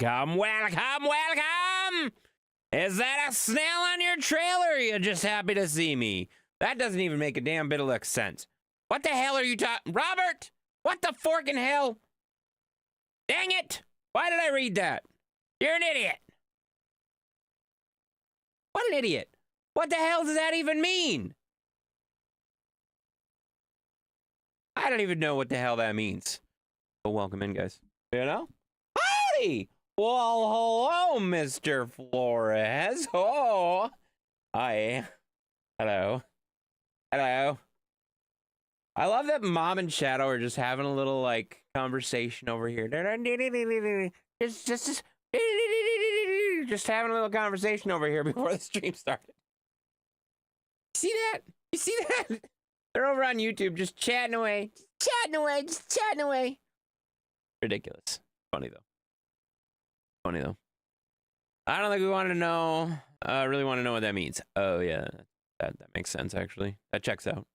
Welcome, welcome, welcome! Is that a snail on your trailer? You're just happy to see me. That doesn't even make a damn bit of sense. What the hell are you talking? Robert! What the forking hell? Dang it! Why did I read that? You're an idiot. What an idiot. What the hell does that even mean? I don't even know what the hell that means. But welcome in, guys. You know? Howdy! Well, hello, Mr. Flores. Oh. Hi. Hello. Hello. I love that Mom and Shadow are just having a little, conversation over here. Just having a little conversation over here before the stream started. See that? You see that? They're over on YouTube just chatting away. Just chatting away. Ridiculous. Funny, though. I don't think we want to know, really want to know what that means. Oh, yeah. That makes sense, actually. That checks out.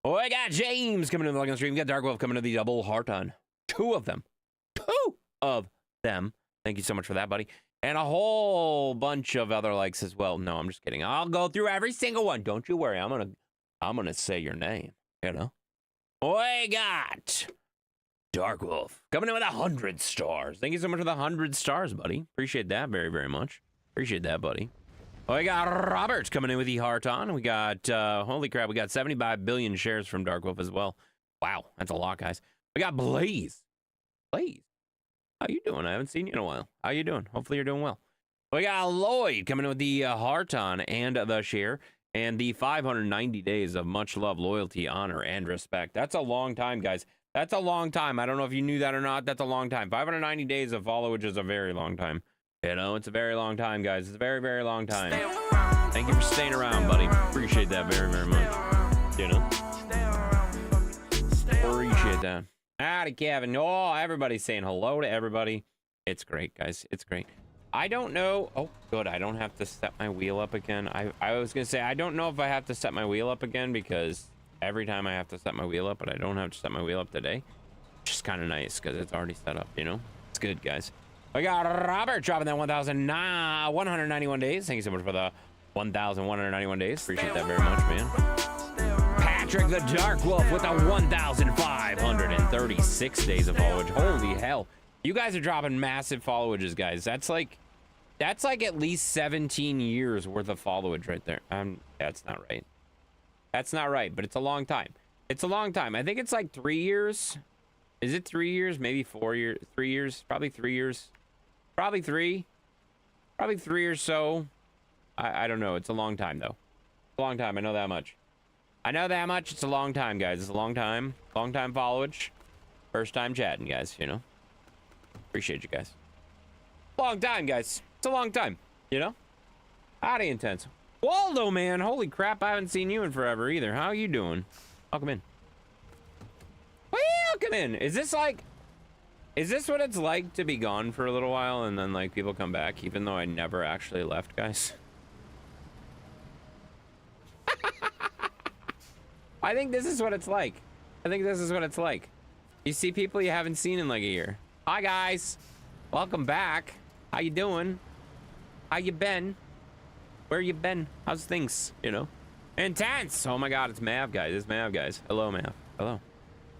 Oh, I got James coming to the Logan stream. We got Dark Wolf coming to the double heart on. Two of them. Thank you so much for that, buddy. And a whole bunch of other likes as well. No, I'm just kidding. I'll go through every single one. Don't you worry. I'm gonna say your name, you know? We got Dark Wolf coming in with 100 stars. Thank you so much for the 100 stars, buddy. Appreciate that very, very much. Appreciate that, buddy. We got Robert coming in with the heart on. We got, holy crap, we got 75 billion shares from Dark Wolf as well. Wow, that's a lot, guys. We got Blaze. How you doing? I haven't seen you in a while. How you doing? Hopefully you're doing well. We got Lloyd coming in with the heart on and the share and the 590 days of much love, loyalty, honor, and respect. That's a long time, guys. That's a long time. I don't know if you knew that or not. That's a long time. 590 days of followage is a very long time. You know, it's a very long time, guys. It's a very, very long time. Thank you for staying around, buddy. Appreciate that very, very much. You know? Appreciate that. Howdy, Kevin. Oh, everybody's saying hello to everybody. It's great, guys. It's great. I don't know. Oh, good. I don't have to set my wheel up again. I was going to say, I don't know if I have to set my wheel up again because every time I have to set my wheel up, but I don't have to set my wheel up today. Which is kind of nice because it's already set up, you know? It's good, guys. We got Robert dropping that 191 days. Thank you so much for the 1,191 days. Appreciate that very much, man. Patrick the Dark Wolf with the 1,536 days of followage. Holy hell. You guys are dropping massive followages, guys. That's like at least 17 years worth of followage right there. That's not right. That's not right, but it's a long time. It's a long time. I think it's like 3 years. Is it 3 years? Maybe 4 years? 3 years? Probably 3 years. Probably three or so. I don't know. It's a long time, though. It's a long time. I know that much. It's a long time, guys. It's a long time. Long time followage. First time chatting, guys, you know. Appreciate you guys. Long time, guys. It's a long time, you know. Howdy, Intense. Waldo, man. Holy crap. I haven't seen you in forever either. How are you doing? Welcome in. Welcome in. Is this what it's like to be gone for a little while and then people come back even though I never actually left, guys? I think this is what it's like. You see people you haven't seen in like a year. Hi, guys. Welcome back. How you doing? How you been? Where you been? How's things? You know? Intense. Oh my God, it's Mav, guys. It's Mav, guys. Hello, Mav. Hello.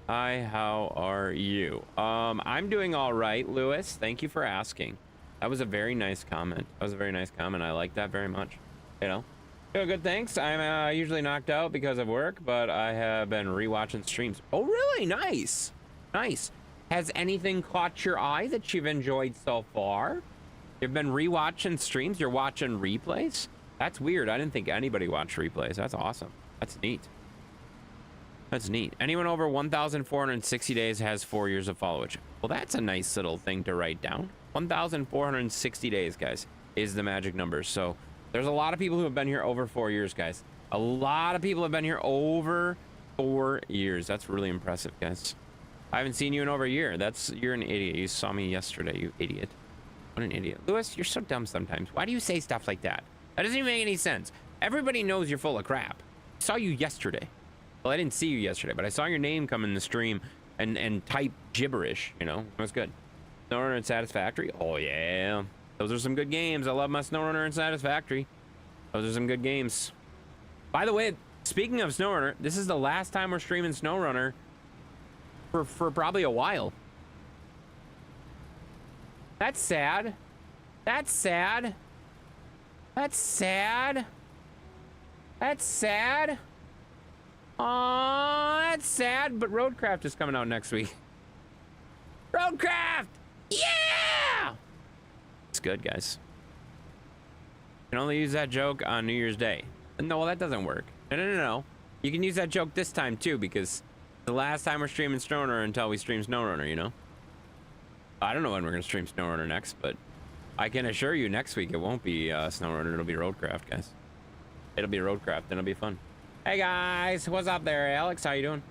Hi, how are you? I'm doing all right, Lewis. Thank you for asking. That was a very nice comment. I like that very much. You know? Doing good, thanks. I'm usually knocked out because of work, but I have been rewatching streams. Oh, really? Nice. Nice. Has anything caught your eye that you've enjoyed so far? You've been rewatching streams? You're watching replays? That's weird. I didn't think anybody watched replays. That's awesome. That's neat. That's neat. Anyone over 1,460 days has 4 years of followage. Well, that's a nice little thing to write down. 1,460 days, guys, is the magic number. So there's a lot of people who have been here over 4 years, guys. A lot of people have been here over 4 years. That's really impressive, guys. I haven't seen you in over a year. You're an idiot. You saw me yesterday, you idiot. What an idiot. Lewis, you're so dumb sometimes. Why do you say stuff like that? That doesn't even make any sense. Everybody knows you're full of crap. I saw you yesterday. Well, I didn't see you yesterday, but I saw your name come in the stream and type gibberish, you know? It was good. SnowRunner and Satisfactory. Oh yeah, those are some good games. I love my SnowRunner and Satisfactory. Those are some good games. By the way, speaking of SnowRunner, this is the last time we're streaming SnowRunner for probably a while. That's sad. That's sad. That's sad. That's sad. Aww, that's sad, but Roadcraft is coming out next week. Roadcraft! Yeah! It's good, guys. You can only use that joke on New Year's Day. No, well, that doesn't work. No. You can use that joke this time, too, because the last time we're streaming SnowRunner until we stream SnowRunner, you know? I don't know when we're going to stream SnowRunner next, but I can assure you next week it won't be SnowRunner, it'll be Roadcraft, guys. It'll be Roadcraft, and it'll be fun. Hey, guys. What's up there, Alex? How you doing?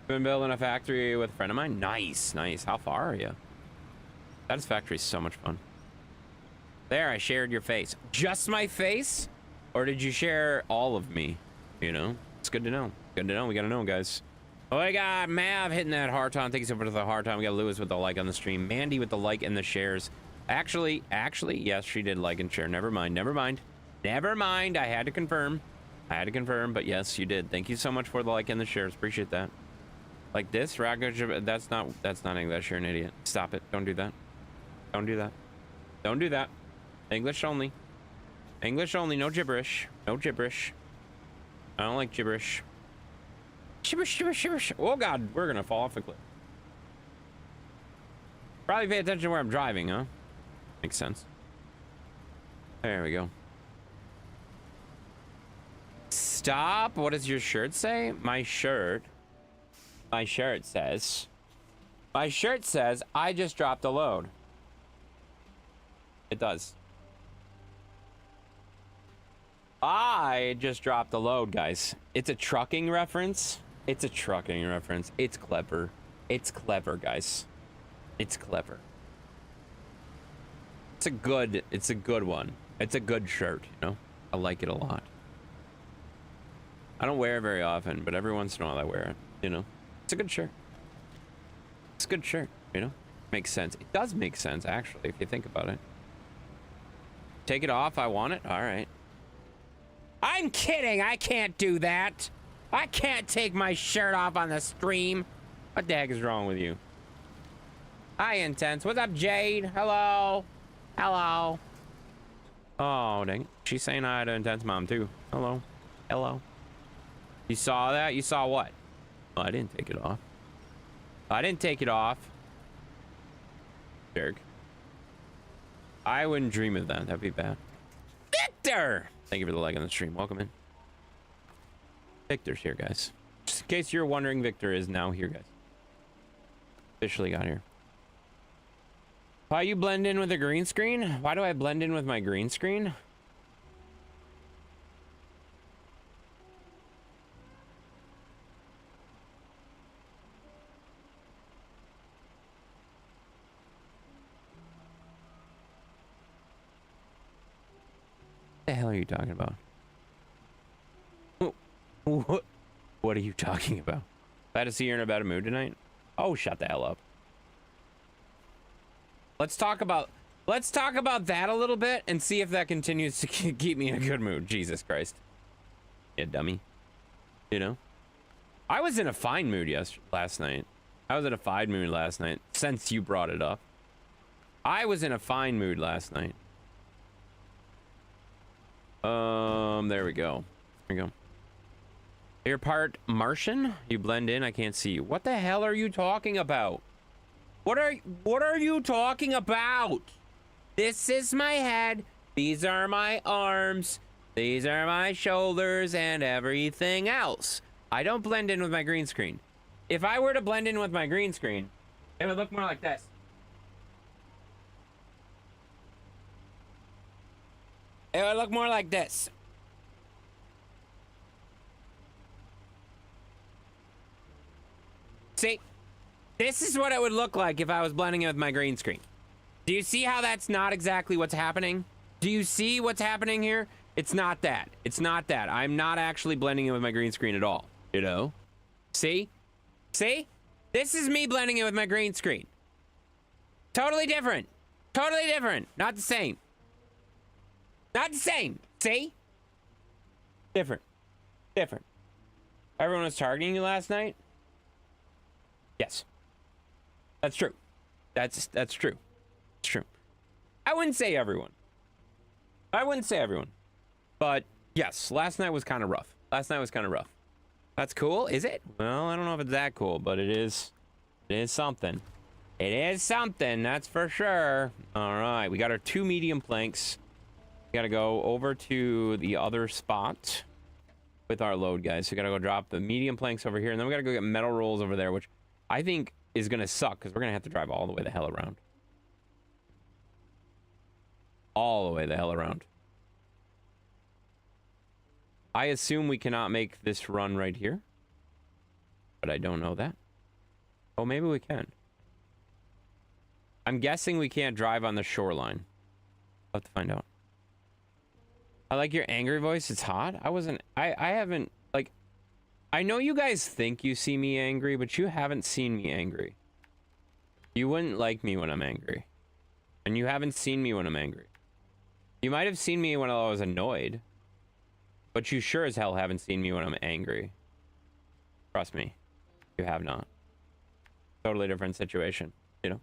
Been building a factory with a friend of mine. Nice. How far are you? Satisfactory is so much fun. There, I shared your face. Just my face? Or did you share all of me? You know? It's good to know. Good to know. We gotta know, guys. Oh, we got Mav hitting that heart on. Thank you so much for the heart on. We got Lewis with the like on the stream. Mandy with the like and the shares. Actually, yes, she did like and share. Never mind. I had to confirm. But yes, you did. Thank you so much for the like and the shares. Appreciate that. Like this, that's not English. You're an idiot. Stop it. Don't do that. Don't do that. English only. No gibberish. I don't like gibberish. Gibberish. Oh God, we're gonna fall off the cliff. Probably pay attention to where I'm driving, huh? Makes sense. There we go. Stop. What does your shirt say? My shirt says, I just dropped a load. It does. I just dropped a load, guys. It's a trucking reference. It's clever. It's clever, guys. It's clever. It's a good one. It's a good shirt, you know? I like it a lot. I don't wear it very often, but every once in a while I wear it, you know? It's a good shirt. You know? Makes sense. It does make sense, actually, if you think about it. Take it off. I want it. All right. I'm kidding. I can't do that. I can't take my shirt off on the stream. What the heck is wrong with you? Hi, Intense. What's up, Jade? Hello. Oh, dang it. She's saying hi to Intense Mom, too. Hello. You saw that? You saw what? Oh, I didn't take it off. Jerk. I wouldn't dream of that. That'd be bad. Victor! Thank you for the like on the stream. Welcome in. Victor's here, guys. Just in case you're wondering, Victor is now here, guys. Officially got here. Why you blend in with a green screen? Why do I blend in with my green screen? What the hell are you talking about? What are you talking about? Glad to see you're in a better mood tonight. Oh, shut the hell up. Let's talk about that a little bit and see if that continues to keep me in a good mood. Jesus Christ. Yeah, dummy. You know? I was in a fine mood last night. Since you brought it up. I was in a fine mood last night. There we go. You're part Martian? You blend in, I can't see you. What the hell are you talking about? What are you talking about? This is my head. These are my arms. These are my shoulders and everything else. I don't blend in with my green screen. If I were to blend in with my green screen, it would look more like this. It would look more like this. See? This is what it would look like if I was blending it with my green screen. Do you see how that's not exactly what's happening? Do you see what's happening here? It's not that. I'm not actually blending it with my green screen at all. You know? See? See? This is me blending it with my green screen. Totally different. Totally different. Not the same. Not the same. See? Different. Different. Everyone was targeting you last night? Yes. That's true. That's true. It's true. I wouldn't say everyone. I wouldn't say everyone. But yes, last night was kind of rough. Last night was kind of rough. That's cool, is it? Well, I don't know if it's that cool, but it is something. It is something, that's for sure. All right, we got our 2 medium planks. We gotta go over to the other spot with our load, guys. So we gotta go drop the medium planks over here, and then we gotta go get metal rolls over there, which I think is gonna suck because we're gonna have to drive all the way the hell around. All the way the hell around. I assume we cannot make this run right here, but I don't know that. Oh, maybe we can. I'm guessing we can't drive on the shoreline. I'll have to find out. I like your angry voice. It's hot. I haven't, like, I know you guys think you see me angry, but you haven't seen me angry. You wouldn't like me when I'm angry. And you haven't seen me when I'm angry. You might have seen me when I was annoyed, but you sure as hell haven't seen me when I'm angry. Trust me, you have not. Totally different situation, you know?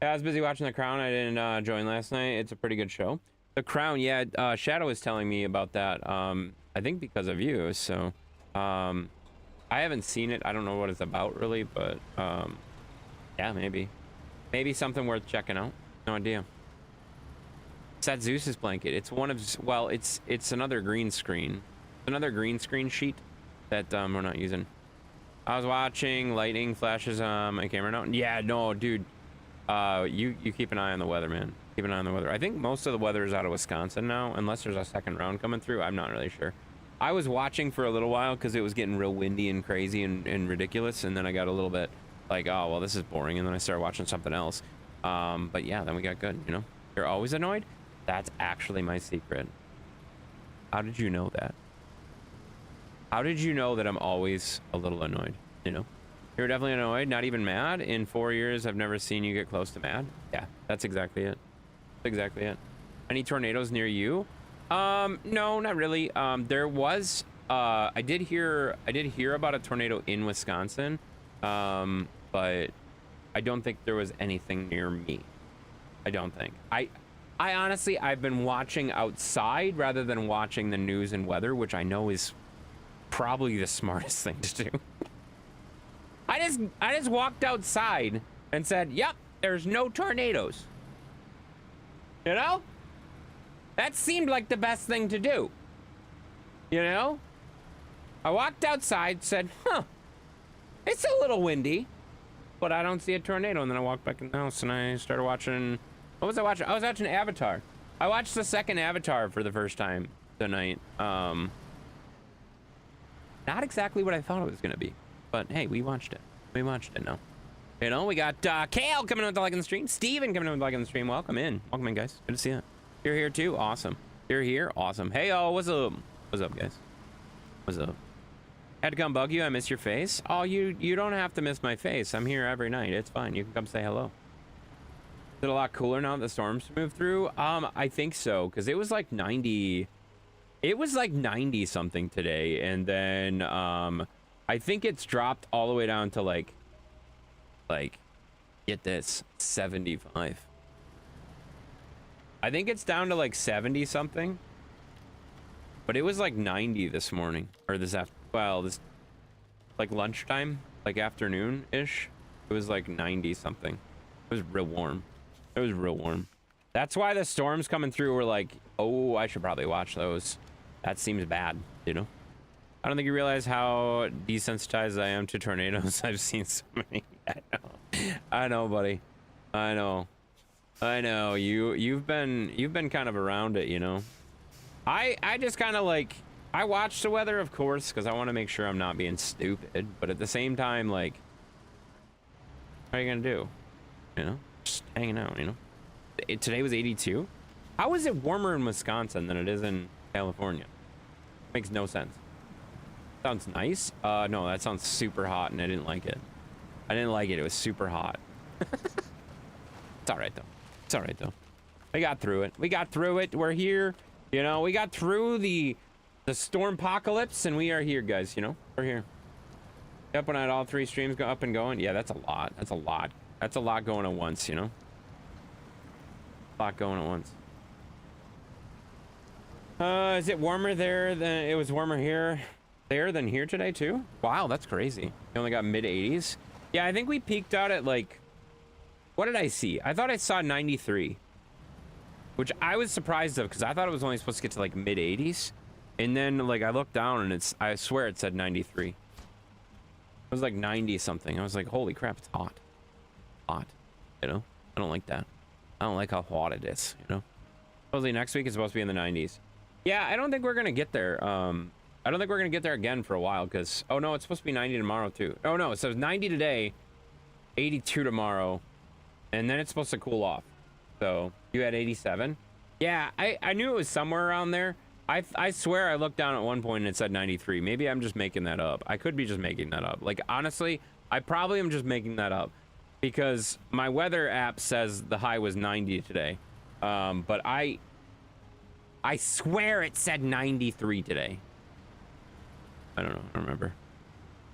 Yeah, I was busy watching The Crown. I didn't join last night. It's a pretty good show. The Crown, yeah, Shadow was telling me about that, I think because of you, so, I haven't seen it. I don't know what it's about, really, but, yeah, maybe. Maybe something worth checking out. No idea. It's that Zeus's blanket. It's one of, well, it's another green screen. Another green screen sheet that, we're not using. I was watching lightning flashes on my camera now. Yeah, no, dude. You keep an eye on the weather, man. Keep an eye on the weather. I think most of the weather is out of Wisconsin now, unless there's a second round coming through. I'm not really sure. I was watching for a little while because it was getting real windy and crazy and ridiculous, and then I got a little bit like, oh, well, this is boring, and then I started watching something else. But yeah, then we got good, you know? You're always annoyed? That's actually my secret. How did you know that? How did you know that I'm always a little annoyed, you know? You're definitely annoyed, not even mad. In 4 years, I've never seen you get close to mad. Yeah, that's exactly it. That's exactly it. Any tornadoes near you? No, not really. There was, I did hear about a tornado in Wisconsin, but I don't think there was anything near me. I don't think. I honestly, I've been watching outside rather than watching the news and weather, which I know is probably the smartest thing to do. I just walked outside and said, yep, there's no tornadoes. You know? That seemed like the best thing to do. You know? I walked outside, said, huh, it's a little windy, but I don't see a tornado. And then I walked back in the house and I started watching, what was I watching? I was watching Avatar. I watched the second Avatar for the first time tonight. Not exactly what I thought it was going to be. But hey, we watched it. We watched it now. You know, we got Kale coming in with the like on the stream. Steven coming in with the like on the stream. Welcome in. Welcome in, guys. Good to see you. You're here too. Awesome. You're here. Awesome. Hey, oh, what's up? What's up, guys? What's up? Had to come bug you. I miss your face. Oh, you don't have to miss my face. I'm here every night. It's fine. You can come say hello. Is it a lot cooler now that the storms moved through? I think so, because it was like 90. It was like 90 something today, and then I think it's dropped all the way down to like get this, 75. I think it's down to like 70 something, but it was like 90 this morning, or this after, well, this like lunchtime, like afternoon ish. It was like 90 something. It was real warm. It was real warm. That's why the storms coming through were like, oh, I should probably watch those. That seems bad, you know? I don't think you realize how desensitized I am to tornadoes. I've seen so many. I know, buddy. I know. You've been kind of around it, you know. I just kind of like, I watch the weather, of course, because I want to make sure I'm not being stupid. But at the same time, like, what are you gonna do? You know, just hanging out. You know, today was 82. How is it warmer in Wisconsin than it is in California? Makes no sense. Sounds nice. No, that sounds super hot, and I didn't like it. I didn't like it. It was super hot. It's all right though. It's all right though. We got through it. We got through it. We're here. You know, we got through the storm apocalypse, and we are here, guys. You know, we're here. Yep, when I had all 3 streams go up and going. Yeah, that's a lot. That's a lot. That's a lot going at once, you know? A lot going at once. Is it warmer there than it was warmer there than here today too? Wow, that's crazy. You only got mid 80s. Yeah, I think we peaked out at like, what did I see? I thought I saw 93, which I was surprised of because I thought it was only supposed to get to like mid 80s. And then like I looked down and I swear it said 93. It was like 90 something. I was like, holy crap, it's hot. Hot. You know? I don't like that. I don't like how hot it is, you know? Supposedly next week is supposed to be in the 90s. Yeah, I don't think we're gonna get there. I don't think we're gonna get there again for a while because, oh no, it's supposed to be 90 tomorrow too. Oh no, it says 90 today, 82 tomorrow, and then it's supposed to cool off. So you had 87. Yeah, I knew it was somewhere around there. I swear I looked down at one point and it said 93. Maybe I'm just making that up. I could be just making that up. Like honestly, I probably am just making that up because my weather app says the high was 90 today. But I swear it said 93 today. I don't know. I don't remember.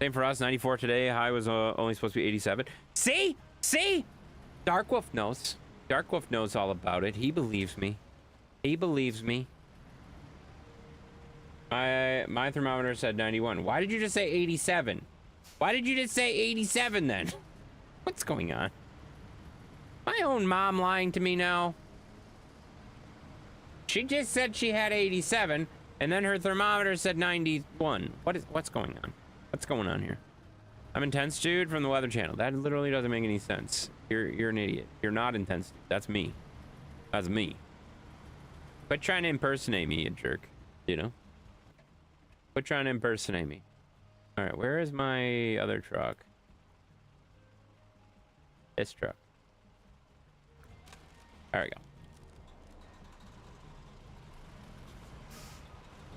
Same for us. 94 today. High was only supposed to be 87. See? See? Darkwolf knows. Darkwolf knows all about it. He believes me. He believes me. My thermometer said 91. Why did you just say 87? Why did you just say 87 then? What's going on? My own mom lying to me now. She just said she had 87, and then her thermometer said 91. What's going on? What's going on here? I'm Intense Dude from the Weather Channel. That literally doesn't make any sense. You're an idiot. You're not Intense Dude. That's me. That's me. Quit trying to impersonate me, you jerk. You know? Quit trying to impersonate me. All right, where is my other truck? This truck. There we go.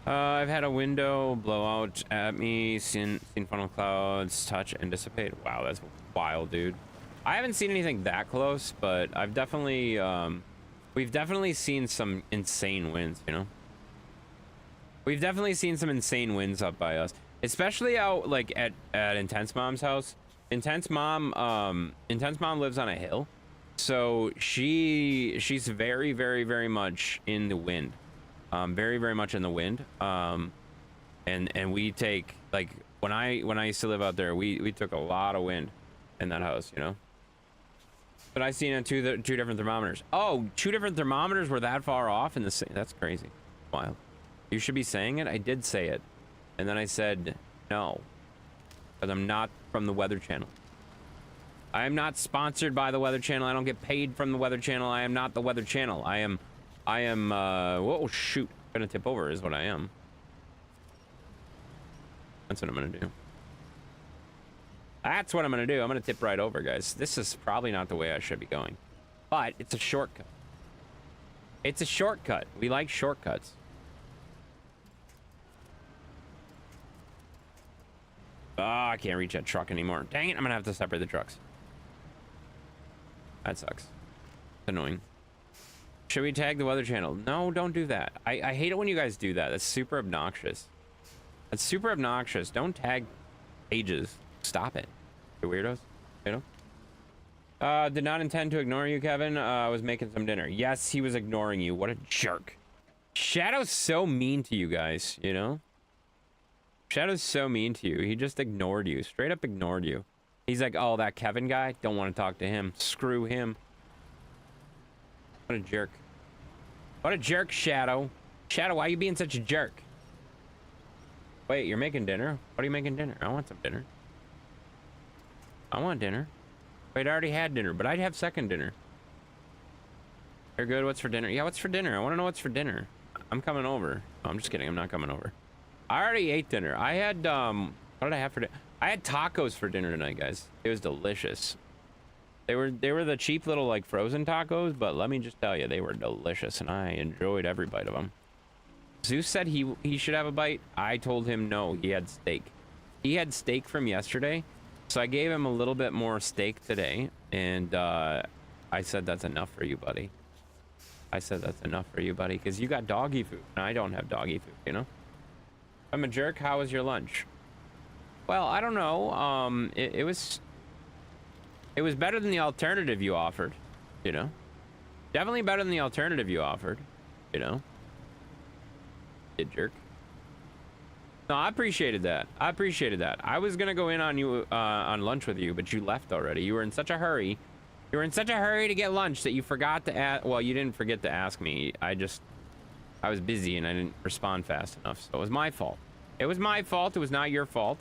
I've had a window blow out at me, seen funnel clouds touch and dissipate. Wow, that's wild, dude. I haven't seen anything that close, but I've definitely, we've definitely seen some insane winds, you know? We've definitely seen some insane winds up by us, especially out like at Intense Mom's house. Intense Mom lives on a hill, so she's very, very, very much in the wind. Very, very much in the wind. And we take, like, when I used to live out there, we took a lot of wind in that house, you know? But I seen on two different thermometers. Oh, 2 different thermometers were that far off in the same. That's crazy. Wild. You should be saying it. I did say it. And then I said no. Because I'm not from the Weather Channel. I am not sponsored by the Weather Channel. I don't get paid from the Weather Channel. I am not the Weather Channel. I am, whoa, shoot. I'm gonna tip over is what I am. That's what I'm gonna do. That's what I'm gonna do. I'm gonna tip right over, guys. This is probably not the way I should be going. But it's a shortcut. It's a shortcut. We like shortcuts. Oh, I can't reach that truck anymore. Dang it, I'm gonna have to separate the trucks. That sucks. It's annoying. Should we tag the Weather Channel? No, don't do that. I hate it when you guys do that. That's super obnoxious. That's super obnoxious. Don't tag pages. Stop it. You weirdos. You know? Did not intend to ignore you, Kevin. I was making some dinner. Yes, he was ignoring you. What a jerk. Shadow's so mean to you guys, you know? Shadow's so mean to you. He just ignored you. Straight up ignored you. He's like, oh, that Kevin guy? Don't want to talk to him. Screw him. What a jerk. What a jerk, Shadow. Shadow, why are you being such a jerk? Wait, you're making dinner? What are you making dinner? I want some dinner. I want dinner. Wait, I already had dinner, but I'd have second dinner. You're good. What's for dinner? Yeah, what's for dinner? I want to know what's for dinner. I'm coming over. Oh, I'm just kidding. I'm not coming over. I already ate dinner. I had, what did I have for dinner? I had tacos for dinner tonight, guys. It was delicious. They were the cheap little, like, frozen tacos, but let me just tell you, they were delicious, and I enjoyed every bite of them. Zeus said he should have a bite. I told him no, he had steak. He had steak from yesterday, so I gave him a little bit more steak today, and, I I said that's enough for you, buddy. I said that's enough for you, buddy, because you got doggy food and I don't have doggy food, you know? I'm a jerk. How was your lunch? Well, I don't know. It was better than the alternative you offered, you know? Definitely better than the alternative you offered, you know? You jerk. No, I appreciated that. I appreciated that. I was gonna go in on you on lunch with you, but you left already. You were in such a hurry. You were in such a hurry to get lunch that you forgot to ask. Well, you didn't forget to ask me. I was busy and I didn't respond fast enough. So it was my fault. It was my fault. It was not your fault,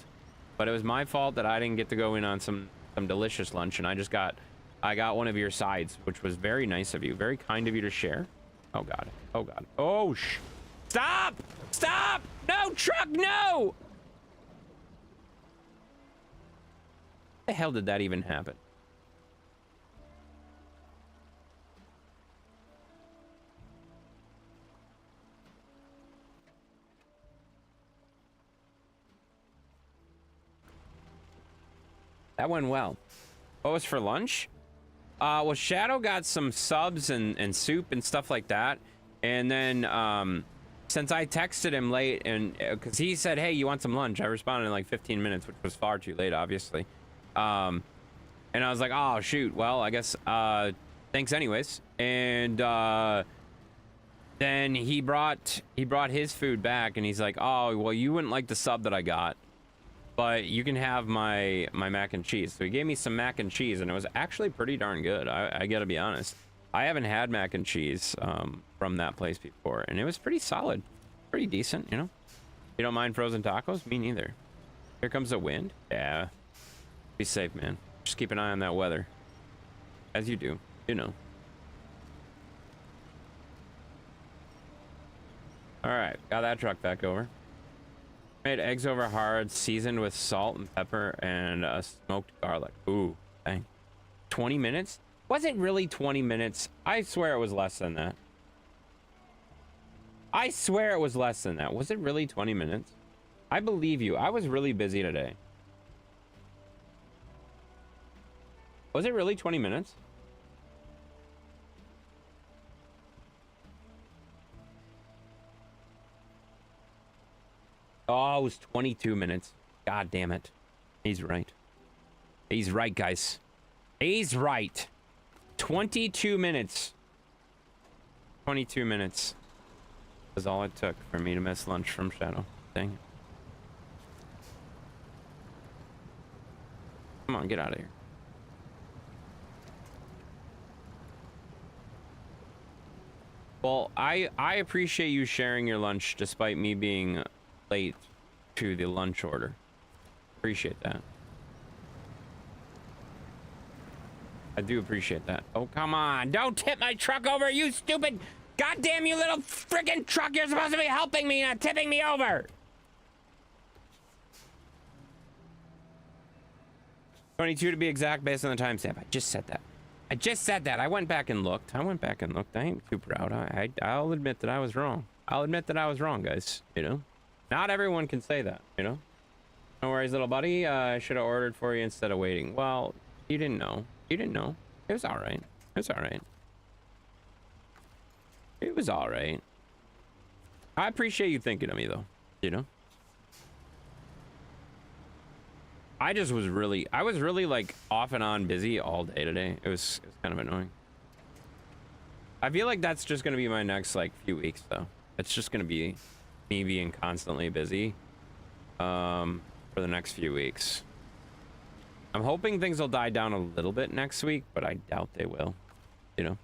but it was my fault that I didn't get to go in on some delicious lunch, and I got one of your sides, which was very nice of you, very kind of you to share. Oh God. Oh God. Oh Stop! Stop! No, truck, no! What the hell did that even happen? That went well. What was for lunch? Well, Shadow got some subs and soup and stuff like that. And then, since I texted him late and because he said, hey, you want some lunch? I responded in like 15 minutes, which was far too late, obviously. And I was like, oh, shoot. Well, I guess, thanks anyways. And, then he brought his food back and he's like, oh, well, you wouldn't like the sub that I got, but you can have my mac and cheese. So he gave me some mac and cheese, and it was actually pretty darn good. I gotta be honest. I haven't had mac and cheese from that place before, and it was pretty solid, pretty decent, you know. You don't mind frozen tacos? Me neither. Here comes the wind. Yeah. Be safe, man. Just keep an eye on that weather. As you do, you know. All right, got that truck back over. Made eggs over hard, seasoned with salt and pepper and smoked garlic. Ooh, dang. 20 minutes? Was it really 20 minutes? I swear it was less than that. I swear it was less than that. Was it really 20 minutes? I believe you. I was really busy today. Was it really 20 minutes? Oh, it was 22 minutes. God damn it. He's right. He's right, guys. He's right. 22 minutes. 22 minutes was all it took for me to miss lunch from Shadow. Dang it. Come on, get out of here. Well, I appreciate you sharing your lunch despite me being late to the lunch order. Appreciate that. I do appreciate that. Oh, come on. Don't tip my truck over, you stupid. Goddamn you little freaking truck. You're supposed to be helping me, not tipping me over. 22 to be exact based on the timestamp. I just said that. I just said that. I went back and looked. I ain't too proud. I'll admit that I was wrong. I'll admit that I was wrong, guys. You know? Not everyone can say that, you know? No worries, little buddy. I should have ordered for you instead of waiting. Well, you didn't know. You didn't know. It was all right. It was all right. It was all right. I appreciate you thinking of me, though. You know? I was really like off and on busy all day today. It was kind of annoying. I feel like that's just going to be my next like few weeks, though. It's just going to be me being constantly busy for the next few weeks. I'm hoping things will die down a little bit next week, but I doubt they will. You know,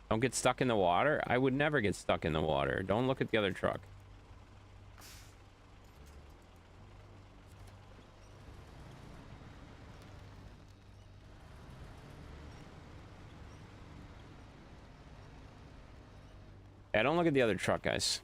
don't get stuck in the water. I would never get stuck in the water. Don't look at the other truck. Yeah, don't look at the other truck, guys.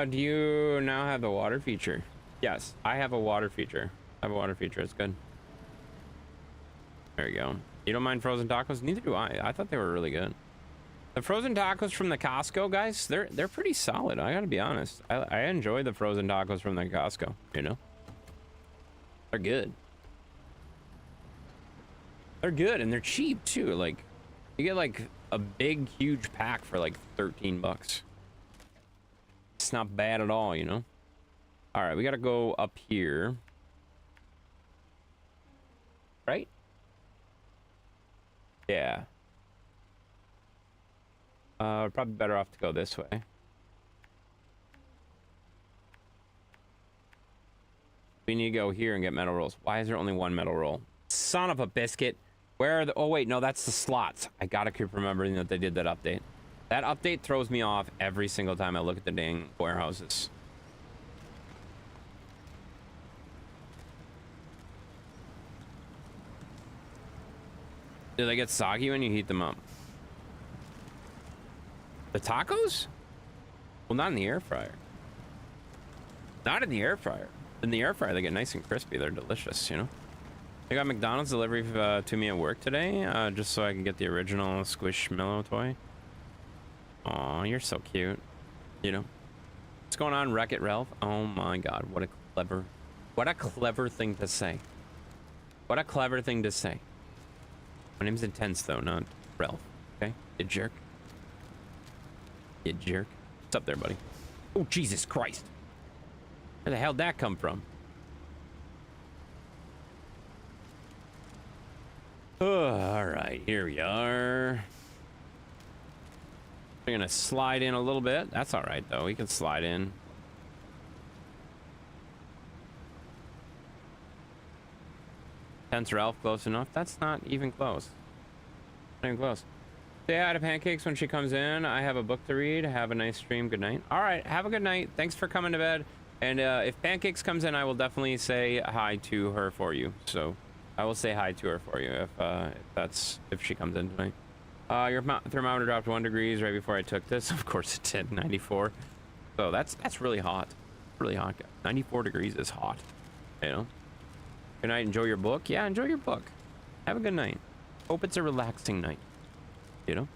Do you now have the water feature? Yes, I have a water feature. I have a water feature. It's good. There you go. You don't mind frozen tacos? Neither do I. I thought they were really good. The frozen tacos from the Costco, guys, they're pretty solid. I gotta be honest. I enjoy the frozen tacos from the Costco, you know? They're good. They're good, and they're cheap, too. Like, you get, like, a big, huge pack for, like, 13 bucks. It's not bad at all, you know? All right, we gotta go up here. Right? Yeah. Probably better off to go this way. We need to go here and get metal rolls. Why is there only one metal roll? Son of a biscuit. Where are the... Oh, wait. No, that's the slots. I gotta keep remembering that they did that update. That update throws me off every single time I look at the dang warehouses. Do they get soggy when you heat them up? The tacos? Well, not in the air fryer. Not in the air fryer. In the air fryer, they get nice and crispy. They're delicious, you know? I got McDonald's delivery to me at work today, just so I can get the original Squishmallow toy. Aw, you're so cute. You know? What's going on, Wreck-It Ralph? Oh my god, what a clever thing to say. What a clever thing to say. My name's Intense, though, not Ralph. Okay? You jerk. You jerk. What's up there, buddy? Oh, Jesus Christ. Where the hell did that come from? All right, here we are. We're gonna slide in a little bit. That's all right, though. We can slide in. Tense Ralph, close enough. That's not even close. Not even close. Say hi to Pancakes when she comes in. I have a book to read. Have a nice stream. Good night. All right, have a good night. Thanks for coming to bed. And if Pancakes comes in, I will definitely say hi to her for you. So I will say hi to her for you if she comes in tonight. Your thermometer dropped 1 degree right before I took this. Of course it did. 94. So that's really hot. Really hot. 94 degrees is hot. You know. Good night. Enjoy your book. Yeah, enjoy your book. Have a good night. Hope it's a relaxing night. You know.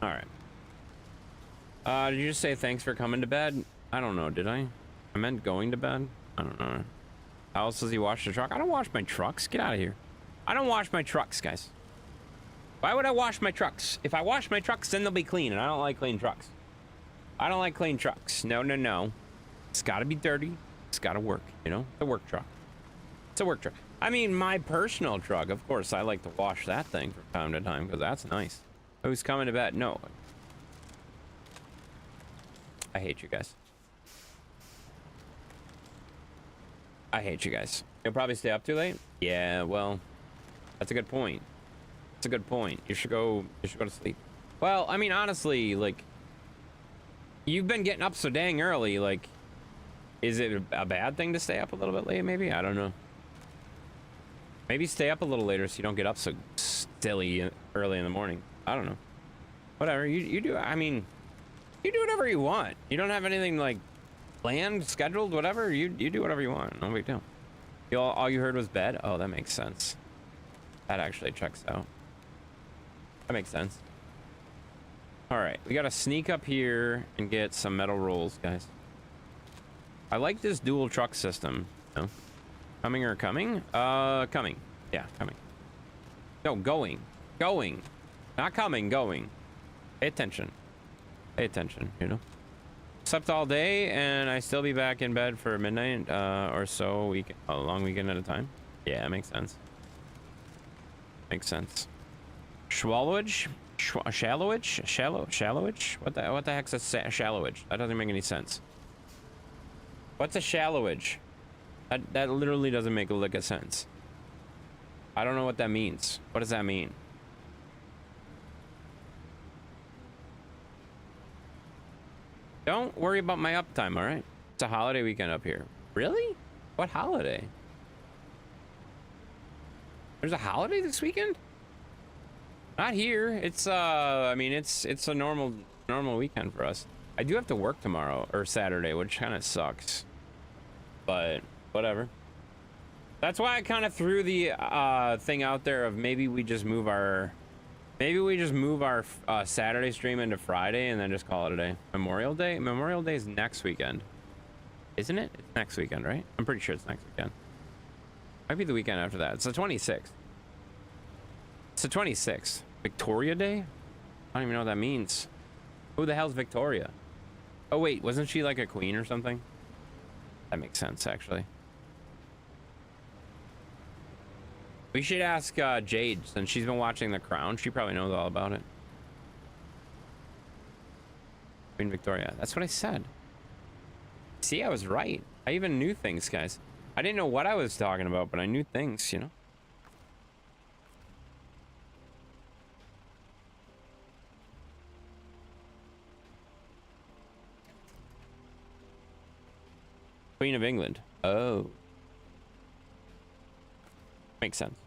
All right. Did you just say thanks for coming to bed? I don't know. Did I? I meant going to bed. I don't know. How else does he wash the truck? I don't wash my trucks. Get out of here. I don't wash my trucks, guys. Why would I wash my trucks? If I wash my trucks, then they'll be clean, and I don't like clean trucks. I don't like clean trucks. No, no, no. It's got to be dirty. It's got to work, you know? It's a work truck. It's a work truck. I mean, my personal truck, of course, I like to wash that thing from time to time because that's nice. Who's coming to bed? No. I hate you guys. I hate you guys. You'll probably stay up too late? Yeah, well, that's a good point. That's a good point. You should go to sleep. Well, I mean, honestly, like, you've been getting up so dang early, like, is it a bad thing to stay up a little bit late, maybe? I don't know. Maybe stay up a little later so you don't get up so silly early in the morning. I don't know. Whatever, you do, I mean, you do whatever you want. You don't have anything, like, planned, scheduled, whatever. You do whatever you want. No big deal. All you heard was bed? Oh, that makes sense. That actually checks out. That makes sense. All right, we gotta sneak up here and get some metal rolls, guys. I like this dual truck system. No. Coming or coming? Coming. Yeah, coming. No, going. Going. Not coming, going. Pay attention. Pay attention, you know? Slept all day, and I still be back in bed for midnight or so, a long weekend at a time. Yeah, it makes sense. Makes sense. Shallowage? Shallowage? Shallowage? What the heck's a shallowage? That doesn't make any sense. What's a shallowage? That literally doesn't make a lick of sense. I don't know what that means. What does that mean? Don't worry about my uptime, all right? It's a holiday weekend up here. Really? What holiday? There's a holiday this weekend? Not here. It's I mean, it's a normal normal weekend for us. I do have to work tomorrow or Saturday, which kind of sucks, but whatever. That's why I kind of threw the thing out there of maybe we just move our Saturday stream into Friday and then just call it a day. Memorial Day is next weekend, isn't it? It's next weekend, right? I'm pretty sure it's next weekend. Might be the weekend after that. It's the 26th. It's the 26th. Victoria Day? I don't even know what that means. Who the hell's Victoria? Oh wait, wasn't she like a queen or something? That makes sense, actually. We should ask Jade, since she's been watching The Crown. She probably knows all about it. Queen Victoria. That's what I said. See, I was right. I even knew things, guys. I didn't know what I was talking about, but I knew things, you know? Queen of England. Oh. Makes sense.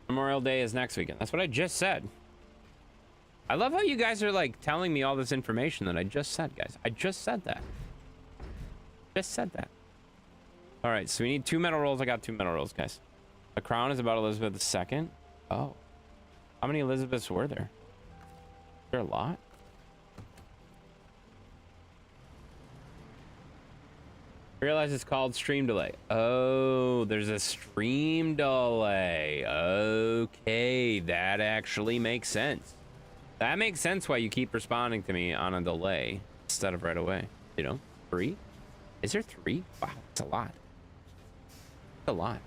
Memorial Day is next weekend. That's what I just said. I love how you guys are like telling me all this information that I just said, guys. I just said that. Just said that. All right, so we need 2 metal rolls. I got 2 metal rolls, guys. The crown is about Elizabeth II. Oh. How many Elizabeths were there? Is there a lot? I realize it's called stream delay. Oh, there's a stream delay. Okay, that actually makes sense. That makes sense why you keep responding to me on a delay instead of right away. You know, 3? Is there 3? Wow, that's a lot. That's a lot.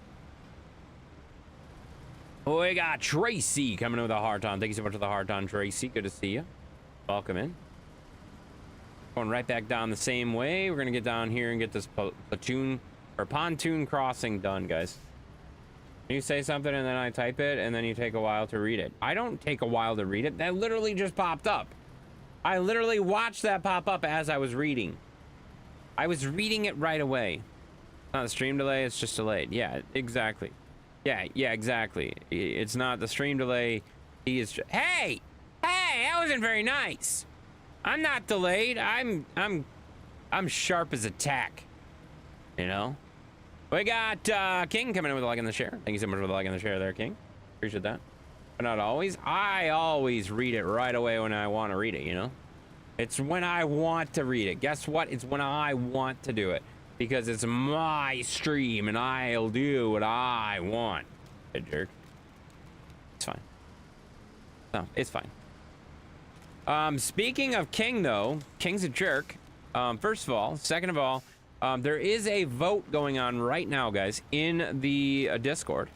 Oh, we got Tracy coming in with a heart on. Thank you so much for the heart on, Tracy. Good to see you. Welcome in. Going right back down the same way. We're gonna get down here and get this pontoon crossing done, guys. You say something and then I type it and then you take a while to read it. I don't take a while to read it. That literally just popped up. I literally watched that pop up as I was reading. I was reading it right away. Not a stream delay, it's just delayed. Yeah, exactly. Yeah, exactly. It's not the stream delay. He is hey, that wasn't very nice. I'm not delayed. I'm sharp as a tack. You know? We got King coming in with a like in the share. Thank you so much for the like in the share there, King. Appreciate that. But not always. I always read it right away when I want to read it, you know? It's when I want to read it. Guess what? It's when I want to do it. Because it's my stream and I'll do what I want. A jerk. It's fine. No, it's fine. Speaking of King, though, King's a jerk. First of all, second of all, there is a vote going on right now, guys, in the Discord.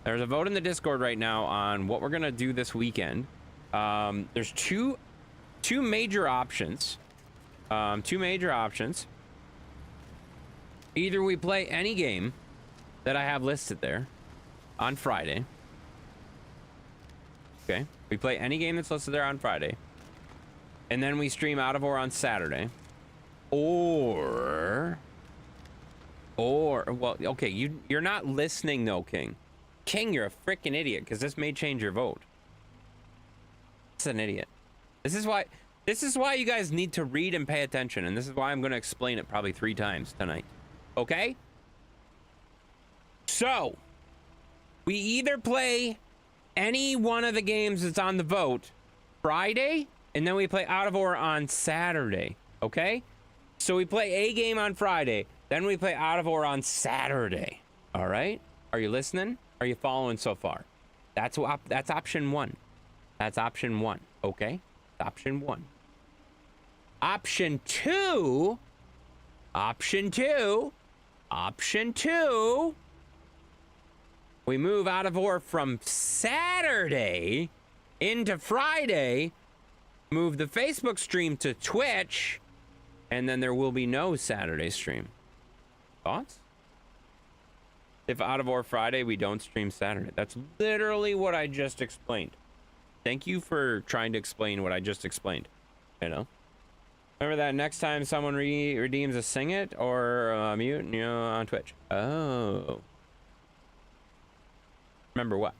There's a vote in the Discord right now on what we're gonna do this weekend. There's two major options. Either we play any game that I have listed there on Friday. Okay, we play any game that's listed there on Friday. And then we stream Out of War on Saturday. Or, well, okay, you're not listening though, King. King, you're a freaking idiot, because this may change your vote. It's an idiot. This is why you guys need to read and pay attention, and this is why I'm going to explain it probably 3 times tonight. Okay? So, we either play any one of the games that's on the vote Friday, and then we play Out of War on Saturday, okay? So we play a game on Friday, then we play Out of War on Saturday, all right? Are you listening? Are you following so far? That's option 1. That's option 1, okay? Option 1. Option 2, we move Out of War from Saturday into Friday, move the Facebook stream to Twitch, and then there will be no Saturday stream. Thoughts? If Out of War Friday, we don't stream Saturday. That's literally what I just explained. Thank you for trying to explain what I just explained. You know? Remember that next time someone redeems a Sing It or Mute, you know, on Twitch. Oh. Remember what?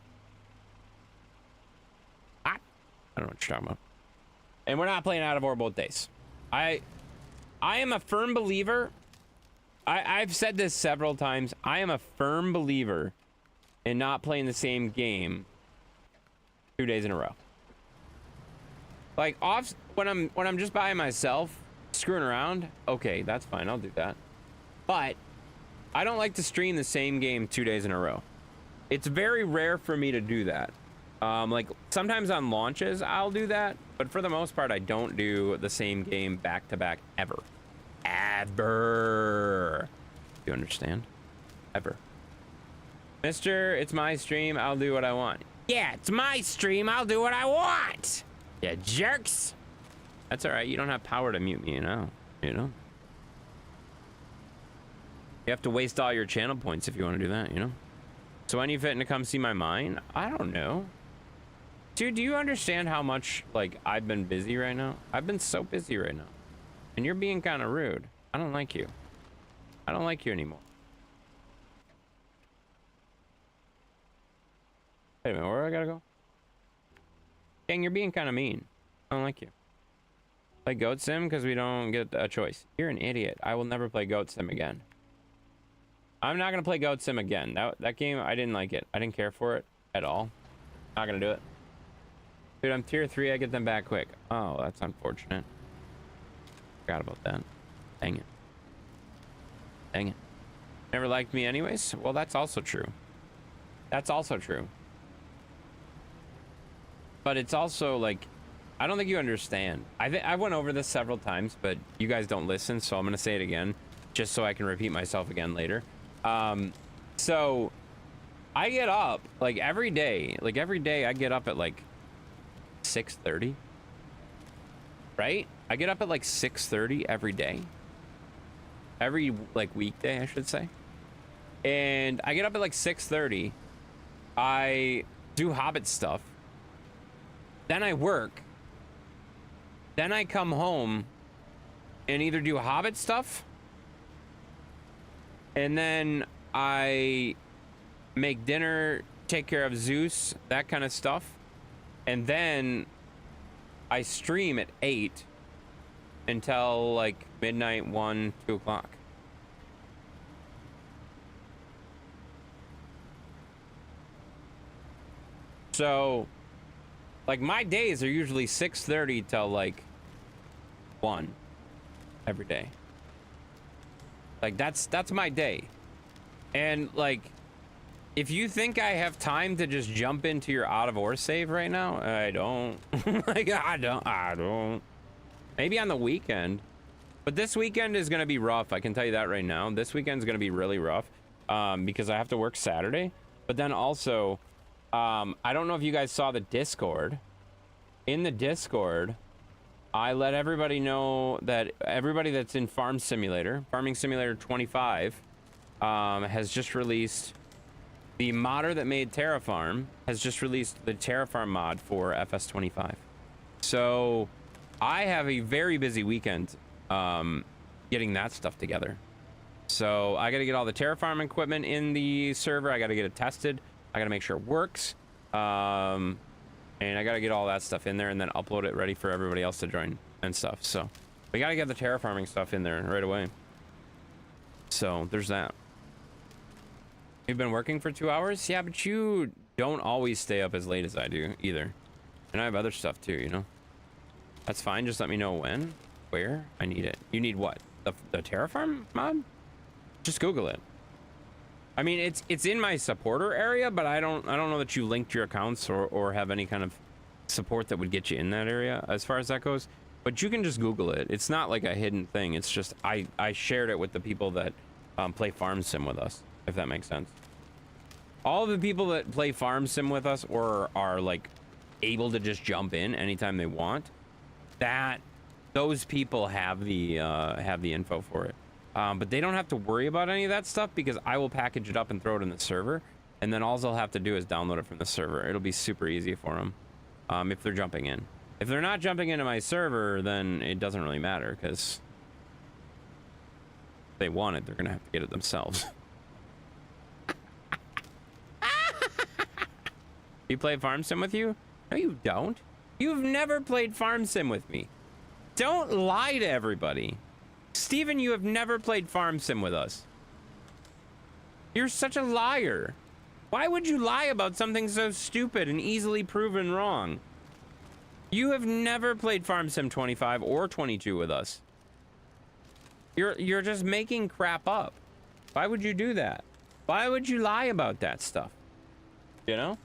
I don't know what you're talking about. And we're not playing Out of War both days. I am a firm believer. I've said this several times. I am a firm believer in not playing the same game 2 days in a row. Like off when I'm just by myself screwing around, okay, that's fine, I'll do that. But I don't like to stream the same game 2 days in a row. It's very rare for me to do that. Like sometimes on launches I'll do that, but for the most part I don't do the same game back to back ever. Ever. You understand? Ever. Mister, it's my stream, I'll do what I want. Yeah, it's my stream, I'll do what I want. Yeah, jerks. That's all right. You don't have power to mute me, you know. You have to waste all your channel points if you want to do that, you know. So when you fitting to come see my mine? I don't know. Dude, do you understand how much, like, I've been busy right now? I've been so busy right now. And you're being kind of rude. I don't like you. I don't like you anymore. Wait a minute, where do I gotta go? Dang, you're being kind of mean. I don't like you. Play Goat Sim because we don't get a choice. You're an idiot. I will never play Goat Sim again. I'm not going to play Goat Sim again. That game, I didn't like it. I didn't care for it at all. Not going to do it. Dude, I'm tier 3. I get them back quick. Oh, that's unfortunate. Forgot about that. Dang it. Dang it. Never liked me anyways? Well, that's also true. That's also true. But it's also like, I don't think you understand. I went over this several times, but you guys don't listen, so I'm gonna say it again, just so I can repeat myself again later. So I get up like every day I get up at like 6:30, right? I get up at like 6:30 every day, every like weekday, I should say. And I get up at like 6:30. I do Hobbit stuff. Then I work. Then I come home and either do Hobbit stuff, and then I make dinner, take care of Zeus, that kind of stuff. And then I stream at 8 until like midnight, 1, 2 o'clock. So like my days are usually 6:30 till like 1 every day. Like that's my day. And like if you think I have time to just jump into your Out of War save right now, I don't. Like I don't. Maybe on the weekend. But this weekend is going to be rough. I can tell you that right now. This weekend is going to be really rough because I have to work Saturday. But then also I don't know if you guys saw the Discord. In the Discord, I let everybody know that everybody that's in Farming Simulator 25, has just released the modder that made Terrafarm has just released the Terrafarm mod for FS25. So I have a very busy weekend getting that stuff together. So I got to get all the Terrafarm equipment in the server. I got to get it tested. I got to make sure it works. And I got to get all that stuff in there and then upload it ready for everybody else to join and stuff. So we got to get the terraforming stuff in there right away. So there's that. You've been working for 2 hours? Yeah, but you don't always stay up as late as I do either. And I have other stuff too, you know? That's fine. Just let me know when, where I need it. You need what? The Terrafarm mod? Just Google it. I mean, it's in my supporter area, but I don't know that you linked your accounts or have any kind of support that would get you in that area as far as that goes. But you can just Google it. It's not like a hidden thing. It's just I shared it with the people that play Farm Sim with us, if that makes sense. All of the people that play Farm Sim with us or are like able to just jump in anytime they want, those people have the info for it. But they don't have to worry about any of that stuff because I will package it up and throw it in the server. And then all they'll have to do is download it from the server. It'll be super easy for them if they're jumping in. If they're not jumping into my server, then it doesn't really matter because if they want it, they're going to have to get it themselves. You play Farm Sim with you? No, you don't. You've never played Farm Sim with me. Don't lie to everybody. Steven, you have never played Farm Sim with us. You're such a liar. Why would you lie about something so stupid and easily proven wrong? You have never played Farm Sim 25 or 22 with us. You're just making crap up. Why would you do that? Why would you lie about that stuff? You know?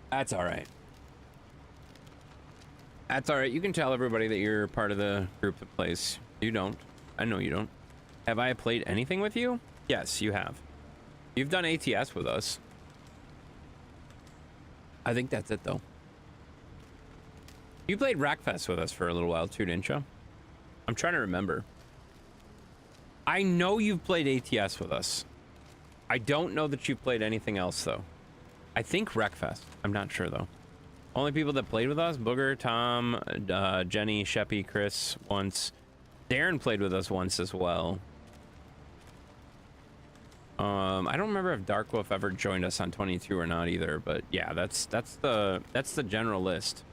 That's all right. That's all right. You can tell everybody that you're part of the group that plays. You don't. I know you don't. Have I played anything with you? Yes, you have. You've done ATS with us. I think that's it, though. You played Wreckfest with us for a little while, too, didn't you? I'm trying to remember. I know you've played ATS with us. I don't know that you've played anything else, though. I think Wreckfest. I'm not sure, though. Only people that played with us, Booger, Tom, Jenny, Sheppy, Chris, once. Darren played with us once as well. I don't remember if Dark Wolf ever joined us on 22 or not either, but yeah, that's the general list.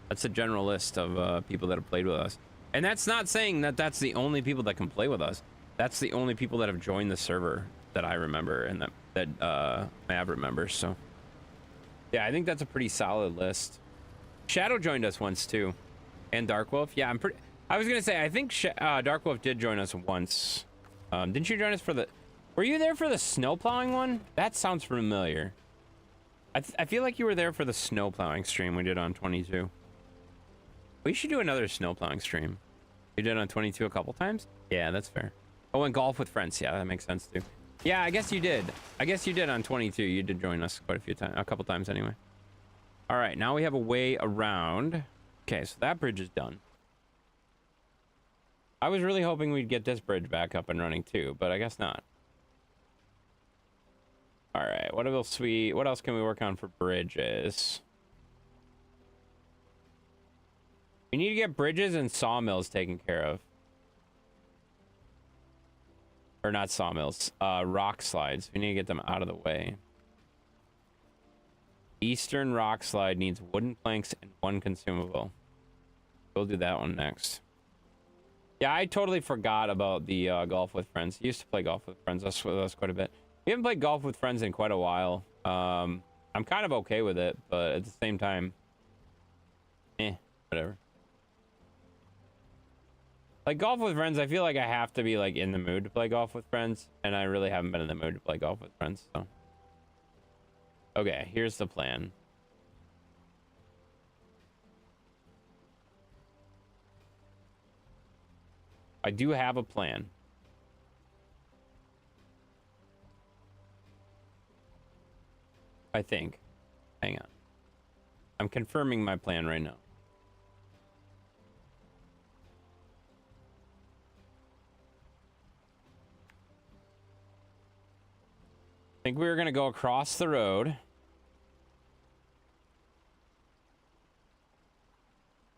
That's the general list of people that have played with us. And that's not saying that that's the only people that can play with us. That's the only people that have joined the server that I remember and that Mav remembers, so. Yeah, I think that's a pretty solid list. Shadow joined us once too. And Dark Wolf. Yeah, I was gonna say, I think Dark Wolf did join us once. Didn't you join us for the... Were you there for the snow plowing one? That sounds familiar. I feel like you were there for the snow plowing stream we did on 22. We should do another snow plowing stream. We did on 22 a couple times? Yeah, that's fair. Oh, and golf with friends. Yeah, that makes sense too. Yeah, I guess you did. I guess you did on 22. You did join us quite a few times, a couple times anyway. All right, now we have a way around. Okay, so that bridge is done. I was really hoping we'd get this bridge back up and running too, but I guess not. All right, what else can we work on for bridges? We need to get bridges and sawmills taken care of. Or not sawmills, rock slides. We need to get them out of the way. Eastern rock slide needs wooden planks and 1 consumable. We'll do that one next. Yeah, I totally forgot about the golf with friends. I used to play golf with friends with us quite a bit. We haven't played golf with friends in quite a while. I'm kind of okay with it, but at the same time, whatever. Like golf with friends, I feel like I have to be like in the mood to play golf with friends, and I really haven't been in the mood to play golf with friends, so. Okay, here's the plan. I do have a plan. I think. Hang on. I'm confirming my plan right now. I think we were gonna go across the road.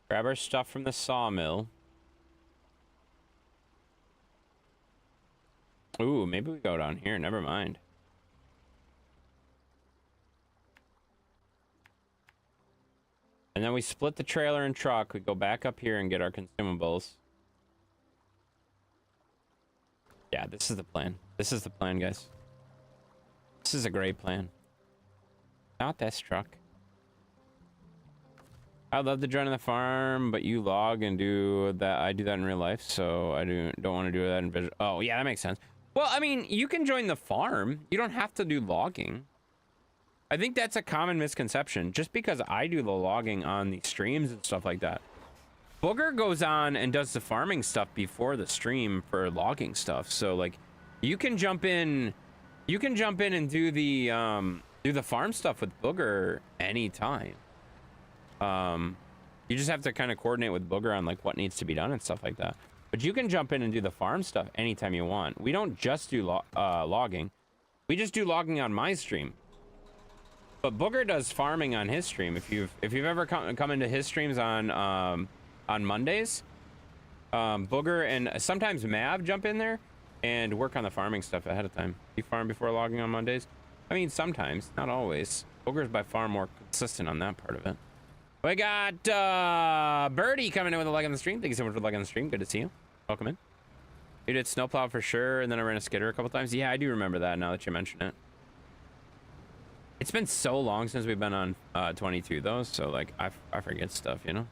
Grab our stuff from the sawmill. Ooh, maybe we go down here. Never mind. And then we split the trailer and truck. We go back up here and get our consumables. Yeah, this is the plan. This is the plan, guys. This is a great plan. Not this truck. I'd love to join on the farm, but you log and do that. I do that in real life, so I don't want to do that in visual. Oh, yeah, that makes sense. Well, I mean, you can join the farm. You don't have to do logging. I think that's a common misconception. Just because I do the logging on the streams and stuff like that. Booger goes on and does the farming stuff before the stream for logging stuff. So, like, you can jump in... You can jump in and do the farm stuff with Booger anytime. You just have to kind of coordinate with Booger on like what needs to be done and stuff like that. But you can jump in and do the farm stuff anytime you want. We don't just do logging. We just do logging on my stream. But Booger does farming on his stream. If you've ever come into his streams on Mondays, Booger and sometimes Mav jump in there and work on the farming stuff ahead of time. You farm before logging on Mondays? I mean, sometimes, not always. Booger's by far more consistent on that part of it. We got Birdie coming in with a like on the stream. Thank you so much for the like on the stream. Good to see you. Welcome in. You did snowplow for sure, and then I ran a skidder a couple times. Yeah, I do remember that now that you mention it. It's been so long since we've been on 22 though, so like I forget stuff, you know.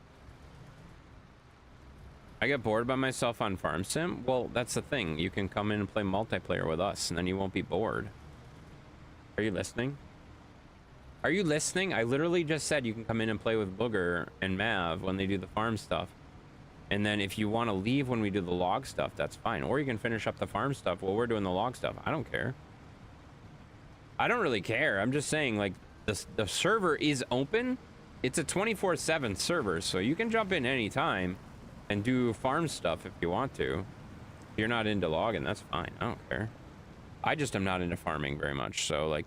I get bored by myself on Farm Sim. Well, that's the thing. You can come in and play multiplayer with us, and then you won't be bored. Are you listening? Are you listening? I literally just said you can come in and play with Booger and Mav when they do the farm stuff. And then if you want to leave when we do the log stuff, that's fine. Or you can finish up the farm stuff while we're doing the log stuff. I don't care. I don't really care. I'm just saying, like, the server is open. It's a 24/7 server, so you can jump in anytime and do farm stuff if you want to. If you're not into logging, that's fine. I don't care. I just am not into farming very much, so, like,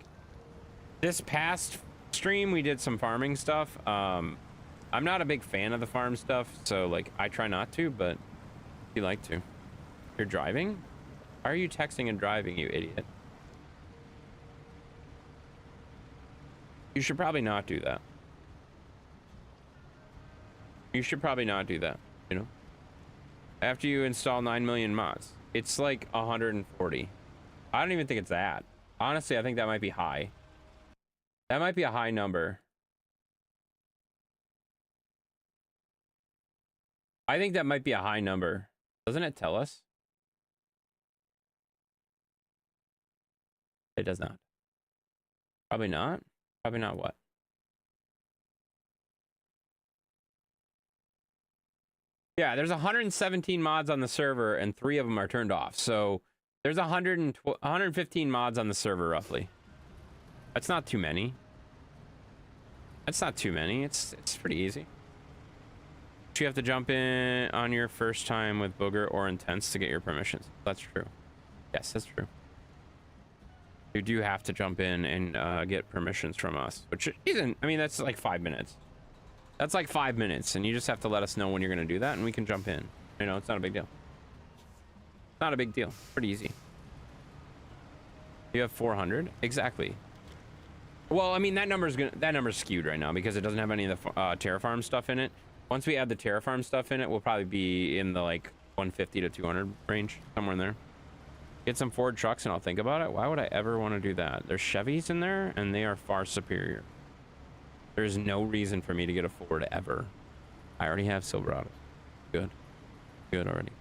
this past stream we did some farming stuff. I'm not a big fan of the farm stuff, so like I try not to, but if you like to. You're driving? Why are you texting and driving, you idiot? You should probably not do that. You should probably not do that, you know? After you install 9 million mods, it's like 140. I don't even think it's that. Honestly, I think that might be high. That might be a high number. I think that might be a high number. Doesn't it tell us? It does not. Probably not. Probably not what? Yeah, there's 117 mods on the server and 3 of them are turned off. So there's 115 mods on the server roughly. That's not too many. That's not too many. It's pretty easy. You have to jump in on your first time with Booger or Intense to get your permissions. That's true. Yes, that's true. You do have to jump in and get permissions from us, which isn't, I mean, that's like 5 minutes. That's like 5 minutes, and you just have to let us know when you're going to do that, and we can jump in. You know, it's not a big deal. It's not a big deal. Pretty easy. You have 400? Exactly. Well, I mean, that number's skewed right now because it doesn't have any of the Terrafarm stuff in it. Once we add the Terrafarm stuff in it, we'll probably be in the like 150 to 200 range, somewhere in there. Get some Ford trucks and I'll think about it. Why would I ever want to do that? There's Chevys in there and they are far superior. There's no reason for me to get a Ford ever. I already have Silverados. Good. Good already.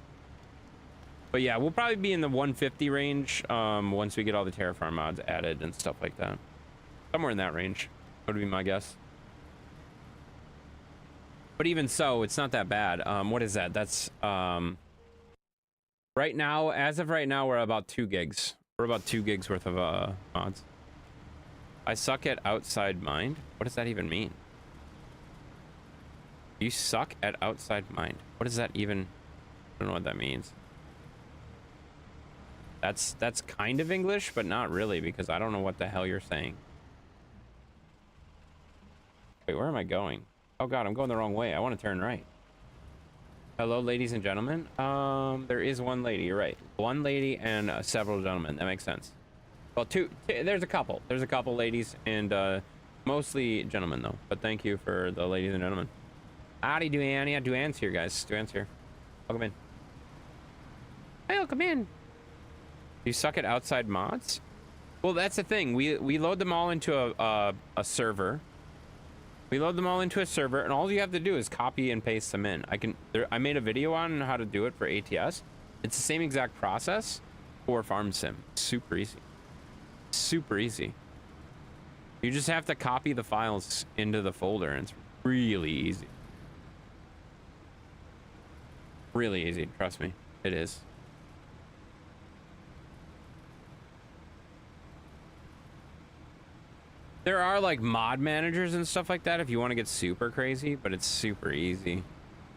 But yeah, we'll probably be in the 150 range once we get all the Terrafarm mods added and stuff like that. Somewhere in that range would be my guess. But even so, it's not that bad. What is that? That's right now, as of right now, we're about 2 gigs. We're about 2 gigs worth of mods. I suck at outside mind. What does that even mean? You suck at outside mind. What does that even? I don't know what that means. That's kind of English, but not really, because I don't know what the hell you're saying. Wait, where am I going? Oh god, I'm going the wrong way. I want to turn right. Hello, ladies and gentlemen. There is one lady, you're right. One lady and several gentlemen. That makes sense. Well, there's a couple. There's a couple ladies and mostly gentlemen, though. But thank you for the ladies and gentlemen. Howdy, Duane. Yeah, Duane's here, guys. Duane's here. Welcome in. Hey, welcome in. You suck at outside mods? Well, that's the thing. We load them all into a server. We load them all into a server, and all you have to do is copy and paste them in. I made a video on how to do it for ATS. It's the same exact process for Farm Sim. Super easy. Super easy. You just have to copy the files into the folder, and it's really easy. Really easy, trust me. It is. There are like mod managers and stuff like that if you want to get super crazy, but it's super easy.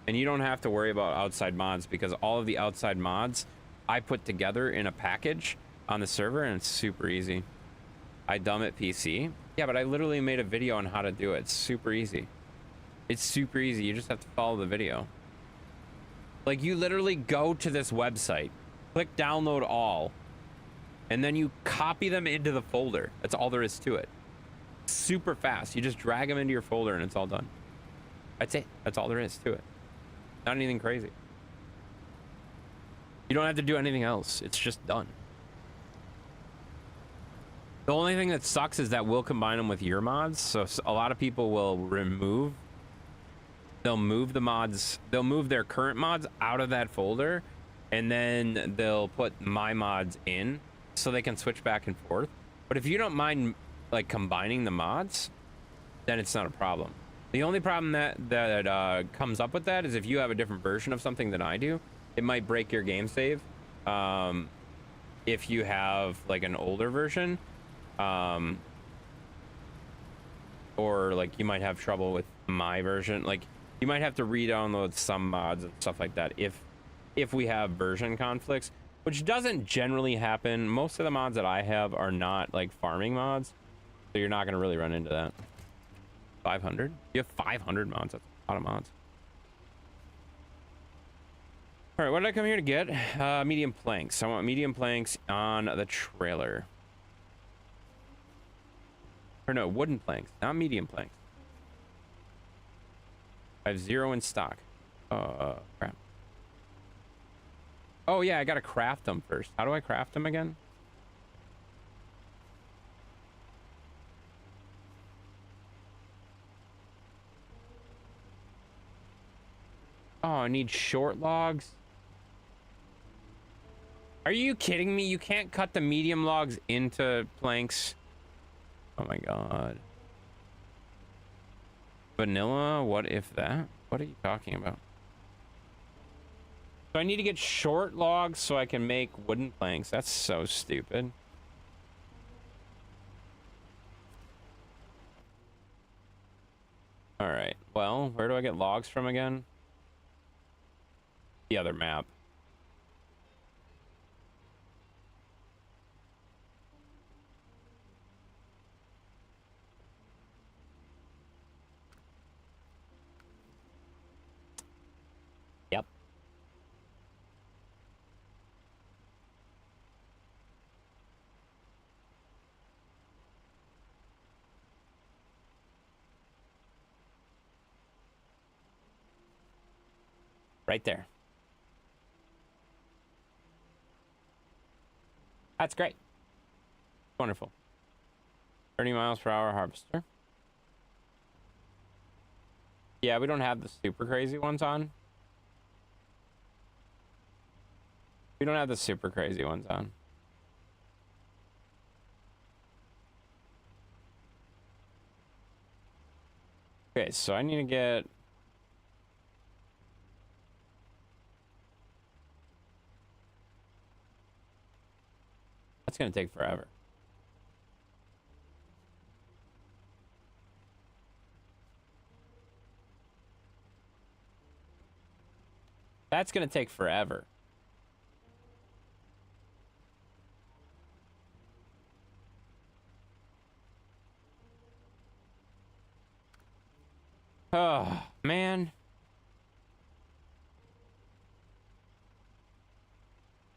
And you don't have to worry about outside mods because all of the outside mods I put together in a package on the server and it's super easy. I dumb it PC. Yeah, but I literally made a video on how to do it. It's super easy. It's super easy. You just have to follow the video. Like, you literally go to this website, click download all, and then you copy them into the folder. That's all there is to it. Super fast. You just drag them into your folder and it's all done. That's it. That's all there is to it. Not anything crazy. You don't have to do anything else. It's just done. The only thing that sucks is that we'll combine them with your mods. So a lot of people will they'll move the mods, they'll move their current mods out of that folder, and then they'll put my mods in so they can switch back and forth. But if you don't mind like combining the mods, then it's not a problem. The only problem that comes up with that is if you have a different version of something than I do, it might break your game save. If you have like an older version, or like you might have trouble with my version, like you might have to re-download some mods and stuff like that if we have version conflicts, which doesn't generally happen. Most of the mods that I have are not like farming mods, so you're not going to really run into that. 500? You have 500 mods. That's a lot of mods. All right, what did I come here to get? Medium planks. I want medium planks on the trailer. Or no, wooden planks, not medium planks. I have 0 in stock. Crap. Oh yeah, I gotta craft them first. How do I craft them again? Oh, I need short logs. Are you kidding me? You can't cut the medium logs into planks. Oh my god. Vanilla, what if that? What are you talking about? So I need to get short logs so I can make wooden planks. That's so stupid. All right, well, where do I get logs from again? The other map. Yep. Right there. That's great. Wonderful. 30 miles per hour harvester. Yeah, we don't have the super crazy ones on. We don't have the super crazy ones on. Okay, so I need to get... That's gonna take forever. That's gonna take forever. Oh, man.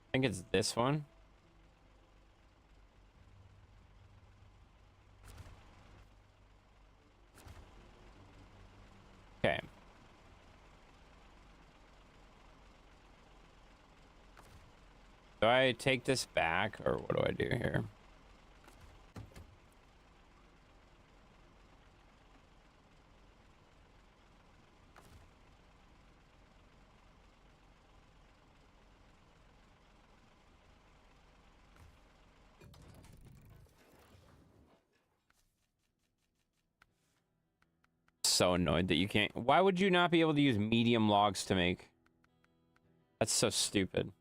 I think it's this one. Okay. Do I take this back, or what do I do here? So annoyed that you can't. Why would you not be able to use medium logs to make? That's so stupid.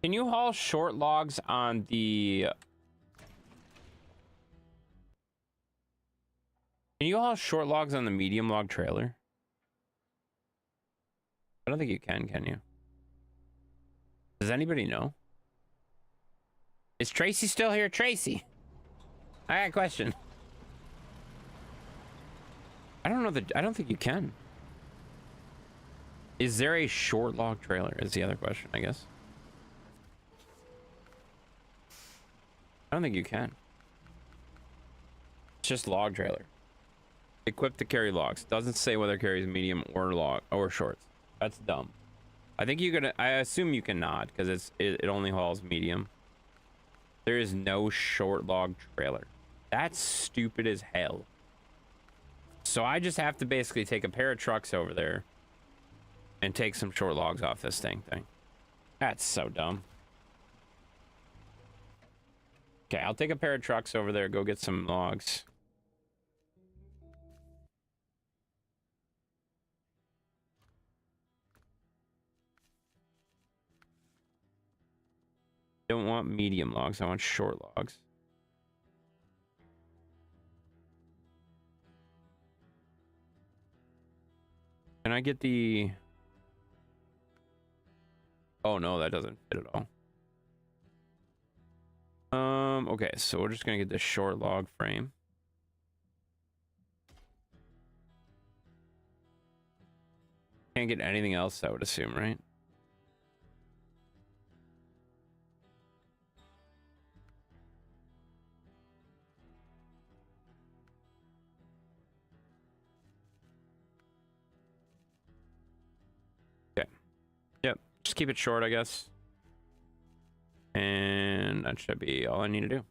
Can you haul short logs on the... Can you haul short logs on the medium log trailer? I don't think you can you? Does anybody know? Is Tracy still here? Tracy! I got a question. I don't know that... I don't think you can. Is there a short log trailer is the other question, I guess. I don't think you can. It's just log trailer. Equipped to carry logs. Doesn't say whether it carries medium or log or shorts. That's dumb. I think you could. I assume you cannot because it only hauls medium. There is no short log trailer. That's stupid as hell. So I just have to basically take a pair of trucks over there and take some short logs off this thing. That's so dumb. Okay, I'll take a pair of trucks over there, go get some logs. Don't want medium logs, I want short logs. Can I get the... Oh no, that doesn't fit at all. Okay, so we're just gonna get this short log frame. Can't get anything else, I would assume, right? Okay. Yep, just keep it short, I guess. And that should be all I need to do.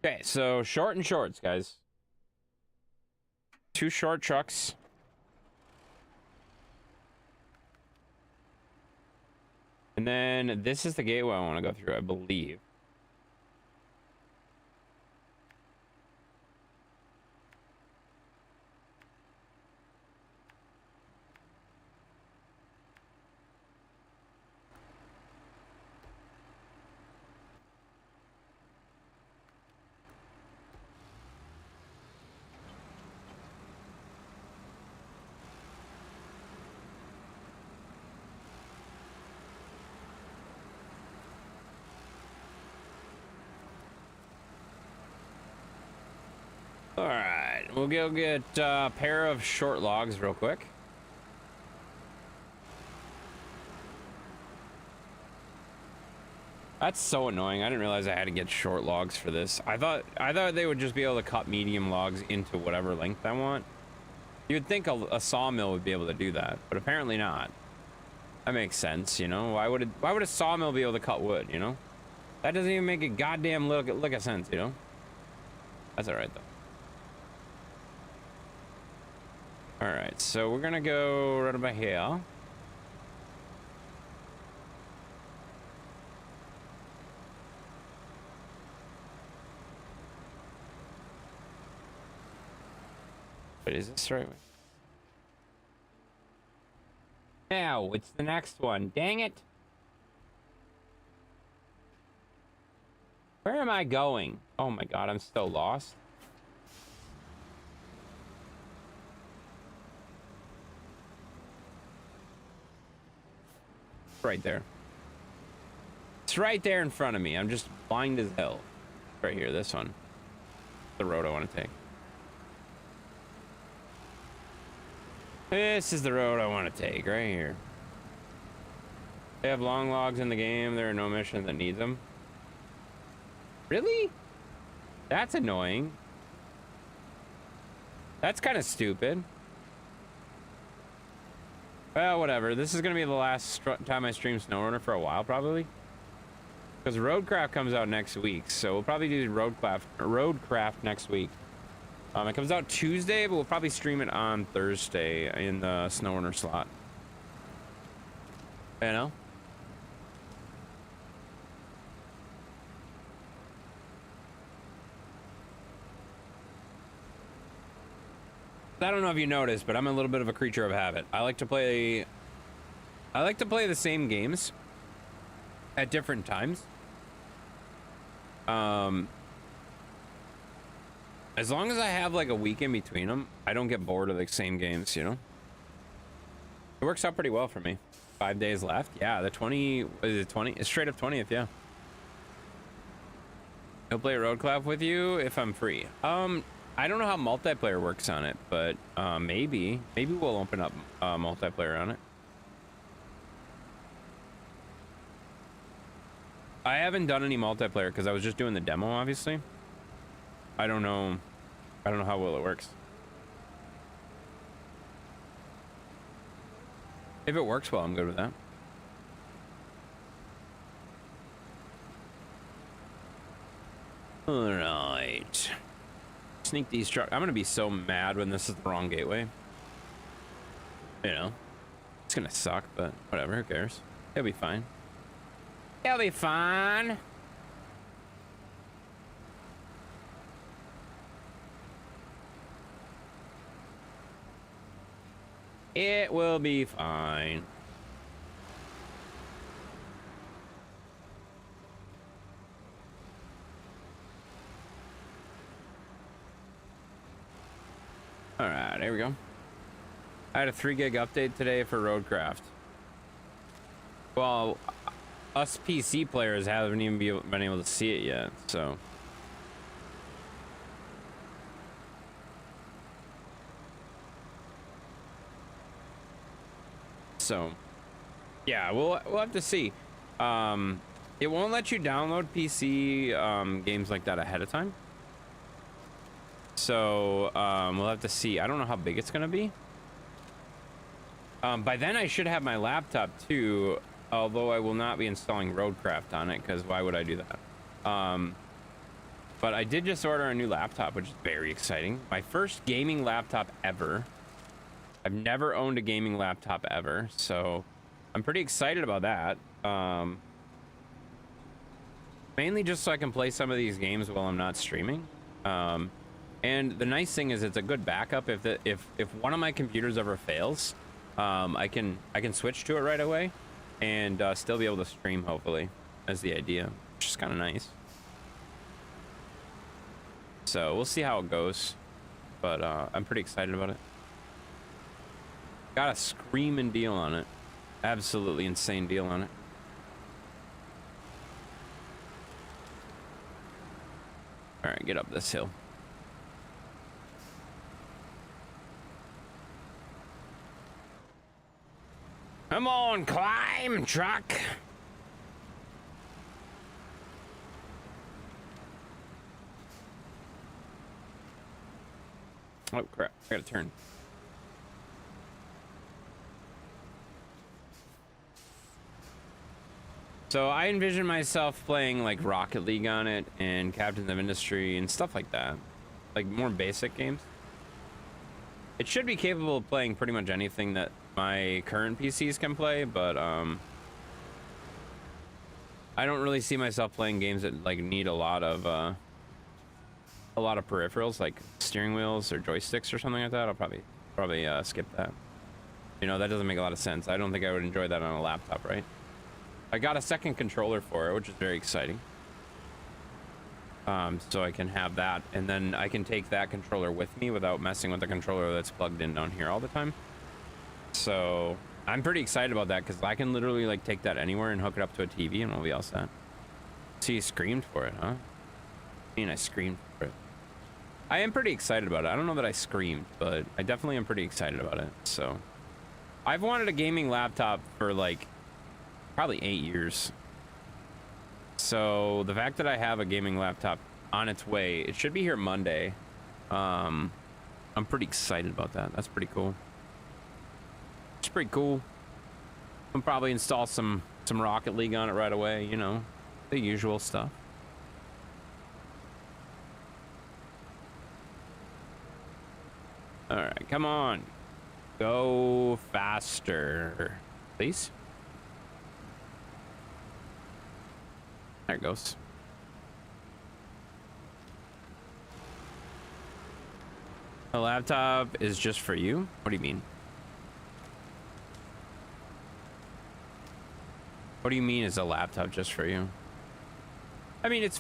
Okay, so short and shorts, guys. 2 short trucks. And then this is the gateway I want to go through, I believe. All right, we'll go get a pair of short logs real quick. That's so annoying. I didn't realize I had to get short logs for this. I thought they would just be able to cut medium logs into whatever length I want. You'd think a sawmill would be able to do that, but apparently not. That makes sense, you know? Why would a sawmill be able to cut wood, you know? That doesn't even make a goddamn lick of sense, you know? That's all right though. All right, so we're gonna go right about here. But is this the right way? Now, it's the next one. Dang it. Where am I going? Oh my god, I'm so lost. Right there. It's right there in front of me. I'm just blind as hell. Right here, this one. The road I want to take. This is the road I want to take, right here. They have long logs in the game. There are no missions that need them. Really? That's annoying. That's kind of stupid. Well, whatever. This is going to be the last time I stream SnowRunner for a while, probably. Because Roadcraft comes out next week, so we'll probably do Roadcraft next week. It comes out Tuesday, but we'll probably stream it on Thursday in the SnowRunner slot. You know? I don't know if you noticed, but I'm a little bit of a creature of habit. I like to play the same games at different times. As long as I have like a week in between them, I don't get bored of the same games, you know? It works out pretty well for me. 5 days left. Yeah, the 20, is it 20? It's straight up 20th, yeah. I'll play Roadcraft with you if I'm free. I don't know how multiplayer works on it, but maybe we'll open up multiplayer on it. I haven't done any multiplayer because I was just doing the demo, obviously. I don't know how well it works. If it works well, I'm good with that. All right. Sneak these trucks. I'm gonna be so mad when this is the wrong gateway. You know, it's gonna suck, but whatever. Who cares? It'll be fine. It'll be fine. It will be fine. All right, here we go. I had a 3 gig update today for Roadcraft. Well, us PC players haven't even been able to see it yet, so. So, yeah, we'll have to see. It won't let you download PC games like that ahead of time. So, we'll have to see. I don't know how big it's going to be. By then, I should have my laptop, too, although I will not be installing Roadcraft on it, because why would I do that? But I did just order a new laptop, which is very exciting. My first gaming laptop ever. I've never owned a gaming laptop ever, so I'm pretty excited about that. Mainly just so I can play some of these games while I'm not streaming. And the nice thing is it's a good backup. If one of my computers ever fails, I can switch to it right away and still be able to stream, hopefully, as the idea, which is kind of nice. So we'll see how it goes, but I'm pretty excited about it. Got a screaming deal on it. Absolutely insane deal on it. All right, get up this hill. Come on, climb, truck. Oh, crap. I gotta turn. So I envision myself playing like Rocket League on it and Captains of Industry and stuff like that. Like more basic games. It should be capable of playing pretty much anything that my current PCs can play, but I don't really see myself playing games that like need a lot of peripherals like steering wheels or joysticks or something like that. I'll probably skip that. You know, that doesn't make a lot of sense. I don't think I would enjoy that on a laptop, right? I got a second controller for it, which is very exciting. So I can have that, and then I can take that controller with me without messing with the controller that's plugged in down here all the time. So I'm pretty excited about that because I can literally like take that anywhere and hook it up to a TV and we'll be all set. So you screamed for it, huh? I mean, I screamed for it. I am pretty excited about it. I don't know that I screamed, but I definitely am pretty excited about it. So I've wanted a gaming laptop for like probably 8 years. So the fact that I have a gaming laptop on its way, it should be here Monday. I'm pretty excited about that. That's pretty cool. It's pretty cool. I'll probably install some Rocket League on it right away, you know, the usual stuff. All right, come on. Go faster, please. There it goes. The laptop is just for you? What do you mean? What do you mean is a laptop just for you? I mean,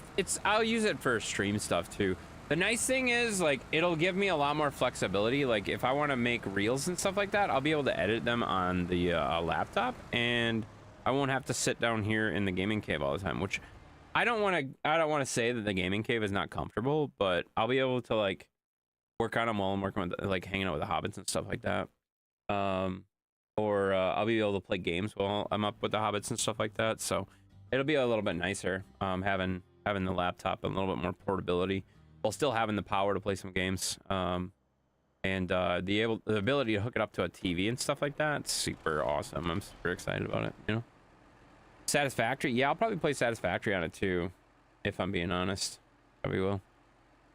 I'll use it for stream stuff too. The nice thing is, like, it'll give me a lot more flexibility. Like, if I want to make reels and stuff like that, I'll be able to edit them on the laptop, and I won't have to sit down here in the gaming cave all the time, which I don't want to say that the gaming cave is not comfortable, but I'll be able to, like, work on them while I'm working with, like, hanging out with the hobbits and stuff like that. Or I'll be able to play games while I'm up with the hobbits and stuff like that. So it'll be a little bit nicer, having the laptop and a little bit more portability while still having the power to play some games. And the ability to hook it up to a TV and stuff like that, it's super awesome. I'm super excited about it, you know. Satisfactory, yeah, I'll probably play Satisfactory on it too, if I'm being honest. Probably will.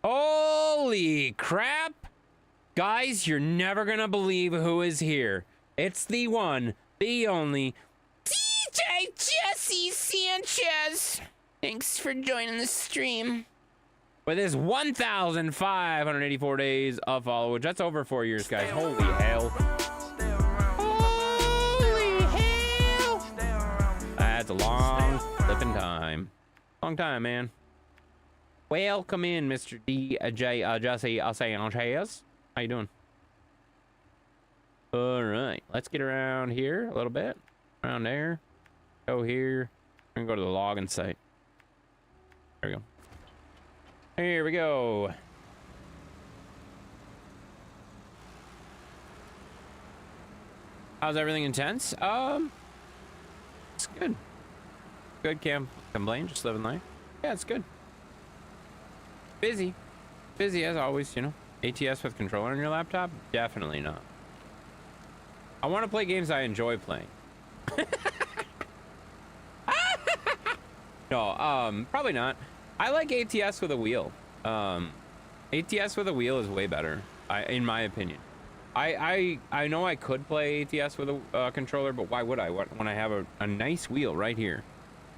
Holy crap, guys, you're never gonna believe who is here. It's the one, the only DJ Jesse Sanchez. Thanks for joining the stream. With his 1,584 days of followers. That's over 4 years, guys. Holy hell. Holy hell. That's a long flipping time. Long time, man. Welcome in, Mr. DJ Jesse Sanchez. How you doing? All right. Let's get around here a little bit. Around there. Go here. We're going to go to the login site. There we go. Here we go. How's everything intense? It's good. Good, can't complain, just living life. Yeah, it's good. Busy. Busy as always, you know. ATS with controller on your laptop? Definitely not. I want to play games I enjoy playing. No, probably not. I like ATS with a wheel. ATS with a wheel is way better, in my opinion. I know I could play ATS with a controller, but why would I? When I have a nice wheel right here,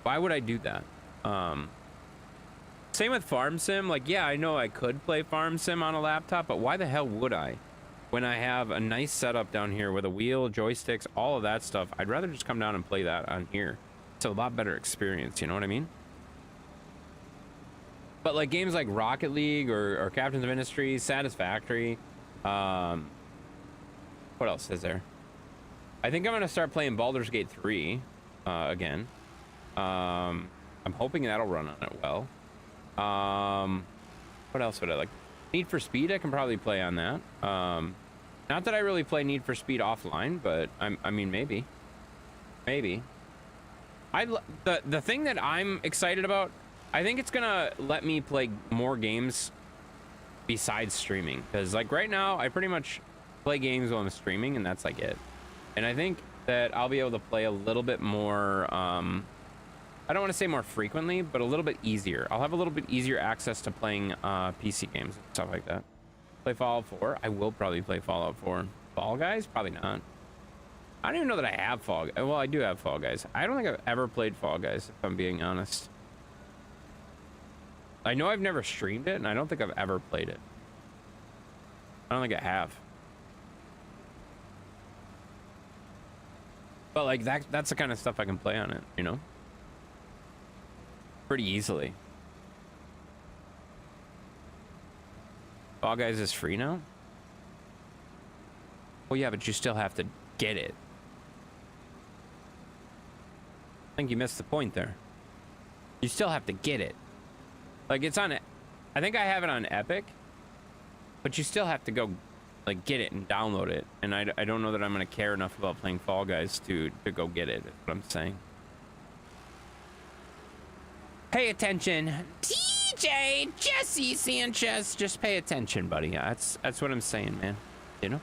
why would I do that? Same with Farm Sim. Like, yeah, I know I could play Farm Sim on a laptop, but why the hell would I? When I have a nice setup down here with a wheel, joysticks, all of that stuff, I'd rather just come down and play that on here. It's a lot better experience, you know what I mean? But like games like Rocket League or Captains of Industry, Satisfactory, what else is there? I think I'm gonna start playing Baldur's Gate 3 again. I'm hoping that'll run on it well. What else would I like? Need for Speed, I can probably play on that. Not that I really play Need for Speed offline, but I mean maybe. The thing that I'm excited about, I think it's gonna let me play more games besides streaming, because like right now I pretty much play games while I'm streaming and that's like it. And I think that I'll be able to play a little bit more, I don't want to say more frequently, but a little bit easier. I'll have a little bit easier access to playing PC games and stuff like that. Play Fallout 4. I will probably play Fallout 4. Fall Guys? Probably not. I don't even know that I have Fall Guys. Well, I do have Fall Guys. I don't think I've ever played Fall Guys, if I'm being honest. I know I've never streamed it, and I don't think I've ever played it. I don't think I have. But like that's the kind of stuff I can play on it, you know? Pretty easily. Fall Guys is free now? Well, yeah, but you still have to get it. I think you missed the point there. You still have to get it. Like, it's on it. I think I have it on Epic, but you still have to go, like, get it and download it. And I don't know that I'm going to care enough about playing Fall Guys to go get it, is what I'm saying. Pay attention. DJ Jesse Sanchez. Just pay attention, buddy. That's what I'm saying, man. You know?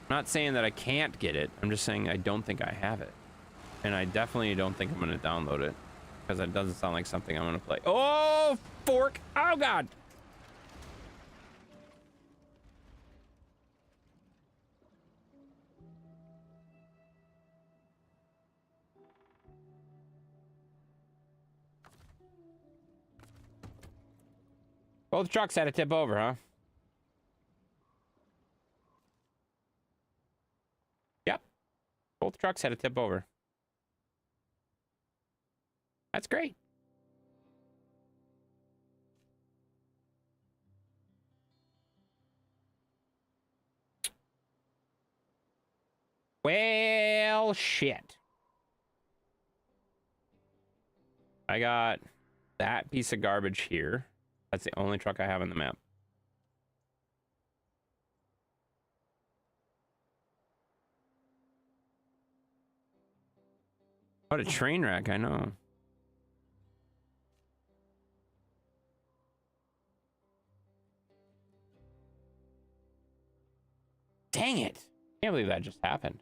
I'm not saying that I can't get it. I'm just saying I don't think I have it. And I definitely don't think I'm going to download it. Because it doesn't sound like something I'm going to play. Oh, fork. Oh, God. Both trucks had to tip over, huh? Yep. Both trucks had to tip over. That's great. Well, shit. I got that piece of garbage here. That's the only truck I have on the map. What a train wreck, I know. Dang it. Can't believe that just happened.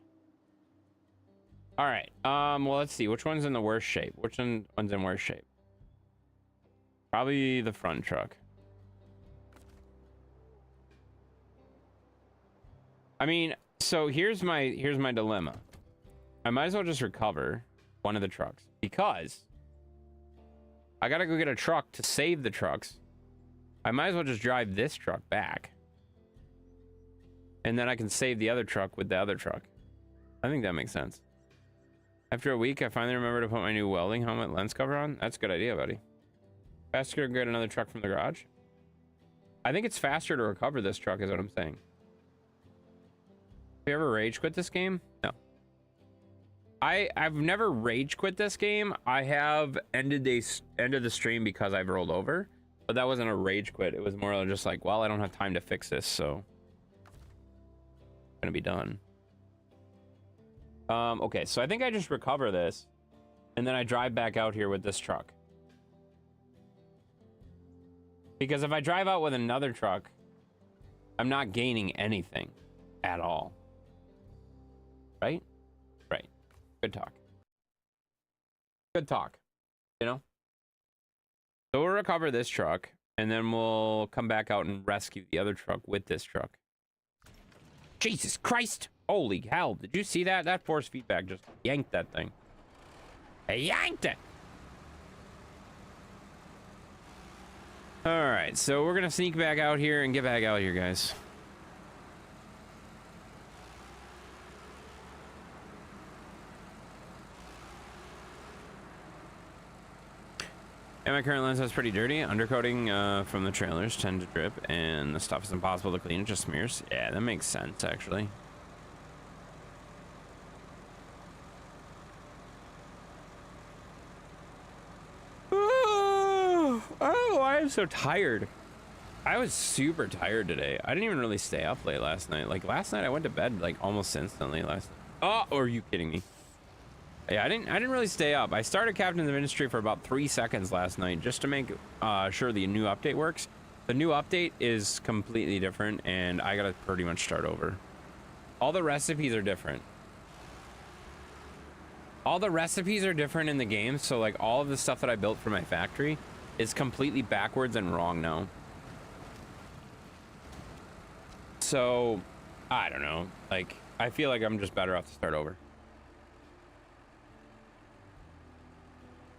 All right. Well, let's see. Which one's in the worst shape? Which one's in worse shape? Probably the front truck. I mean, so here's my dilemma. I might as well just recover one of the trucks because I gotta go get a truck to save the trucks. I might as well just drive this truck back. And then I can save the other truck with the other truck. I think that makes sense. After a week, I finally remember to put my new welding helmet lens cover on. That's a good idea, buddy. Faster to get another truck from the garage. I think it's faster to recover this truck is what I'm saying. Have you ever rage quit this game? No. I've never rage quit this game. I have ended the stream because I've rolled over. But that wasn't a rage quit. It was more just like, well, I don't have time to fix this, so gonna be done. Okay, so I think I just recover this and then I drive back out here with this truck, because if I drive out with another truck, I'm not gaining anything at all, right? Good talk, you know. So we'll recover this truck and then we'll come back out and rescue the other truck with this truck. Jesus Christ! Holy hell, did you see that? That force feedback just yanked that thing. It yanked it! Alright, so we're gonna sneak back out here and get back out here, guys. And my current lens is pretty dirty. Undercoating from the trailers tend to drip, and the stuff is impossible to clean. It just smears. Yeah, that makes sense, actually. Oh, I am so tired. I was super tired today. I didn't even really stay up late last night. Like, last night I went to bed, like, almost instantly last night. Oh, are you kidding me? Yeah, I didn't really stay up. I started Captain of the Ministry for about 3 seconds last night just to make sure the new update works. The new update is completely different, and I gotta pretty much start over. All the recipes are different. All the recipes are different in the game, so like all of the stuff that I built for my factory is completely backwards and wrong now. So, I don't know. Like, I feel like I'm just better off to start over.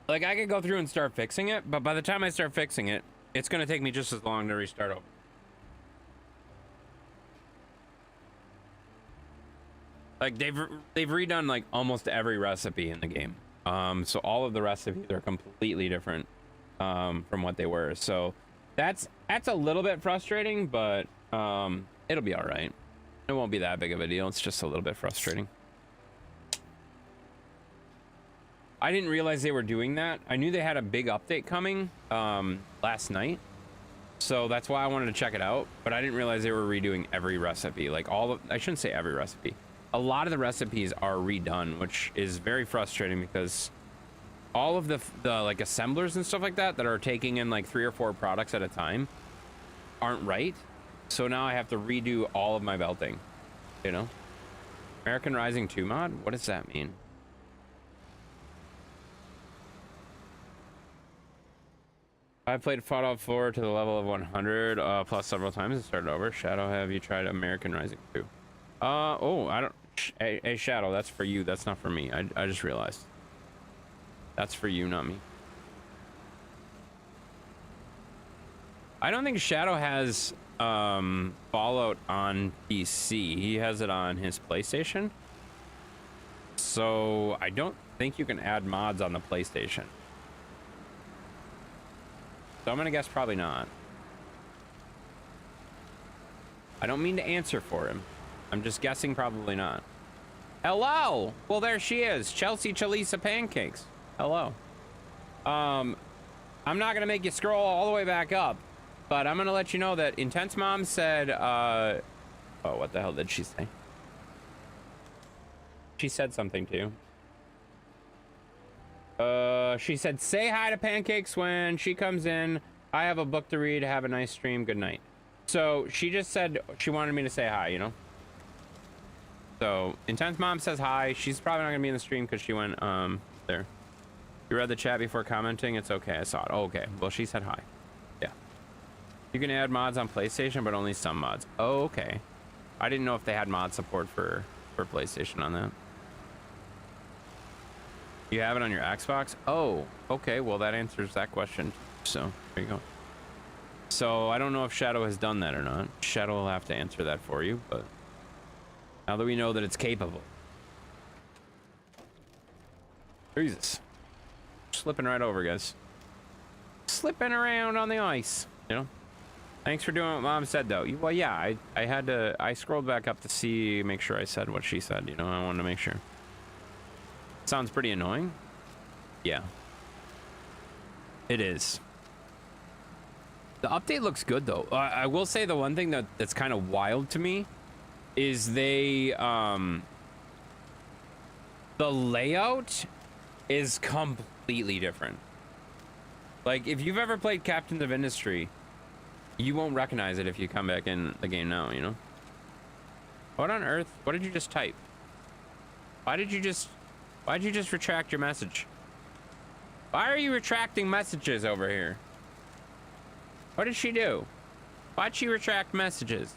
Like, I could go through and start fixing it, but by the time I start fixing it, it's going to take me just as long to restart over. Like, they've redone, like, almost every recipe in the game. So all of the recipes are completely different from what they were. So that's a little bit frustrating, but it'll be all right. It won't be that big of a deal. It's just a little bit frustrating. I didn't realize they were doing that. I knew they had a big update coming last night, so that's why I wanted to check it out. But I didn't realize they were redoing every recipe. Like I shouldn't say every recipe. A lot of the recipes are redone, which is very frustrating because all of the like assemblers and stuff like that are taking in like 3 or 4 products at a time aren't right. So now I have to redo all of my belting. You know, American Rising 2 mod. What does that mean? I played Fallout 4 to the level of 100 plus several times and started over. Shadow, have you tried American Rising 2? Oh, I don't. Hey, Shadow, that's for you. That's not for me. I just realized. That's for you, not me. I don't think Shadow has Fallout on PC. He has it on his PlayStation. So I don't think you can add mods on the PlayStation. So I'm gonna guess probably not. I don't mean to answer for him. I'm just guessing probably not. Hello! Well, there she is. Chelsea Chalisa Pancakes. Hello. I'm not gonna make you scroll all the way back up, but I'm gonna let you know that Intense Mom said, oh, what the hell did she say? She said something to you. She said, say hi to Pancakes when she comes in. I have a book to read. Have a nice stream. Good night. So she just said she wanted me to say hi, you know? So Intense Mom says hi. She's probably not gonna be in the stream because she went, there. You read the chat before commenting? It's okay. I saw it. Oh, okay. Well, she said hi. Yeah. You can add mods on PlayStation, but only some mods. Oh, okay. I didn't know if they had mod support for PlayStation on that. You have it on your Xbox? Oh, okay. Well, that answers that question. So, there you go. So, I don't know if Shadow has done that or not. Shadow will have to answer that for you, but now that we know that it's capable. Jesus. Slipping right over, guys. Slipping around on the ice, you know? Thanks for doing what Mom said, though. Well, yeah, I had to... I scrolled back up to see, make sure I said what she said, you know? I wanted to make sure. Sounds pretty annoying. Yeah. It is. The update looks good, though. I will say the one thing that's kind of wild to me is they... the layout is completely different. Like, if you've ever played Captains of Industry, you won't recognize it if you come back in the game now, you know? What on earth? What did you just type? Why'd you just retract your message? Why are you retracting messages over here? What did she do? Why'd she retract messages?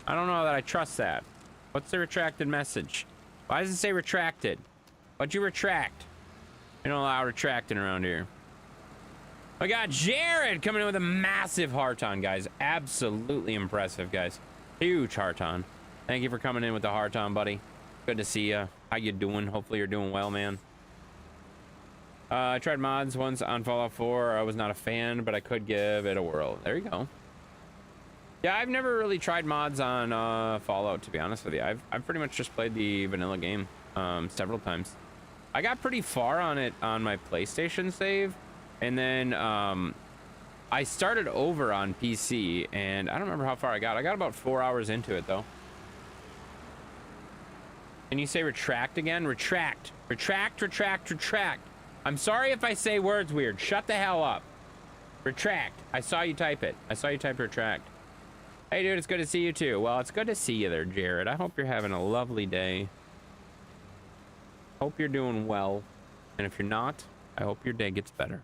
I don't know that I trust that. What's the retracted message? Why does it say retracted? What'd you retract? We don't allow retracting around here. We got Jared coming in with a massive heart on, guys. Absolutely impressive, guys. Huge heart on. Thank you for coming in with the heart on, buddy. Good to see you. How you doing? Hopefully you're doing well, man. I tried mods once on Fallout 4. I was not a fan, but I could give it a whirl. There you go. Yeah, I've never really tried mods on Fallout, to be honest with you. I've pretty much just played the vanilla game several times. I got pretty far on it on my PlayStation save, and then I started over on PC, and I don't remember how far I got. I got about 4 hours into it, though. Can you say retract again? Retract. Retract, retract, retract. I'm sorry if I say words weird. Shut the hell up. Retract. I saw you type it. I saw you type retract. Hey, dude, it's good to see you, too. Well, it's good to see you there, Jared. I hope you're having a lovely day. Hope you're doing well. And if you're not, I hope your day gets better.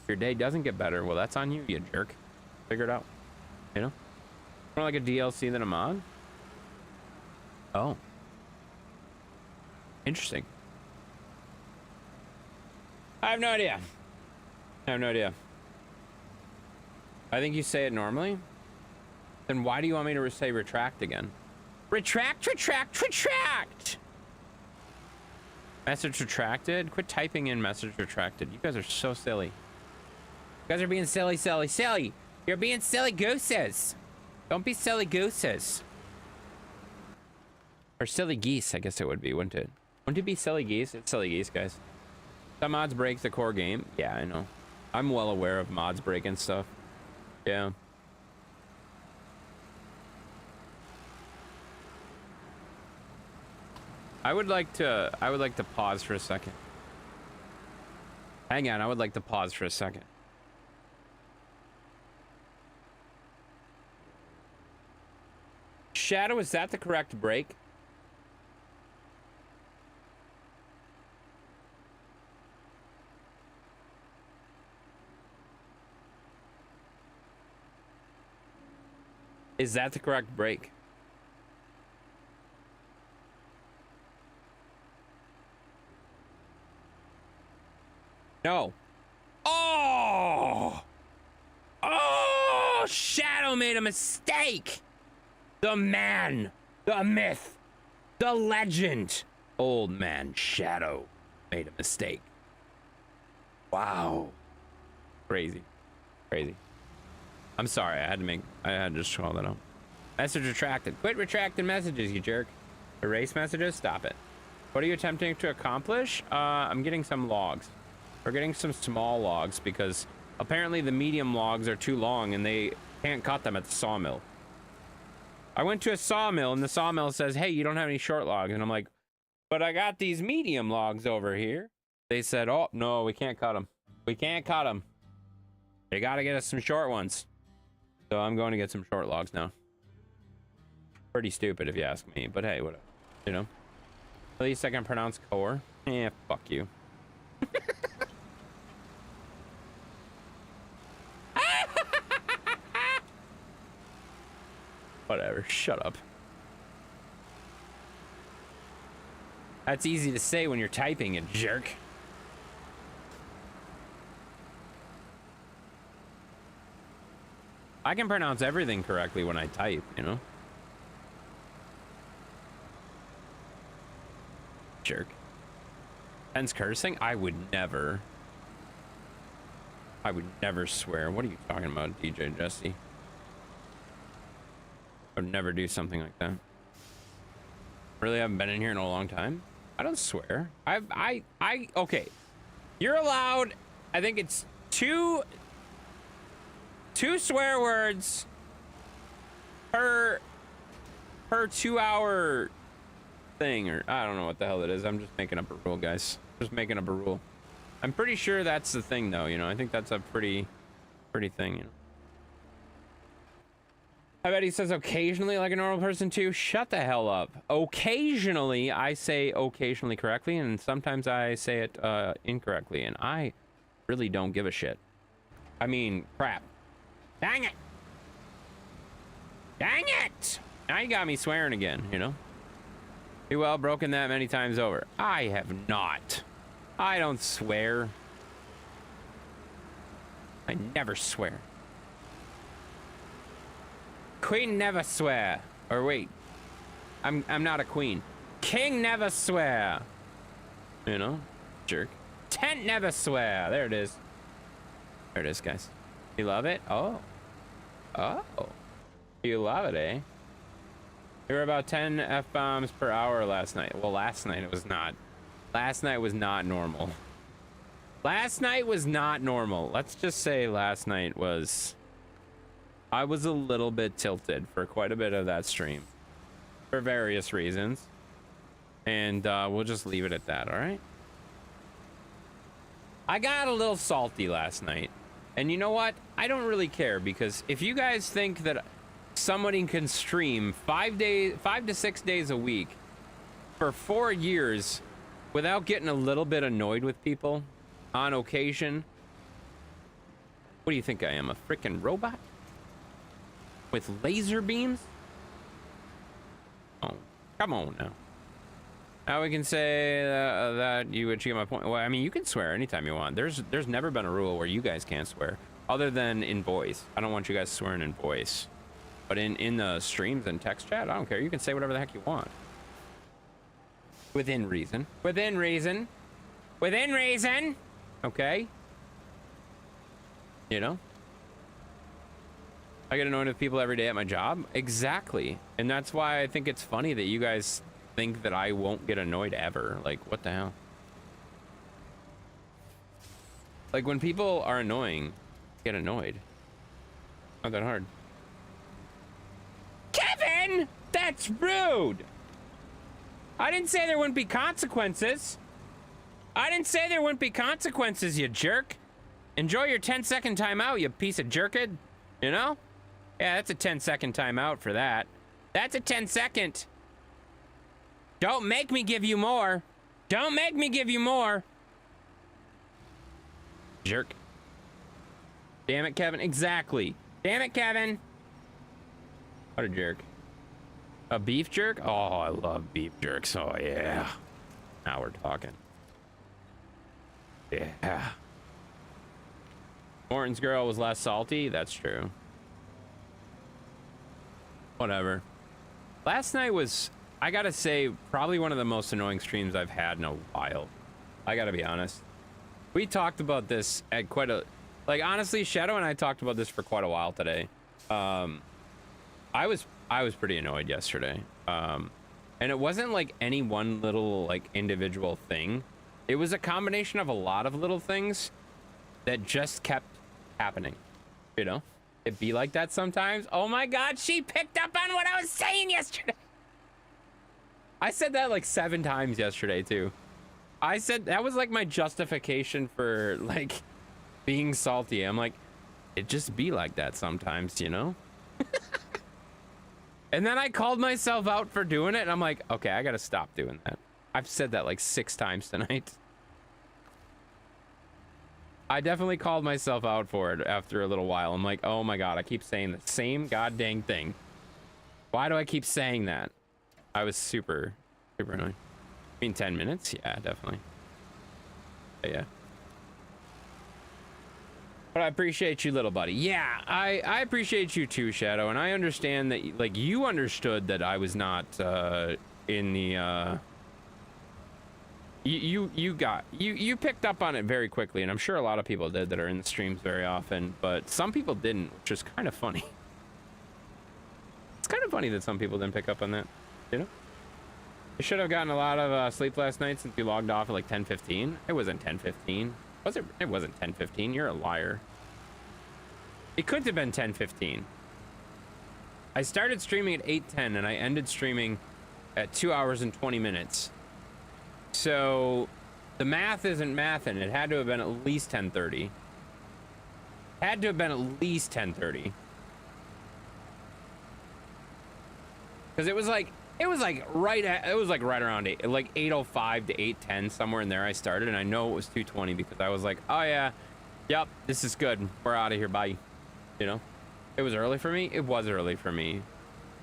If your day doesn't get better, well, that's on you, you jerk. Figure it out. You know? More like a DLC than a mod? Oh. Interesting. I have no idea. I have no idea. I think you say it normally. Then why do you want me to say retract again? Retract, retract, retract! Message retracted? Quit typing in message retracted. You guys are so silly. You guys are being silly, silly, silly. You're being silly gooses. Don't be silly gooses. Or silly geese, I guess it would be, wouldn't it? Wouldn't it be silly geese? It's silly geese, guys. Some mods break the core game. Yeah, I know. I'm well aware of mods breaking stuff. Yeah. I would like to pause for a second. Hang on, I would like to pause for a second. Shadow, is that the correct break? Is that the correct break? No. Oh! Oh! Shadow made a mistake! The man, the myth, the legend. Old man Shadow made a mistake. Wow. Crazy. Crazy. I'm sorry, I had to just call that out. Message retracted. Quit retracting messages, you jerk. Erase messages? Stop it. What are you attempting to accomplish? I'm getting some logs. We're getting some small logs because apparently the medium logs are too long and they can't cut them at the sawmill. I went to a sawmill and the sawmill says, hey, you don't have any short logs. And I'm like, but I got these medium logs over here. they said, oh, no, we can't cut them. We can't cut them. You got to get us some short ones. So I'm going to get some short logs now. Pretty stupid if you ask me, but hey, whatever. You know? At least I can pronounce core. Eh, fuck you. Whatever, shut up. That's easy to say when you're typing, you jerk. I can pronounce everything correctly when I type, you know? Jerk. Hence cursing? I would never. I would never swear. What are you talking about, DJ Jesse? I would never do something like that. Really haven't been in here in a long time. I don't swear. Okay. You're allowed, I think it's two swear words per 2 hour thing, or I don't know what the hell it is. I'm just making up a rule, guys. Just making up a rule. I'm pretty sure that's the thing, though. You know, I think that's a pretty thing. You know. I bet he says occasionally like a normal person too. Shut the hell up. Occasionally, I say occasionally correctly, and sometimes I say it incorrectly, and I really don't give a shit. I mean, crap. Dang it! Dang it! Now you got me swearing again, you know? You well broken that many times over. I have not. I don't swear. I never swear. Queen never swear. Or wait. I'm not a queen. King never swear. You know? Jerk. Tent never swear. There it is. There it is, guys. You love it? Oh. Oh. You love it, eh? There were about 10 F-bombs per hour last night. Well, last night it was not. Last night was not normal. Last night was not normal. Let's just say last night was... I was a little bit tilted for quite a bit of that stream. For various reasons. And we'll just leave it at that, alright? I got a little salty last night. And you know what? I don't really care, because if you guys think that somebody can stream 5 to 6 days a week for 4 years without getting a little bit annoyed with people on occasion, what do you think I am, a freaking robot? With laser beams? Oh, come on now. Now we can say that you achieve my point. Well, I mean, you can swear anytime you want. There's never been a rule where you guys can't swear, other than in voice. I don't want you guys swearing in voice. But in the streams and text chat, I don't care. You can say whatever the heck you want. Within reason. Within reason. Within reason. Okay? You know? I get annoyed with people every day at my job. Exactly. And that's why I think it's funny that you guys think that I won't get annoyed ever. Like, what the hell? Like, when people are annoying, get annoyed. Not that hard. Kevin! That's rude! I didn't say there wouldn't be consequences. I didn't say there wouldn't be consequences, you jerk. Enjoy your 10-second timeout, you piece of jerked. You know? Yeah, that's a 10-second timeout for that. That's a 10-second. Don't make me give you more. Don't make me give you more. Jerk. Damn it, Kevin. Exactly. Damn it, Kevin. What a jerk. A beef jerk? Oh, I love beef jerks. Oh, yeah. Now we're talking. Yeah. Morton's girl was less salty. That's true. Whatever. Last night was, I gotta say, probably one of the most annoying streams I've had in a while. I gotta be honest. We talked about this at quite a... Like, honestly, Shadow and I talked about this for quite a while today. I was pretty annoyed yesterday. And it wasn't like any one little like individual thing. It was a combination of a lot of little things that just kept happening. You know? It'd be like that sometimes. Oh my god, she picked up on what I was saying yesterday. I said that like 7 times yesterday too. I said that was like my justification for like being salty. I'm like, it just be like that sometimes, you know? And then I called myself out for doing it, and I'm like, okay, I gotta stop doing that. I've said that like 6 times tonight. I definitely called myself out for it after a little while. I'm like, oh my god, I keep saying the same goddamn thing. Why do I keep saying that? I was super annoying. I mean, 10 minutes? Yeah, definitely. But yeah. But I appreciate you, little buddy. Yeah, I appreciate you too, Shadow, and I understand that, like, you understood that I was not in the you picked up on it very quickly, and I'm sure a lot of people did that are in the streams very often, but some people didn't, which is kind of funny. It's kind of funny that some people didn't pick up on that, you know? I should have gotten a lot of sleep last night since we logged off at like 10:15. It wasn't 10:15. Was it? It wasn't 10:15. You're a liar. It could have been 10:15. I started streaming at 8:10 and I ended streaming at 2 hours and 20 minutes. So the math isn't mathin'. It had to have been at least 10:30. Had to have been at least 10:30. Because it was like right around 8:05 to 8:10, somewhere in there I started, and I know it was 2:20 because I was like, oh yeah, yep, this is good, we're out of here, bye. You know, it was early for me. It was early for me,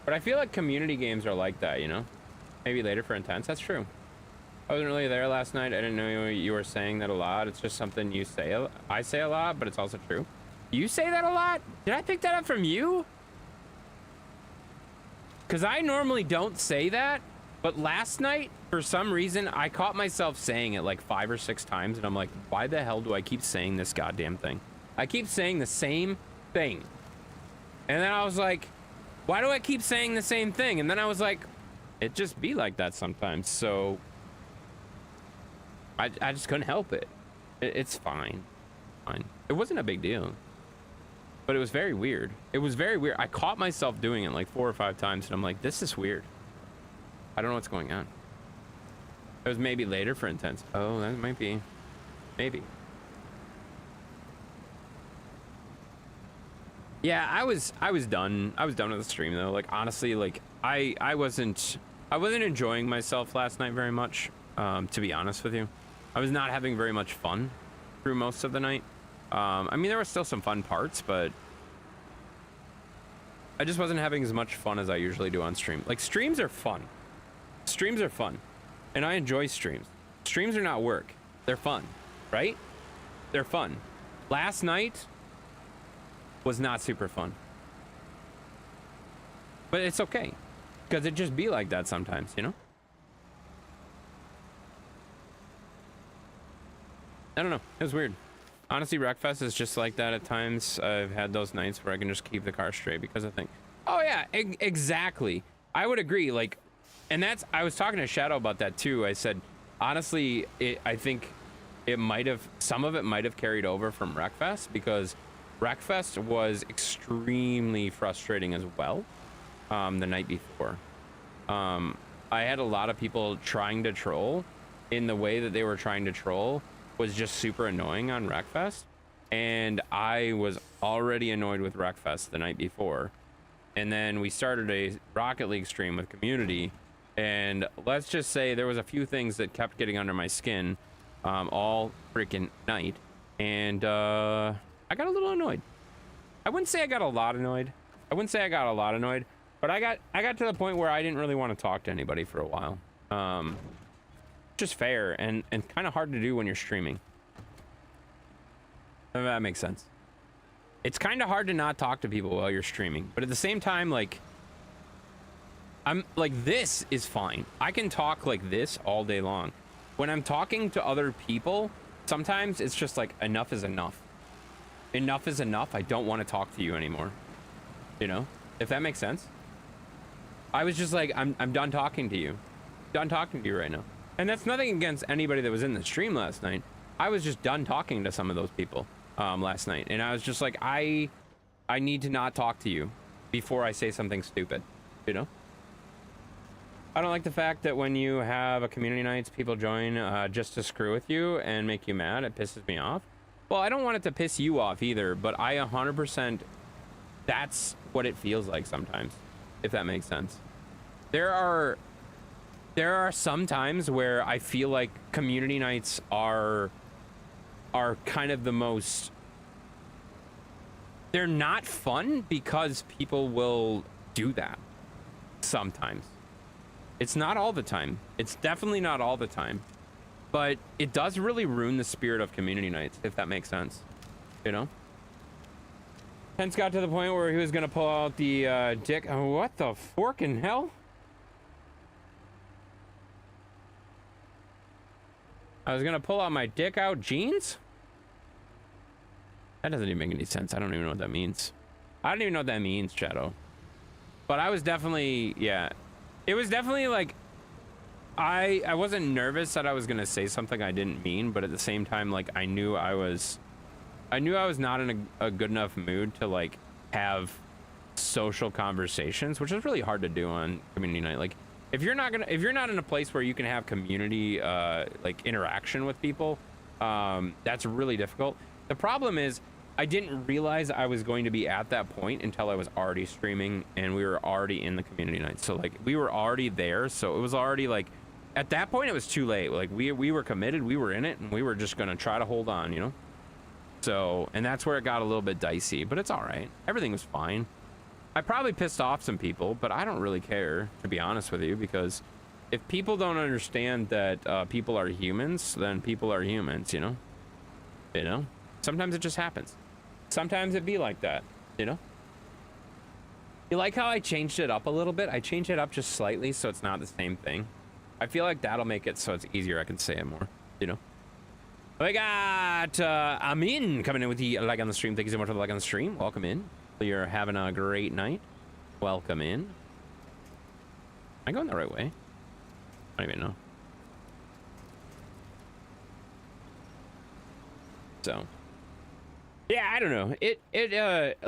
but I feel like community games are like that, you know. Maybe later for Intense. That's true. I wasn't really there last night. I didn't know you were saying that a lot. It's just something you say. I say a lot, but it's also true. You say that a lot? Did I pick that up from you? Because I normally don't say that, but last night, for some reason, I caught myself saying it like 5 or 6 times, and I'm like, why the hell do I keep saying this goddamn thing? I keep saying the same thing. And then I was like, why do I keep saying the same thing? And then I was like, it just be like that sometimes, so I just couldn't help it. It's fine. Fine. It wasn't a big deal. But it was very weird. It was very weird. I caught myself doing it like 4 or 5 times, and I'm like, this is weird. I don't know what's going on. It was maybe later for Intense. Oh, that might be. Maybe. Yeah, I was done. I was done with the stream though. Like honestly, like I wasn't enjoying myself last night very much. To be honest with you, I was not having very much fun through most of the night. I mean, there were still some fun parts, but I just wasn't having as much fun as I usually do on stream. Like, streams are fun. Streams are fun. And I enjoy streams. Streams are not work. They're fun, right? They're fun. Last night was not super fun. But it's okay. Because it just be like that sometimes, you know? I don't know. It was weird. Honestly, Wreckfest is just like that at times. I've had those nights where I can just keep the car straight because I think, oh yeah, exactly. I would agree. Like, and that's, I was talking to Shadow about that too. I said, honestly, I think it might have, some of it might have carried over from Wreckfest because Wreckfest was extremely frustrating as well the night before. I had a lot of people trying to troll in the way that they were trying to troll was just super annoying on Wreckfest, and I was already annoyed with Wreckfest the night before, and then we started a Rocket League stream with community, and let's just say there was a few things that kept getting under my skin all freaking night, and I got a little annoyed. I wouldn't say I got a lot annoyed. But I got to the point where I didn't really want to talk to anybody for a while. Just fair and kind of hard to do when you're streaming. If that makes sense. It's kind of hard to not talk to people while you're streaming, but at the same time, like, I'm like, this is fine. I can talk like this all day long. When I'm talking to other people, sometimes it's just like, enough is enough. Enough is enough. I don't want to talk to you anymore. You know, if that makes sense. I was just like, I'm done talking to you. Done talking to you right now. And that's nothing against anybody that was in the stream last night. I was just done talking to some of those people last night. And I was just like, I need to not talk to you before I say something stupid, you know? I don't like the fact that when you have a community nights, people join just to screw with you and make you mad. It pisses me off. Well, I don't want it to piss you off either, but I 100%, that's what it feels like sometimes, if that makes sense. There are some times where I feel like community nights are kind of the most, they're not fun because people will do that sometimes. It's not all the time. It's definitely not all the time. But it does really ruin the spirit of community nights, if that makes sense. You know? Hence got to the point where he was going to pull out the dick. Oh, what the forkin' hell? I was going to pull out my dick out jeans? That doesn't even make any sense. I don't even know what that means. I don't even know what that means, Shadow. But I was definitely, yeah. It was definitely like, I wasn't nervous that I was gonna say something I didn't mean, but at the same time, like I knew I was not in a good enough mood to like have social conversations, which is really hard to do on community night. Like if you're not in a place where you can have community like interaction with people, that's really difficult. The problem is I didn't realize I was going to be at that point until I was already streaming and we were already in the community night. So like we were already there. So it was already like, at that point it was too late. Like we were committed, we were in it, and we were just going to try to hold on, you know? So, and that's where it got a little bit dicey, but it's all right. Everything was fine. I probably pissed off some people, but I don't really care, to be honest with you, because if people don't understand that people are humans, then people are humans, you know? You know? Sometimes it just happens. Sometimes it be like that, you know? You like how I changed it up a little bit? I changed it up just slightly so it's not the same thing. I feel like that'll make it so it's easier. I can say it more, you know? We got Amin coming in with the like on the stream. Thank you so much for the like on the stream. Welcome in. You're having a great night. Welcome in. Am I going the right way? I don't even know. So yeah, I don't know.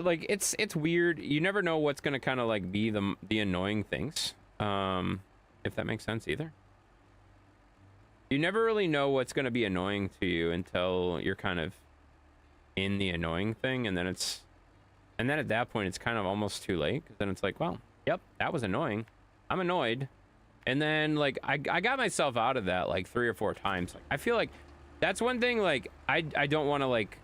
Like it's weird. You never know what's gonna kind of like be the annoying things. If that makes sense either. You never really know what's gonna be annoying to you until you're kind of in the annoying thing, and then at that point it's kind of almost too late. 'Cause then it's like, well, yep, that was annoying. I'm annoyed. And then like I got myself out of that like 3 or 4 times. Like I feel like that's one thing. Like I don't want to like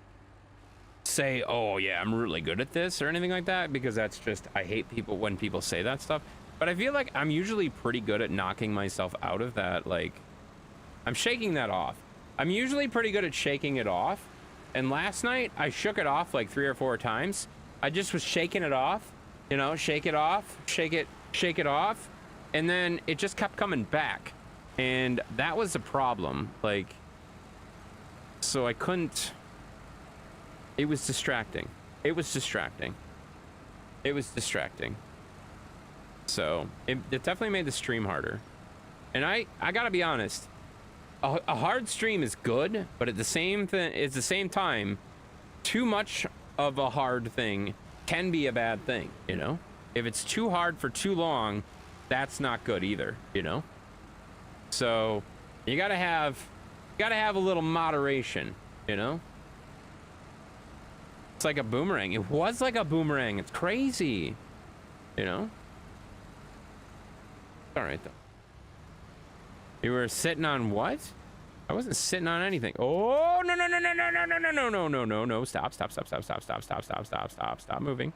say, oh yeah, I'm really good at this or anything like that, because that's just, I hate people when people say that stuff. But I feel like I'm usually pretty good at knocking myself out of that. Like I'm shaking that off. I'm usually pretty good at shaking it off. And last night I shook it off like 3 or 4 times. I just was shaking it off, you know, shake it off, shake it off. And then it just kept coming back. And that was the problem. Like, so I couldn't, it was distracting. It was distracting. It was distracting. So it definitely made the stream harder. And I gotta be honest, a hard stream is good, but at the same time, too much of a hard thing can be a bad thing, you know? If it's too hard for too long, that's not good either, you know? So you gotta have a little moderation, you know? It's like a boomerang. It was like a boomerang. It's crazy, you know? All right, though. You were sitting on what? I wasn't sitting on anything. Oh, no, no, no, no, no, no, no, no, no, no, no, no, no. Stop, stop, stop, stop, stop, stop, stop, stop, stop, stop, stop moving.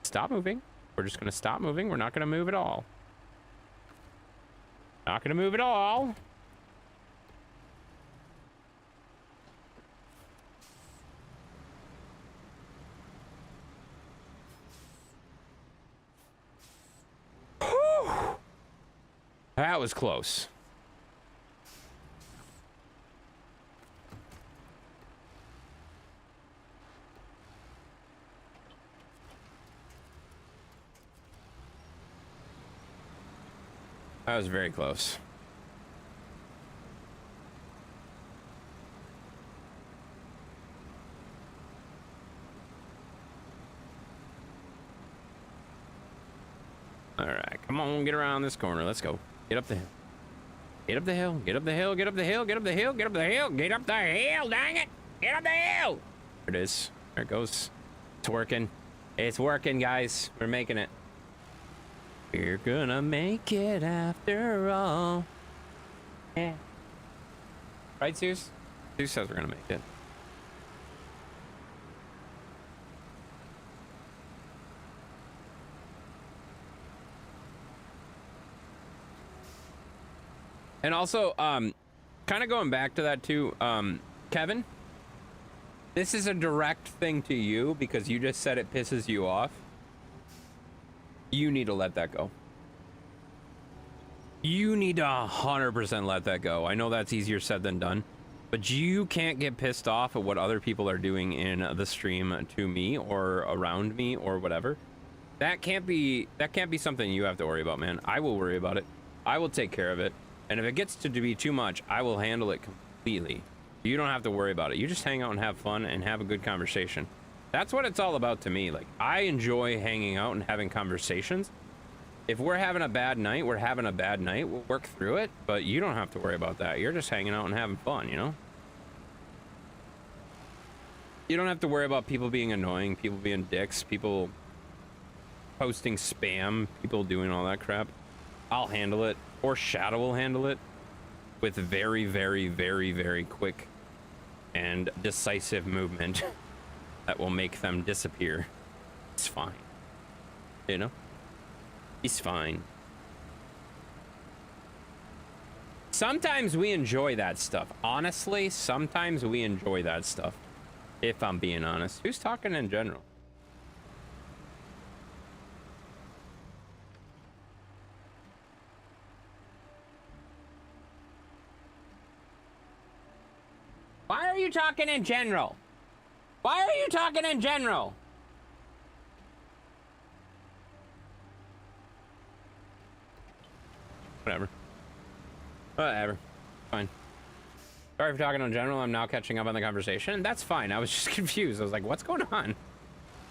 Stop moving. We're just going to stop moving. We're not going to move at all. Not going to move at all. Whew. That was close. That was very close. All right, come on, get around this corner. Let's go. Get up the hill. Get up the hill. Get up the hill. Get up the hill. Get up the hill. Get up the hill. Get up the hill. Dang it. Get up the hill. There it is. There it goes. It's working. It's working, guys. We're making it. We're gonna make it after all. Yeah. Right, Zeus? Zeus says we're gonna make it. And also, kind of going back to that too, Kevin, this is a direct thing to you because you just said it pisses you off. You need to let that go. You need to 100% let that go. I know that's easier said than done, but you can't get pissed off at what other people are doing in the stream to me or around me or whatever. That can't be something you have to worry about, man. I will worry about it. I will take care of it. And if it gets to be too much, I will handle it completely. You don't have to worry about it. You just hang out and have fun and have a good conversation. That's what it's all about to me. Like, I enjoy hanging out and having conversations. If we're having a bad night, we're having a bad night. We'll work through it, but you don't have to worry about that. You're just hanging out and having fun, you know? You don't have to worry about people being annoying, people being dicks, people posting spam, people doing all that crap. I'll handle it. Or Shadow will handle it with very, very, very, very quick and decisive movement that will make them disappear. It's fine. You know? He's fine. Sometimes we enjoy that stuff. Honestly, sometimes we enjoy that stuff. If I'm being honest. Who's talking in general? Why are you talking in general? Why are you talking in general? Whatever. Whatever. Fine. Sorry for talking in general. I'm now catching up on the conversation. That's fine. I was just confused. I was like, what's going on?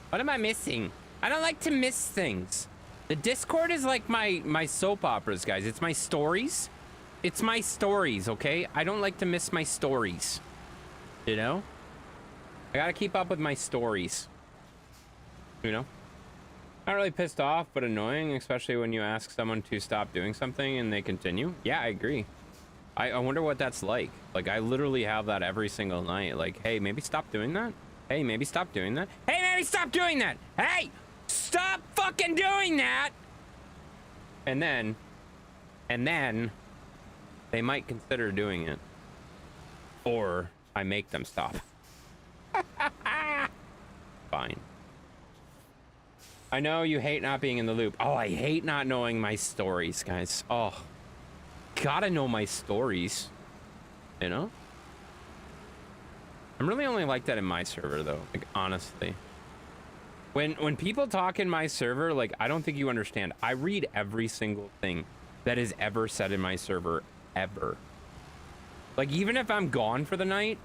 What am I missing? I don't like to miss things. The Discord is like my soap operas, guys. It's my stories. It's my stories, okay? I don't like to miss my stories. You know? I gotta keep up with my stories. You know? Not really pissed off, but annoying, especially when you ask someone to stop doing something and they continue. Yeah, I agree. I wonder what that's like. Like, I literally have that every single night. Like, hey, maybe stop doing that. Hey, maybe stop doing that. Hey, maybe stop doing that. Hey, stop fucking doing that. And then they might consider doing it. Or I make them stop. Fine. I know you hate not being in the loop. Oh, I hate not knowing my stories, guys. Oh, gotta know my stories. You know? I'm really only like that in my server, though. Like, honestly. When people talk in my server, like, I don't think you understand. I read every single thing that is ever said in my server, ever. Like, even if I'm gone for the night,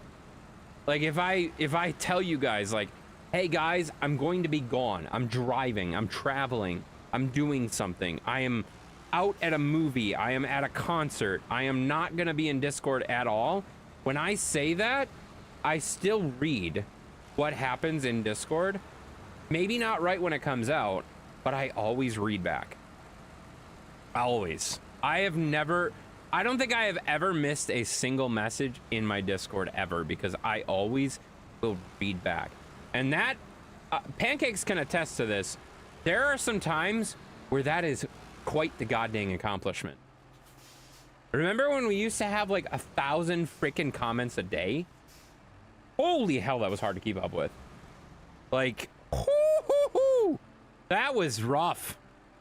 like, if I tell you guys, like, hey guys, I'm going to be gone. I'm driving. I'm traveling. I'm doing something. I am out at a movie. I am at a concert. I am not going to be in Discord at all. When I say that, I still read what happens in Discord. Maybe not right when it comes out, but I always read back. Always. I don't think I have ever missed a single message in my Discord ever because I always will read back. And that, Pancakes can attest to this. There are some times where that is quite the goddamn accomplishment. Remember when we used to have like 1,000 freaking comments a day? Holy hell, that was hard to keep up with. Like, that was rough,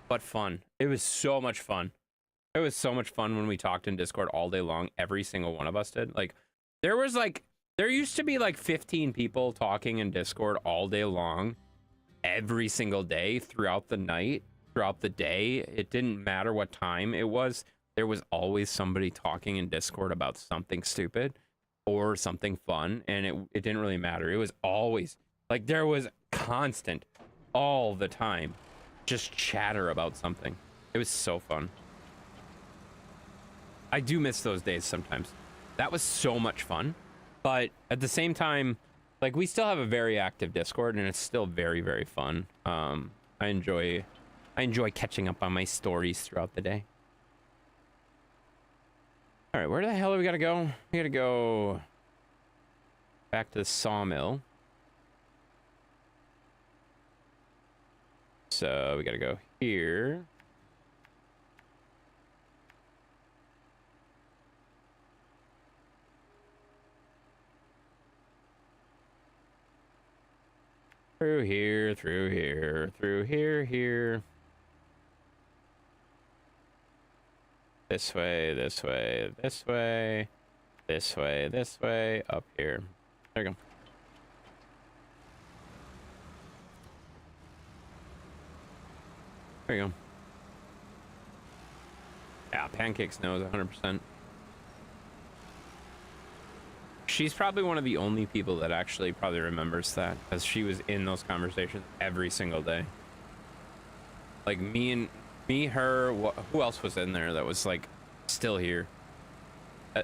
but fun. It was so much fun. It was so much fun when we talked in Discord all day long. Every single one of us did. Like, there used to be like 15 people talking in Discord all day long, every single day, throughout the night, throughout the day. It didn't matter what time it was. There was always somebody talking in Discord about something stupid or something fun, and it didn't really matter. It was always, like, there was constant, all the time, just chatter about something. It was so fun. I do miss those days sometimes. That was so much fun. But at the same time, like, we still have a very active Discord, and it's still very, very fun. I enjoy catching up on my stories throughout the day. All right, where the hell do we gotta go? We gotta go back to the sawmill. So we gotta go here. Through here, through here, through here, here. This way, this way, this way, this way, this way, up here. There we go. There you go. Yeah, Pancakes knows 100%. She's probably one of the only people that actually probably remembers that, because she was in those conversations every single day. Like me, her, who else was in there that was like still here?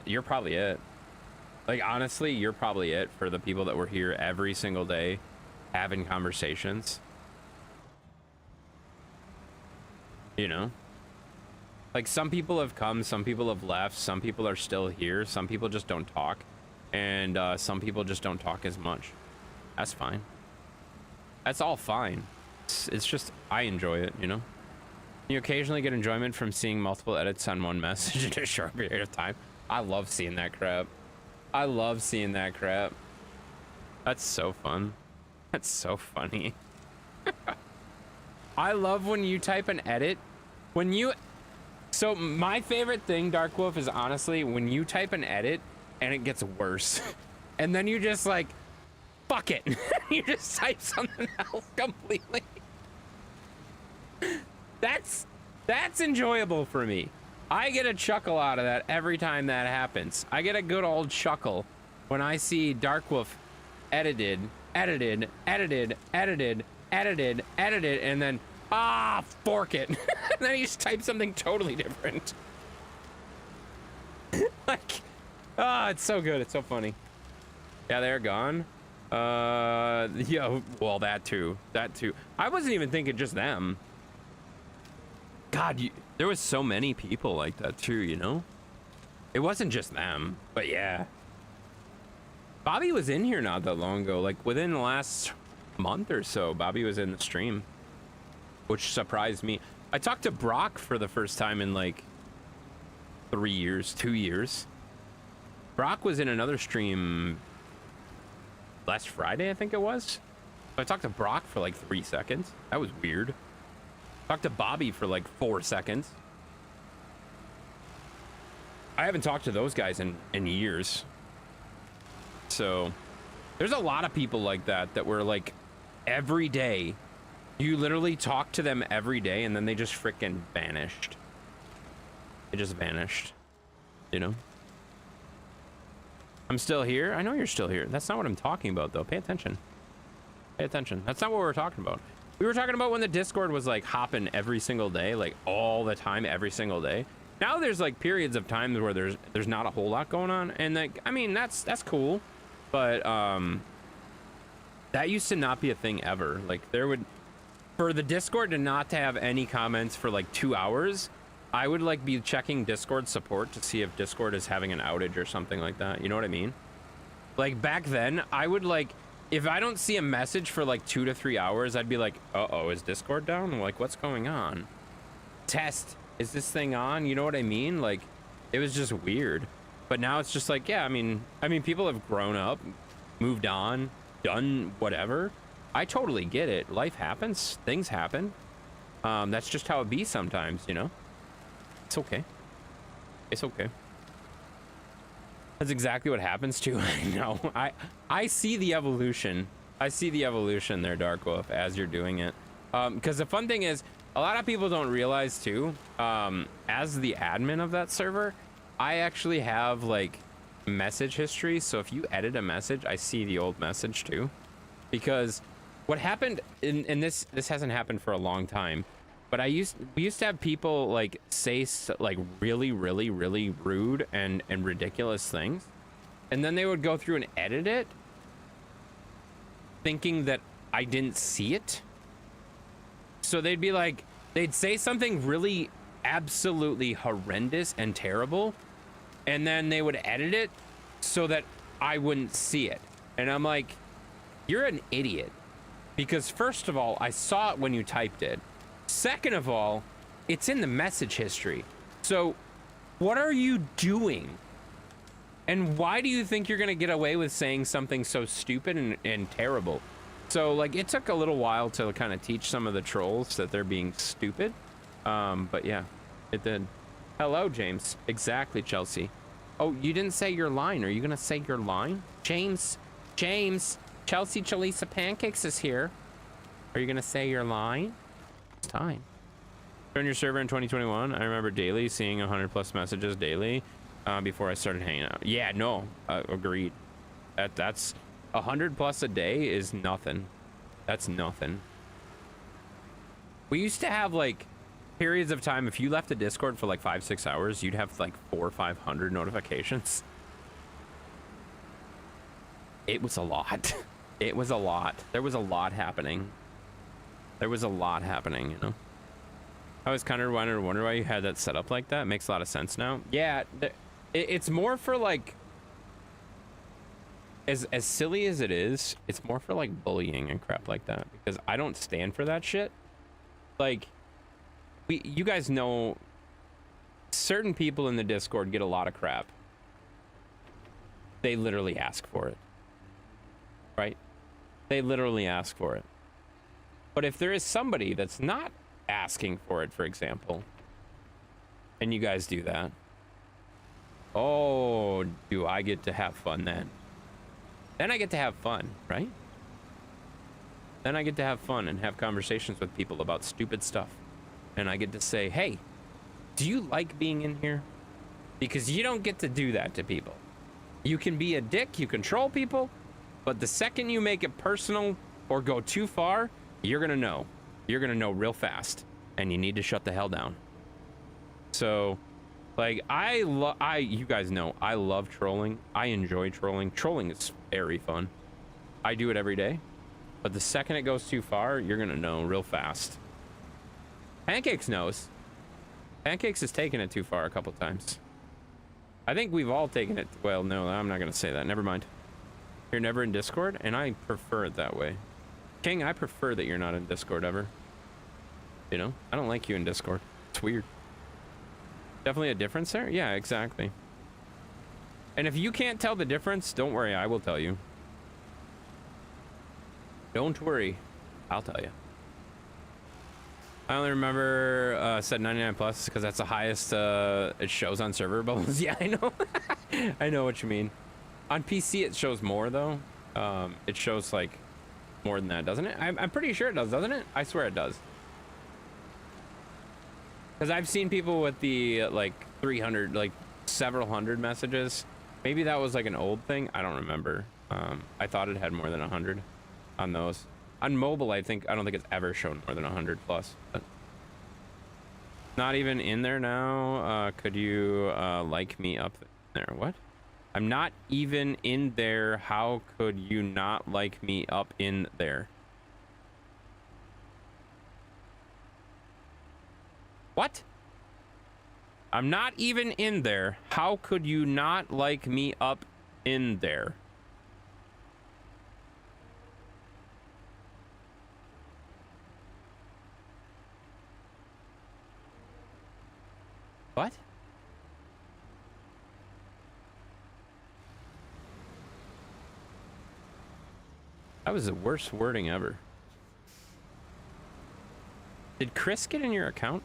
You're probably it. Like, honestly, you're probably it for the people that were here every single day having conversations. You know? Like, some people have come, some people have left, some people are still here, some people just don't talk, and some people just don't talk as much. That's fine. That's all fine. It's just, I enjoy it, you know? You occasionally get enjoyment from seeing multiple edits on one message in a short period of time. I love seeing that crap. I love seeing that crap. That's so fun. That's so funny. I love when you type an edit. When you... So my favorite thing, Dark Wolf, is honestly when you type an edit and it gets worse. And then you just like, fuck it. You just type something else completely. That's enjoyable for me. I get a chuckle out of that every time that happens. I get a good old chuckle when I see Dark Wolf edited, and then fork it. And then he just types something totally different. Like, it's so good. It's so funny. Yeah, they're gone. Yeah, well, that too. I wasn't even thinking just them. God, there was so many people like that too, you know? It wasn't just them, but yeah. Bobby was in here not that long ago, like within the last month or so, Bobby was in the stream, which surprised me. I talked to Brock for the first time in like 2 years. Brock was in another stream last Friday, I think it was. So I talked to Brock for like 3 seconds. That was weird. Talked to Bobby for like 4 seconds. I haven't talked to those guys in years. So there's a lot of people like that were like every day. You literally talk to them every day and then they just freaking vanished. They just vanished. You know? I'm still here. I know you're still here. That's not what I'm talking about though. Pay attention. Pay attention. That's not what we're talking about. We were talking about when the Discord was like hopping every single day, like all the time, every single day. Now there's like periods of times where there's not a whole lot going on, and like, I mean, that's cool, but that used to not be a thing ever. Like for the Discord to not to have any comments for like 2 hours, I would like be checking Discord support to see if Discord is having an outage or something like that. You know what I mean? Like back then, I would like. If I don't see a message for like 2 to 3 hours, I'd be like, uh-oh, is Discord down? I'm like, what's going on? Test, is this thing on? You know what I mean? Like, it was just weird. But now it's just like, yeah, I mean, people have grown up, moved on, done whatever. I totally get it. Life happens. Things happen. That's just how it be sometimes, you know? It's okay. It's okay. That's exactly what happens too. I know. I see the evolution. I see the evolution there, Dark Wolf, as you're doing it. Because the fun thing is, a lot of people don't realize too, as the admin of that server, I actually have like message history. So if you edit a message, I see the old message too. Because what happened, and this hasn't happened for a long time, But we used to have people like say like really, really, really rude and ridiculous things, and then they would go through and edit it, thinking that I didn't see it. So they'd be like, they'd say something really absolutely horrendous and terrible, and then they would edit it so that I wouldn't see it. And I'm like, you're an idiot. Because first of all, I saw it when you typed it. Second of all, it's in the message history. So what are you doing? And why do you think you're gonna get away with saying something so stupid and terrible? So like, it took a little while to kind of teach some of the trolls that they're being stupid. But yeah, it did. Hello, James. Exactly, Chelsea. Oh, you didn't say your line. Are you gonna say your line? James, Chelsea Chalisa Pancakes is here. Are you gonna say your line? It's time. Join your server in 2021. I remember daily seeing 100+ messages daily before I started hanging out. Yeah, no, agreed. That's 100+ a day is nothing. That's nothing. We used to have like periods of time, if you left the Discord for like 5-6 hours, you'd have like 400 or 500 notifications. It was a lot. It was a lot. There was a lot happening. There was a lot happening, you know. I was kind of wonder why you had that set up like that. It makes a lot of sense now. Yeah, it's more for like, as silly as it is, it's more for like bullying and crap like that, because I don't stand for that shit. Like, you guys know, certain people in the Discord get a lot of crap. They literally ask for it, right? They literally ask for it. But if there is somebody that's not asking for it, for example, and you guys do that, oh, do I get to have fun then? Then I get to have fun, right? Then I get to have fun and have conversations with people about stupid stuff. And I get to say, hey, do you like being in here? Because you don't get to do that to people. You can be a dick, you control people, but the second you make it personal or go too far, you're gonna know. You're gonna know real fast, and you need to shut the hell down. So, like, you guys know, I love trolling. I enjoy trolling. Trolling is very fun. I do it every day. But the second it goes too far, you're gonna know real fast. Pancakes knows. Pancakes has taken it too far a couple times. I think we've all taken it. Well, no, I'm not gonna say that. Never mind. You're never in Discord, and I prefer it that way. King, I prefer that you're not in Discord ever. You know, I don't like you in Discord. It's weird. Definitely a difference there? Yeah, exactly. And if you can't tell the difference, don't worry, I will tell you. Don't worry, I'll tell you. I only remember said 99+ because that's the highest it shows on server bubbles. Yeah, I know. I know what you mean. On PC, it shows more, though. It shows, like, more than that, doesn't it? I'm pretty sure it does, doesn't it? I swear it does. Because I've seen people with the, like, 300, like, several hundred messages. Maybe that was, like, an old thing. I don't remember. I thought it had more than 100 on those. On mobile, I don't think it's ever shown more than 100+. But not even in there now. Could you like me up there? What? I'm not even in there. How could you not like me up in there? What? I'm not even in there. How could you not like me up in there? What? That was the worst wording ever. Did Chris get in your account?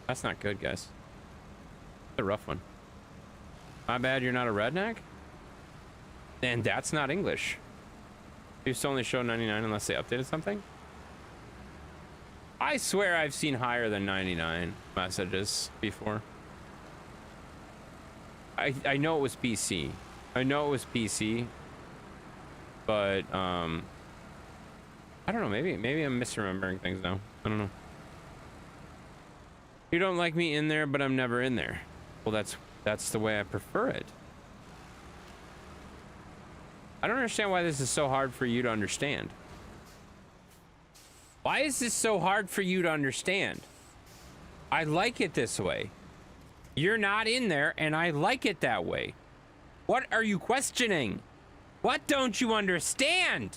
That's not good, guys. It's a rough one. My bad, you're not a redneck? And that's not English. You used to only show 99 unless they updated something? I swear I've seen higher than 99 messages before. I know it was PC. I know it was PC. But I don't know. Maybe I'm misremembering things now. I don't know. You don't like me in there, but I'm never in there. Well, that's the way I prefer it. I don't understand why this is so hard for you to understand. Why is this so hard for you to understand? I like it this way. You're not in there, and I like it that way. What are you questioning? What don't you understand?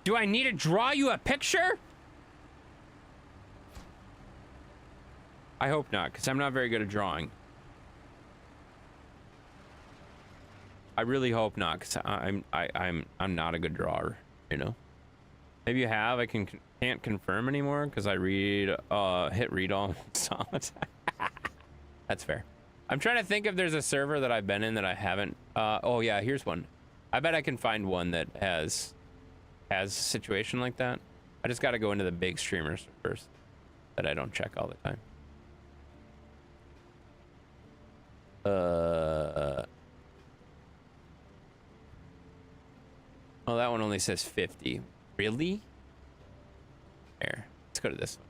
Do I need to draw you a picture? I hope not, because I'm not very good at drawing. I really hope not, because I'm not a good drawer, you know? Maybe you have. I can't confirm anymore because I hit read all songs. That's fair. I'm trying to think if there's a server that I've been in that I haven't. Oh yeah, here's one. I bet I can find one that has a situation like that. I just got to go into the big streamers first that I don't check all the time. Oh, that one only says 50. Really? Here, let's go to this one.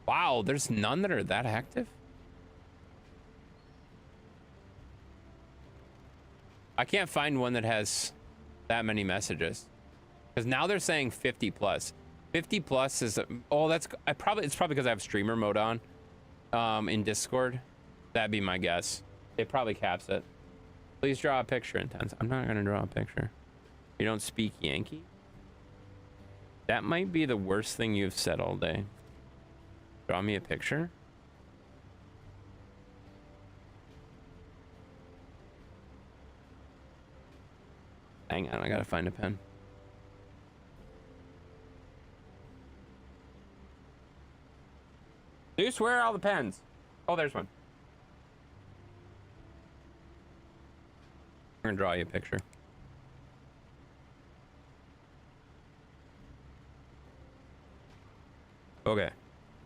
Wow, there's none that are that active? I can't find one that has that many messages. Because now they're saying 50 plus. 50 plus is it's probably because I have streamer mode on in Discord. That'd be my guess. It probably caps it. Please draw a picture, Intense. I'm not gonna draw a picture. You don't speak Yankee? That might be the worst thing you've said all day. Draw me a picture? Hang on, I gotta find a pen. Deuce, where are all the pens? Oh, there's one. I'm gonna draw you a picture. Okay.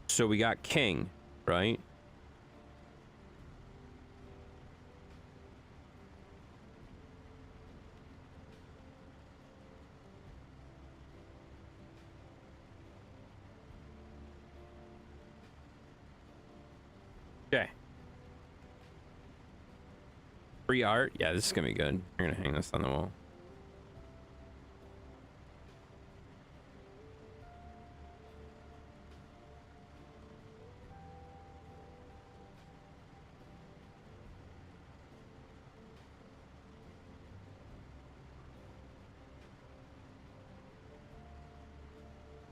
So we got king, right? Okay. Free art? Yeah, this is gonna be good. We're gonna hang this on the wall.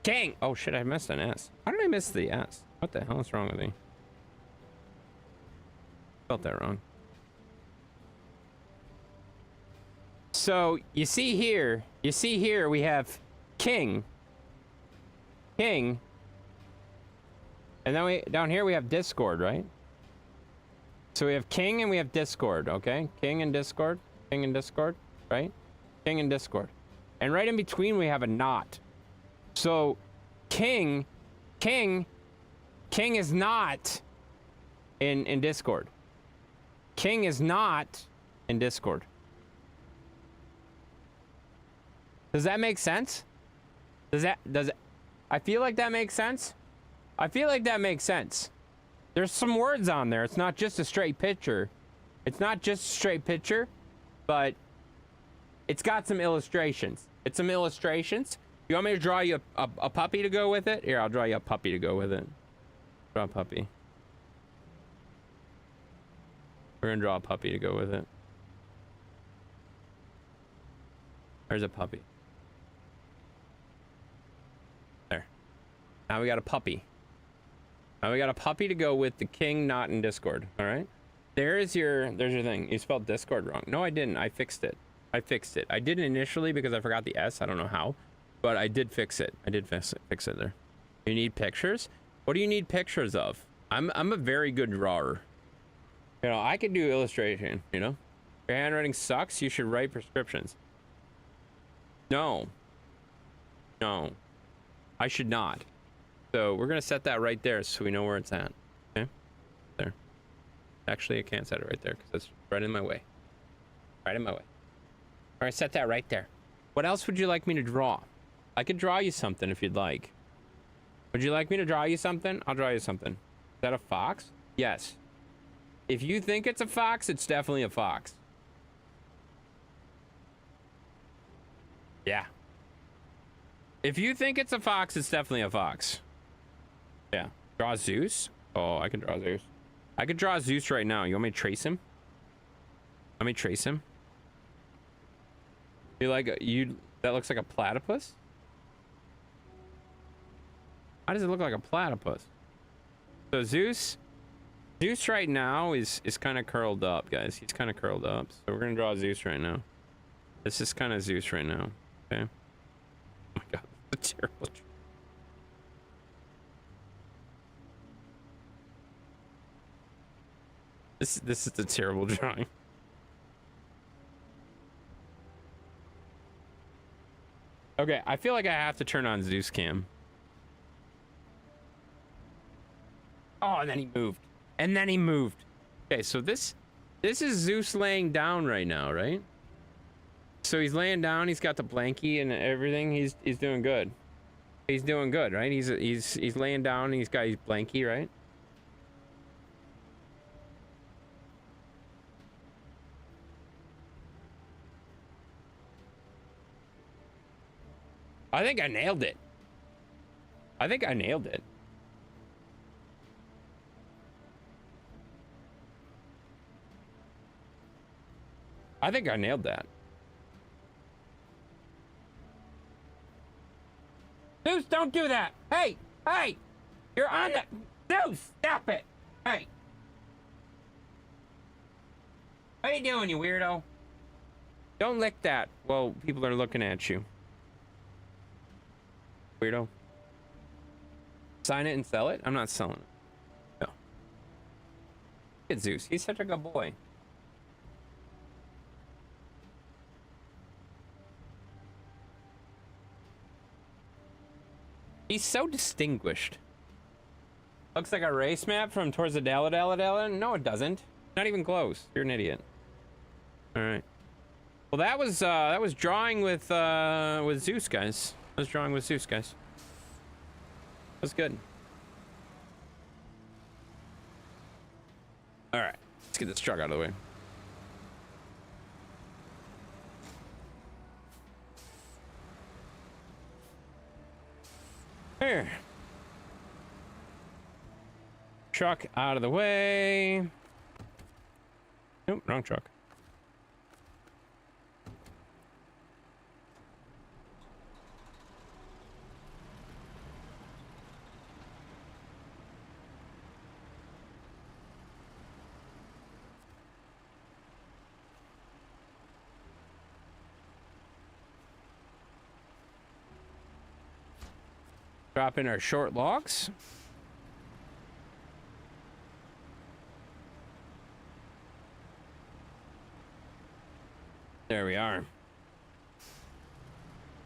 King! Oh shit, I missed an S. How did I miss the S? What the hell is wrong with me? Felt that wrong. So you see here we have king, and then down here we have Discord, right? So we have king and we have Discord, okay? King and Discord, right? King and Discord, and right in between we have a knot. So king is not in Discord. King is not in Discord. Does that make sense? Does it? I feel like that makes sense. I feel like that makes sense. There's some words on there. It's not just a straight picture. It's not just a straight picture, but it's got some illustrations. It's some illustrations. You want me to draw you a puppy to go with it? Here, I'll draw you a puppy to go with it. Draw a puppy. We're gonna draw a puppy to go with it. There's a puppy. There. Now we got a puppy. Now we got a puppy to go with the king not in Discord. All right. There's your thing. You spelled Discord wrong. No, I didn't. I fixed it. I did it initially because I forgot the S. I don't know how, but I did fix it. I did fix it there. You need pictures? What do you need pictures of? I'm a very good drawer. You know, I could do illustration, you know? Your handwriting sucks, you should write prescriptions. No. No. I should not. So we're gonna set that right there so we know where it's at. Okay? There. Actually, I can't set it right there because it's right in my way. Right in my way. All right, set that right there. What else would you like me to draw? I could draw you something if you'd like. Would you like me to draw you something? I'll draw you something. Is that a fox? Yes. If you think it's a fox, it's definitely a fox. Yeah. If you think it's a fox, it's definitely a fox. Yeah. Draw Zeus? Oh, I can draw Zeus. I could draw Zeus right now. You want me to trace him? Let me trace him. You like you? That looks like a platypus. How does it look like a platypus? So Zeus right now is kind of curled up, guys. He's kind of curled up. So we're gonna draw Zeus right now. This is kind of Zeus right now. Okay. Oh my god, that's terrible. This is a terrible drawing. Okay, I feel like I have to turn on Zeus cam. Oh, and then he moved. And then he moved. Okay, so this is Zeus laying down right now, right? So he's laying down, he's got the blankie and everything. He's doing good. He's doing good, right? He's laying down and he's got his blankie, right? I think I nailed it. I think I nailed it. I think I nailed that. Zeus, don't do that. Hey, hey, you're on the... Zeus, stop it. Hey. What are you doing, you weirdo? Don't lick that while people are looking at you. Weirdo. Sign it and sell it? I'm not selling it. No. Look at Zeus. He's such a good boy. He's so distinguished. Looks like a race map from towards the Dalla Dalla Dalla. No, it doesn't. Not even close. You're an idiot. All right. Well, that was drawing with Zeus, guys. That was drawing with Zeus, guys. That's good. All right. Let's get this truck out of the way. Here. Truck out of the way. Nope, wrong truck. Drop in our short logs. There we are.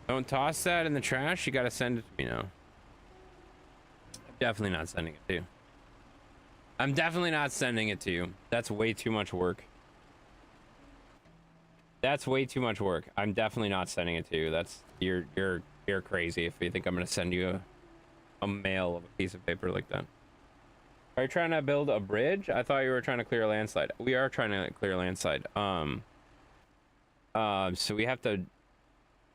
Don't toss that in the trash. You gotta send it to me now. I'm definitely not sending it to you. I'm definitely not sending it to you. That's way too much work. That's way too much work. I'm definitely not sending it to you. That's you're crazy if you think I'm gonna send you a mail of a piece of paper like that. Are you trying to build a bridge? I thought you were trying to clear a landslide. We are trying to clear a landslide. So we have to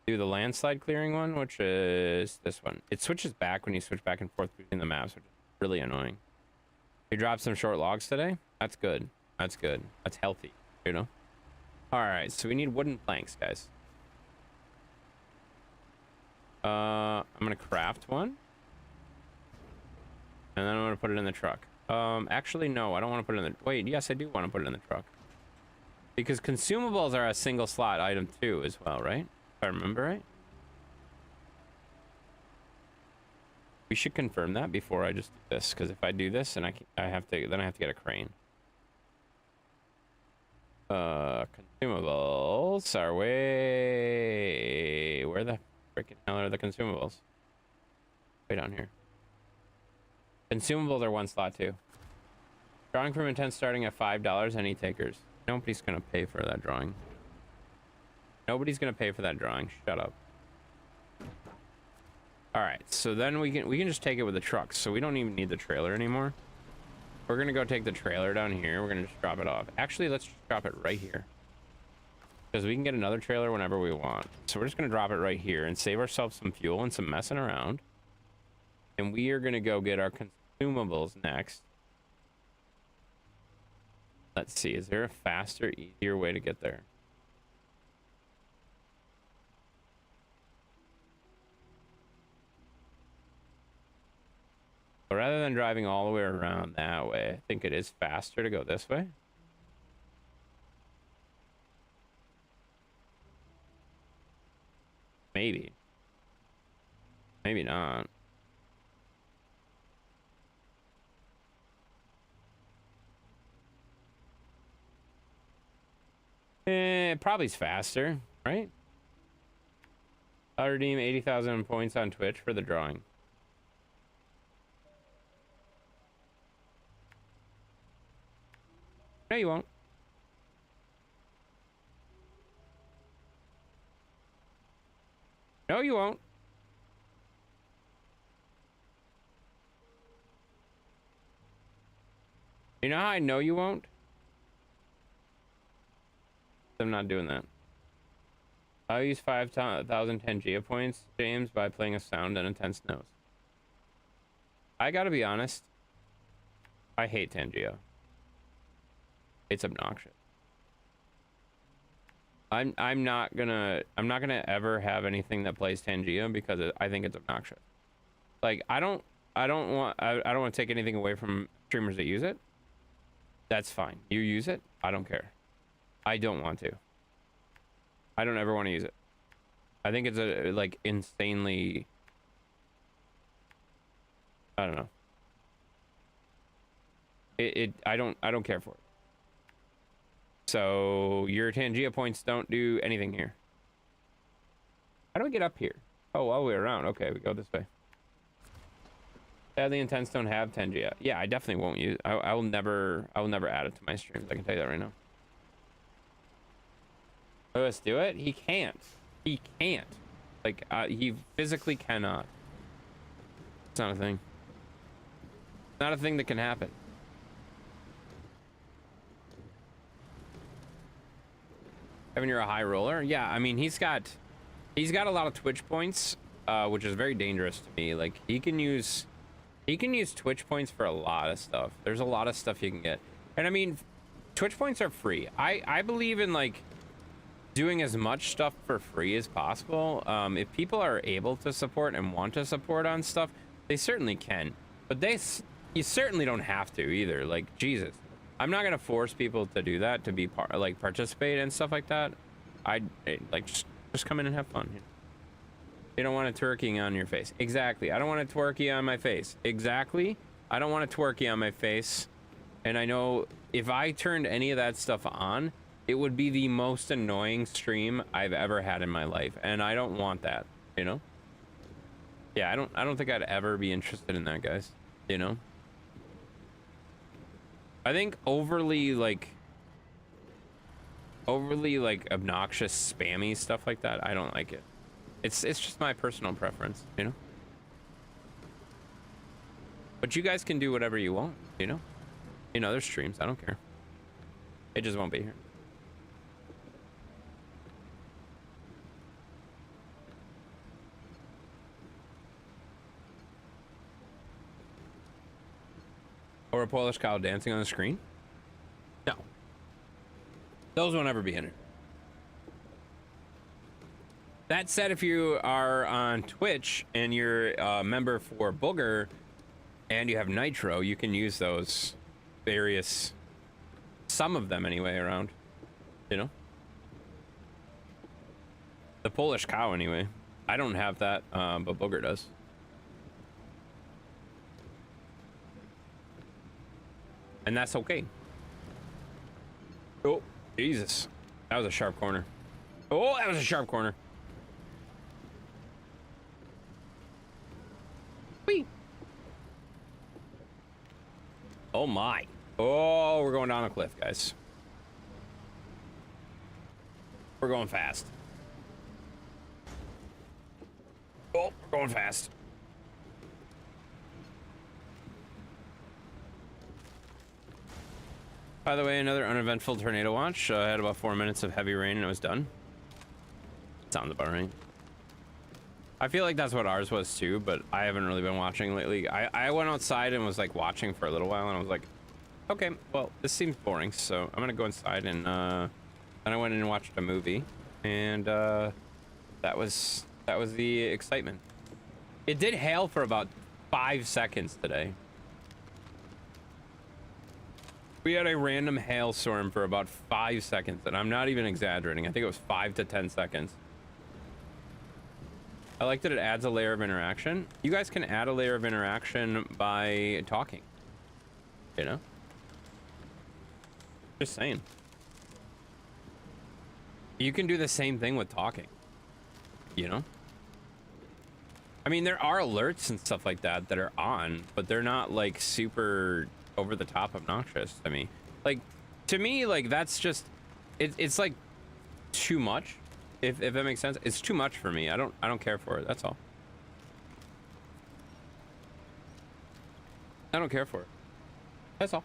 do the landslide clearing one, which is this one. It switches back when you switch back and forth between the maps, which is really annoying. You dropped some short logs today? That's good. That's good. That's healthy, you know? All right, so we need wooden planks, guys. I'm gonna craft one. And then I'm gonna put it in the truck. Actually, no, I don't want to put it in the... Wait, yes, I do want to put it in the truck. Because consumables are a single slot item too, as well, right? If I remember right. We should confirm that before I just do this, because if I do this, and I have to get a crane. Consumables are way... Where the freaking hell are the consumables? Way down here. Consumables are one slot too. Drawing from intent starting at $5. Any takers? Nobody's gonna pay for that drawing. Nobody's gonna pay for that drawing. Shut up. All right, so then we can just take it with the trucks, so we don't even need the trailer anymore. We're gonna go take the trailer down here. We're gonna just drop it off. Actually, let's just drop it right here, because we can get another trailer whenever we want. So we're just gonna drop it right here and save ourselves some fuel and some messing around. And we are gonna go get our consumables next. Let's see, is there a faster, easier way to get there? But rather than driving all the way around that way, I think it is faster to go this way. Maybe. Maybe not. Probably is faster, right? I'll redeem 80,000 points on Twitch for the drawing. No, you won't. No, you won't. You know how I know you won't? I'm not doing that. I'll use 5,000 Tangia points, James, by playing a sound and intense nose. I gotta be honest. I hate Tangia. It's obnoxious. I'm not gonna ever have anything that plays Tangia because I think it's obnoxious. Like I don't want to take anything away from streamers that use it. That's fine. You use it. I don't care. I don't want to. I don't ever want to use it. I think it's a like insanely. I don't know. I don't care for it. So your Tangia points don't do anything here. How do we get up here? Oh, all the way around. Okay, we go this way. Sadly, intents don't have Tangia. Yeah, I definitely won't use. I will never add it to my streams. I can tell you that right now. Let's do it. He can't. He can't. Like he physically cannot. It's not a thing. It's not a thing that can happen. Evan, you're a high roller. Yeah, I mean he's got a lot of Twitch points, which is very dangerous to me. Like he can use Twitch points for a lot of stuff. There's a lot of stuff you can get, and I mean, Twitch points are free. I believe in like doing as much stuff for free as possible. If people are able to support and want to support on stuff, they certainly can. But you certainly don't have to either. Like Jesus. I'm not gonna force people to do that, to be participate and stuff like that. Like just come in and have fun. You don't want a twerking on your face. Exactly. I don't want a twerky on my face. Exactly. I don't want a twerky on my face. And I know if I turned any of that stuff on, it would be the most annoying stream I've ever had in my life, and I don't want that. You know? Yeah, I don't think I'd ever be interested in that, guys. You know? I think overly obnoxious, spammy stuff like that, I don't like it. It's just my personal preference, you know? But you guys can do whatever you want, you know? In other streams, I don't care. It just won't be here. Or a Polish cow dancing on the screen? No. Those will never be hindered. That said, if you are on Twitch and you're a member for Booger and you have Nitro, you can use those various, some of them anyway, around, you know? The Polish cow anyway. I don't have that, but Booger does. And that's okay. Oh, Jesus. That was a sharp corner. Oh, that was a sharp corner. Whee. Oh my. Oh, we're going down a cliff, guys. We're going fast. Oh, we're going fast. By the way, another uneventful tornado watch. I had about 4 minutes of heavy rain and it was done. Sounds about right. I feel like that's what ours was too, but I haven't really been watching lately. I went outside and was like watching for a little while and I was like, okay, well, this seems boring, so I'm gonna go inside and then I went in and watched a movie and that was the excitement. It did hail for about 5 seconds today. We had a random hailstorm for about 5 seconds, and I'm not even exaggerating. I think it was 5 to 10 seconds. I like that it adds a layer of interaction. You guys can add a layer of interaction by talking. You know? Just saying. You can do the same thing with talking. You know? I mean, there are alerts and stuff like that that are on, but they're not like super over the top obnoxious. I mean, like, to me, like, that's just it's like too much, if that makes sense. It's too much for me. I don't care for it. That's all. I don't care for it. That's all.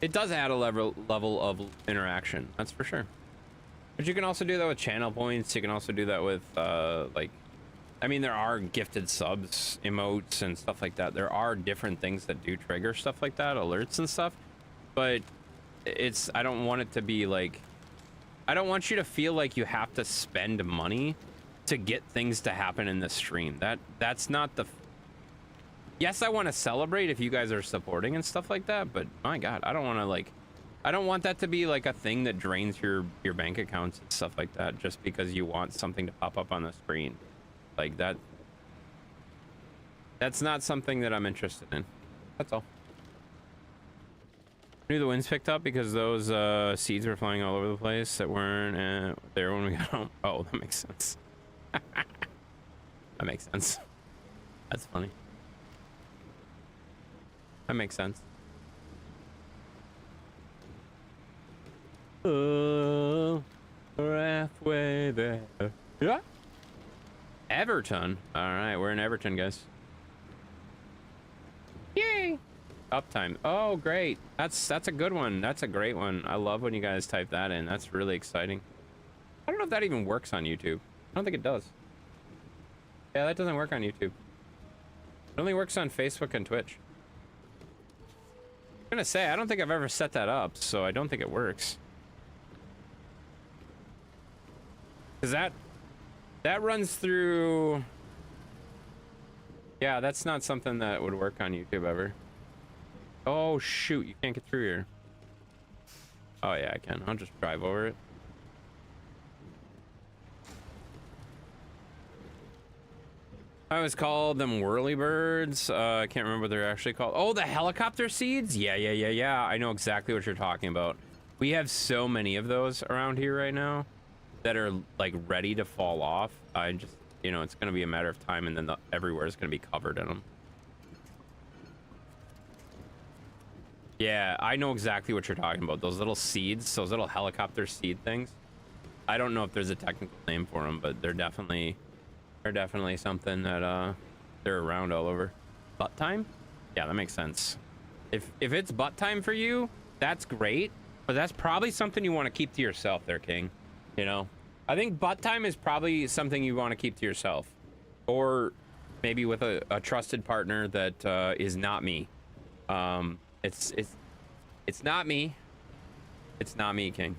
It does add a level of interaction, that's for sure. But you can also do that with channel points. You can also do that with like, I mean, there are gifted subs, emotes, and stuff like that. There are different things that do trigger stuff like that, alerts and stuff. But it's, I don't want it to be like, I don't want you to feel like you have to spend money to get things to happen in the stream. That's not the... Yes, I want to celebrate if you guys are supporting and stuff like that, but my God, I don't want to like... I don't want that to be like a thing that drains your bank accounts and stuff like that just because you want something to pop up on the screen. Like that. That's not something that I'm interested in. That's all. I knew the winds picked up because those seeds were flying all over the place that weren't there when we got home. Oh, that makes sense. That makes sense. That's funny. That makes sense. Oh, we're halfway there. Yeah. Everton. All right, we're in Everton, guys. Yay! Uptime. Oh, great. That's a good one. That's a great one. I love when you guys type that in. That's really exciting. I don't know if that even works on YouTube. I don't think it does. Yeah, that doesn't work on YouTube. It only works on Facebook and Twitch. I'm gonna say, I don't think I've ever set that up, so I don't think it works. Because that runs through... Yeah, that's not something that would work on YouTube ever. Oh, shoot. You can't get through here. Oh, yeah, I can. I'll just drive over it. I always called them whirlybirds. I can't remember what they're actually called. Oh, the helicopter seeds? Yeah. I know exactly what you're talking about. We have so many of those around here right now that are like ready to fall off. I just, you know, it's going to be a matter of time and then everywhere is going to be covered in them. Yeah, I know exactly what you're talking about. Those little seeds, those little helicopter seed things. I don't know if there's a technical name for them, but they're definitely something that they're around all over. Butt time? Yeah, that makes sense. If it's butt time for you, that's great, but that's probably something you want to keep to yourself there, King. You know, I think butt time is probably something you want to keep to yourself, or maybe with a trusted partner that is not me. It's not me. It's not me, King.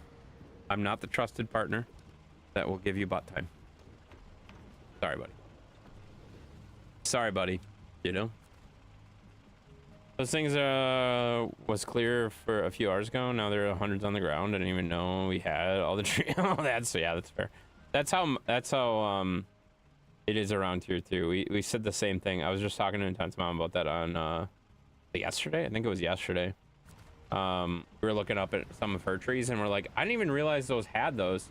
I'm not the trusted partner that will give you butt time. Sorry, buddy. Sorry, buddy. You know? Those things was clear for a few hours ago. Now there are hundreds on the ground. I didn't even know we had all the trees. Oh, that's fair. That's how it is around here too. We said the same thing. I was just talking to Intense Mom about that on yesterday. I think it was yesterday. We were looking up at some of her trees and we're like, I didn't even realize those had those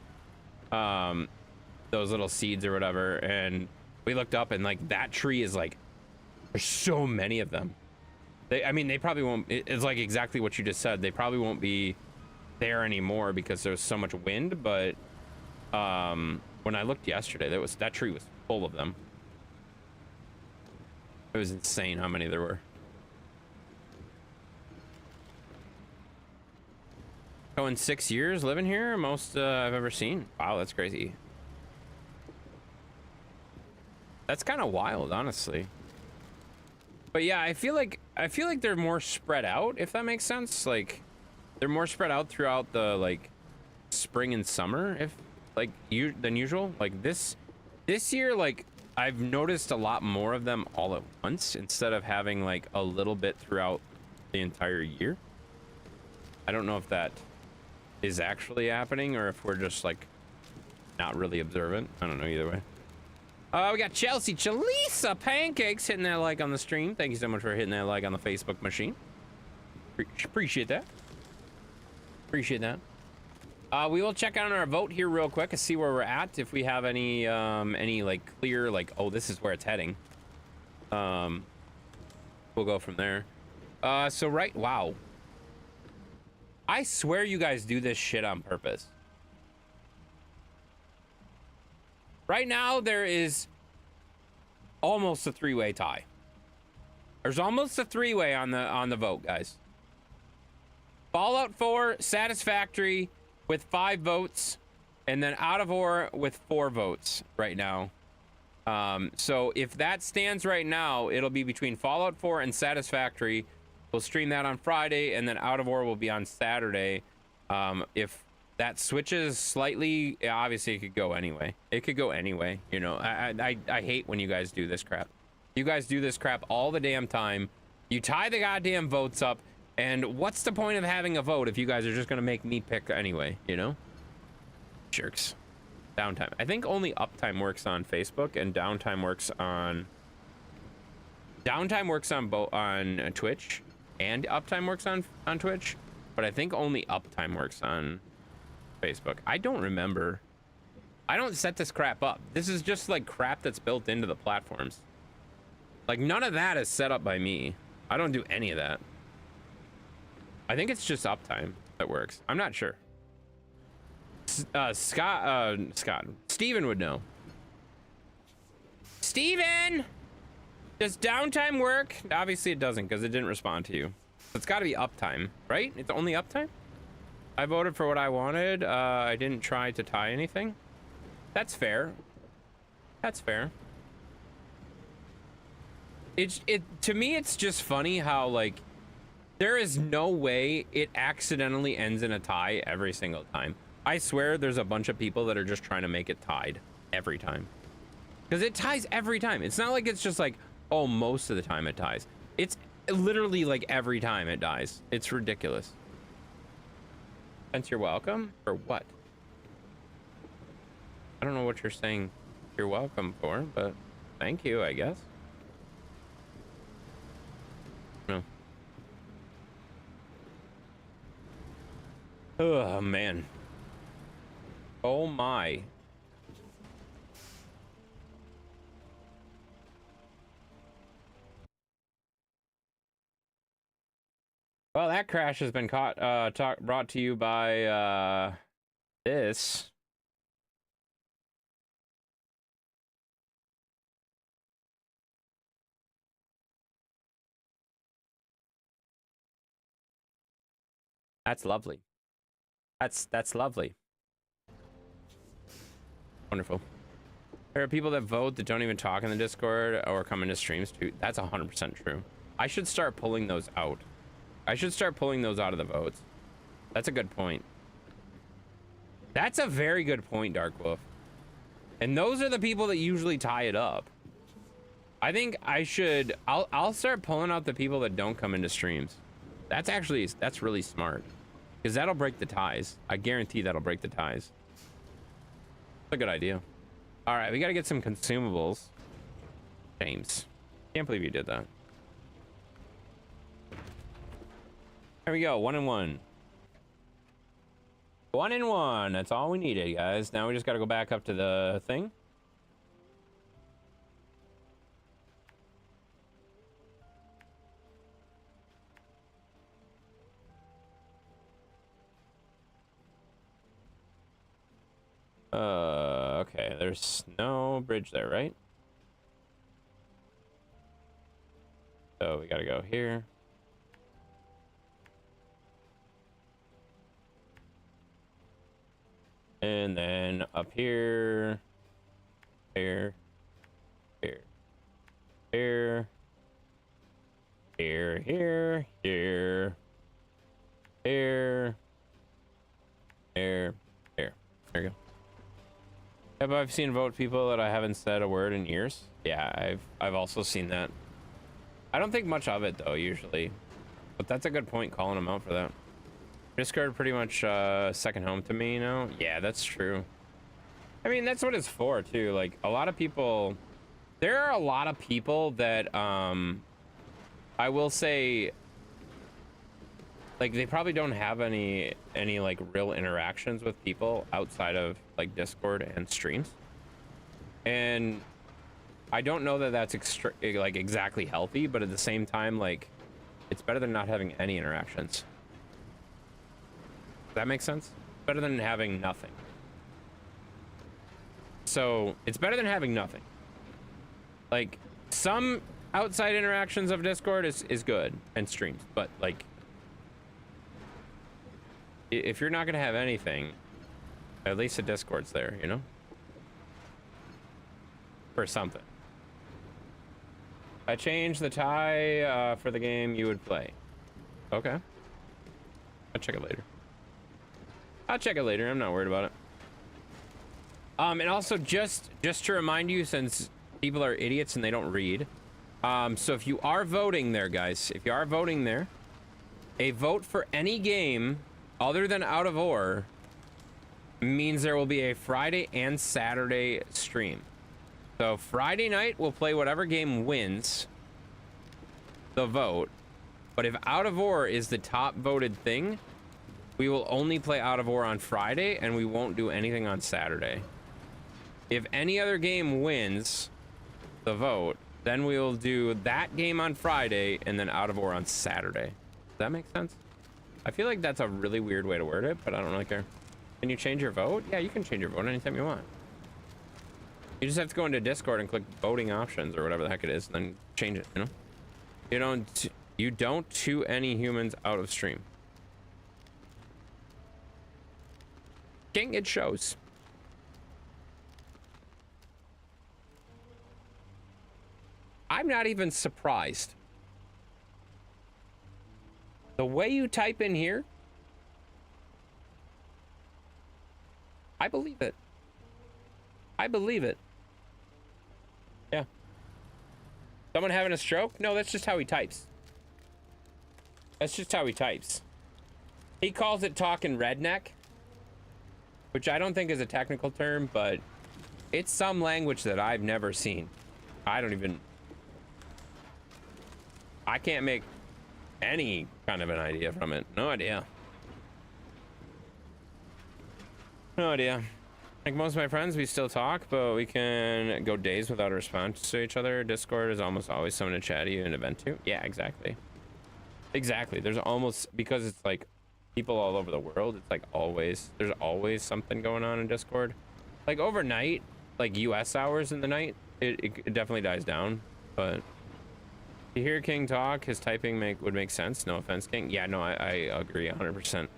little seeds or whatever. And we looked up and like that tree is like, there's so many of them. I mean, they probably won't. It's like exactly what you just said. They probably won't be there anymore because there's so much wind. But when I looked yesterday, that tree was full of them. It was insane how many there were. So in 6 years living here, most I've ever seen. Wow, that's crazy. That's kind of wild, honestly. But yeah, I feel like they're more spread out, if that makes sense. Like they're more spread out throughout the like spring and summer, if like than usual. Like this year, like I've noticed a lot more of them all at once instead of having like a little bit throughout the entire year. I don't know if that is actually happening or if we're just like not really observant. I don't know either way. We got Chelsea Chalisa Pancakes hitting that like on the stream. Thank you so much for hitting that like on the Facebook machine. Appreciate that. Appreciate that. We will check on our vote here real quick and see where we're at. If we have any like clear, like, oh, this is where it's heading. We'll go from there. So right, wow. I swear you guys do this shit on purpose. Right now, there is almost a three-way tie. There's almost a three-way on the vote, guys. Fallout 4, Satisfactory with 5 votes, and then Out of Ore with 4 votes right now. So if that stands right now, it'll be between Fallout 4 and Satisfactory. We'll stream that on Friday, and then Out of Ore will be on Saturday. If that switches slightly, obviously it could go anyway. It could go anyway, you know. I hate when you guys do this crap. You guys do this crap all the damn time. You tie the goddamn votes up, and what's the point of having a vote if you guys are just gonna make me pick anyway, you know? Jerks. Downtime. I think only uptime works on Facebook, and downtime works on both on Twitch, and uptime works on Twitch, but I think only uptime works on Facebook. I don't remember. I don't set this crap up. This is just like crap that's built into the platforms. Like none of that is set up by me. I don't do any of that. I think it's just uptime that works. I'm not sure. Scott. Steven would know. Steven! Does downtime work? Obviously it doesn't because it didn't respond to you. It's got to be uptime, right? It's only uptime? I voted for what I wanted. I didn't try to tie anything. That's fair. That's fair. To me, it's just funny how, like, there is no way it accidentally ends in a tie every single time. I swear there's a bunch of people that are just trying to make it tied every time. Because it ties every time. It's not like it's just like, oh, most of the time it ties. It's literally like every time it dies. It's ridiculous. Spence, you're welcome? For what? I don't know what you're saying you're welcome for, but thank you, I guess. No. Oh, man. Oh, my. Well, that crash has been brought to you by this. That's lovely. That's lovely. Wonderful. There are people that vote that don't even talk in the Discord or come into streams too. That's 100% true. I should start pulling those out. I should start pulling those out of the votes. That's a good point. That's a very good point, Dark Wolf. And those are the people that usually tie it up. I think I should... I'll start pulling out the people that don't come into streams. That's really smart. Because that'll break the ties. I guarantee that'll break the ties. That's a good idea. All right, we got to get some consumables. James. Can't believe you did that. There we go, 1 and 1. 1 and 1. That's all we needed, guys. Now we just got to go back up to the thing. Okay, there's no bridge there, right? So we gotta go here. And then up here, here, here, here, here, here, here, here, here, here. There you go. Have I seen vote people that I haven't said a word in years? Yeah, I've also seen that. I don't think much of it though, usually. But that's a good point, calling them out for that. Discord pretty much second home to me now. Yeah, that's true. I mean, that's what it's for too. Like a lot of people, there are a lot of people that I will say, like, they probably don't have any like real interactions with people outside of like Discord and streams. And I don't know that that's like exactly healthy, but at the same time, like, it's better than not having any interactions. Does that make sense? Better than having nothing. So it's better than having nothing. Like, some outside interactions of Discord is good, and streams, but like, if you're not gonna have anything, at least the Discord's there, you know, for something. I changed the tie for the game you would play. Okay, I'll check it later. I'll check it later. I'm not worried about it. And also just to remind you, since people are idiots and they don't read, so if you are voting there, guys, if you are voting there, a vote for any game other than Out of Ore means there will be a Friday and Saturday stream. So Friday night we'll play whatever game wins the vote, but if Out of Ore is the top voted thing, we will only play Out of Ore on Friday and we won't do anything on Saturday. If any other game wins the vote, then we will do that game on Friday and then Out of Ore on Saturday. Does that make sense? I feel like that's a really weird way to word it, but I don't really care. Can you change your vote? Yeah, you can change your vote anytime you want. You just have to go into Discord and click voting options or whatever the heck it is, and then change it, you know? You don't to any humans out of stream. King, it shows. I'm not even surprised. The way you type in here, I believe it. I believe it. Yeah. Someone having a stroke? No, that's just how he types. That's just how he types. He calls it talking redneck, which I don't think is a technical term, but it's some language that I've never seen. I can't make any kind of an idea from it. No idea. No idea. Like most of my friends, we still talk, but we can go days without a response to each other. Discord is almost always someone to chat to you and event to. Yeah, exactly. Exactly. There's almost, because it's like people all over the world, it's like there's always something going on in Discord. Like overnight, like US hours in the night, it definitely dies down, but to hear King talk, his typing would make sense. No offense, King. Yeah, no, I agree 100%.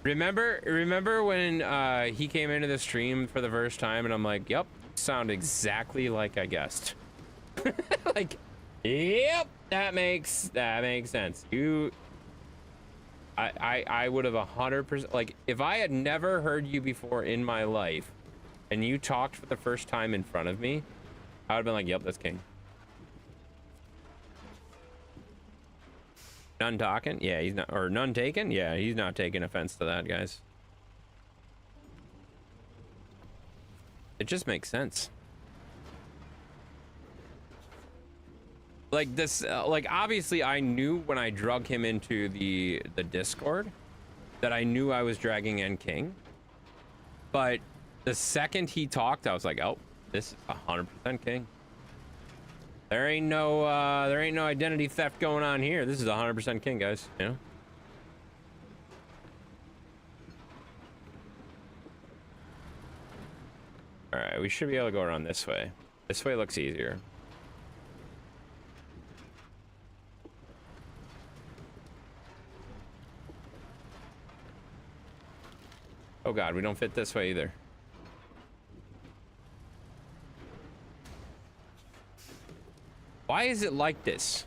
Remember when he came into the stream for the first time and I'm like, yep, sound exactly like I guessed. Like, yep, that makes sense. I would have 100%, like, if I had never heard you before in my life and you talked for the first time in front of me, I would have been like, yep, that's King. None talking? Yeah, he's not, or none taken? Yeah, he's not taking offense to that, guys. It just makes sense. Like this, like obviously I knew when I drug him into the Discord that I knew I was dragging in King. But the second he talked, I was like, oh, this is 100% King. There ain't no identity theft going on here. This is 100% King, guys, you know? All right, we should be able to go around this way. This way looks easier. Oh God, we don't fit this way either. Why is it like this?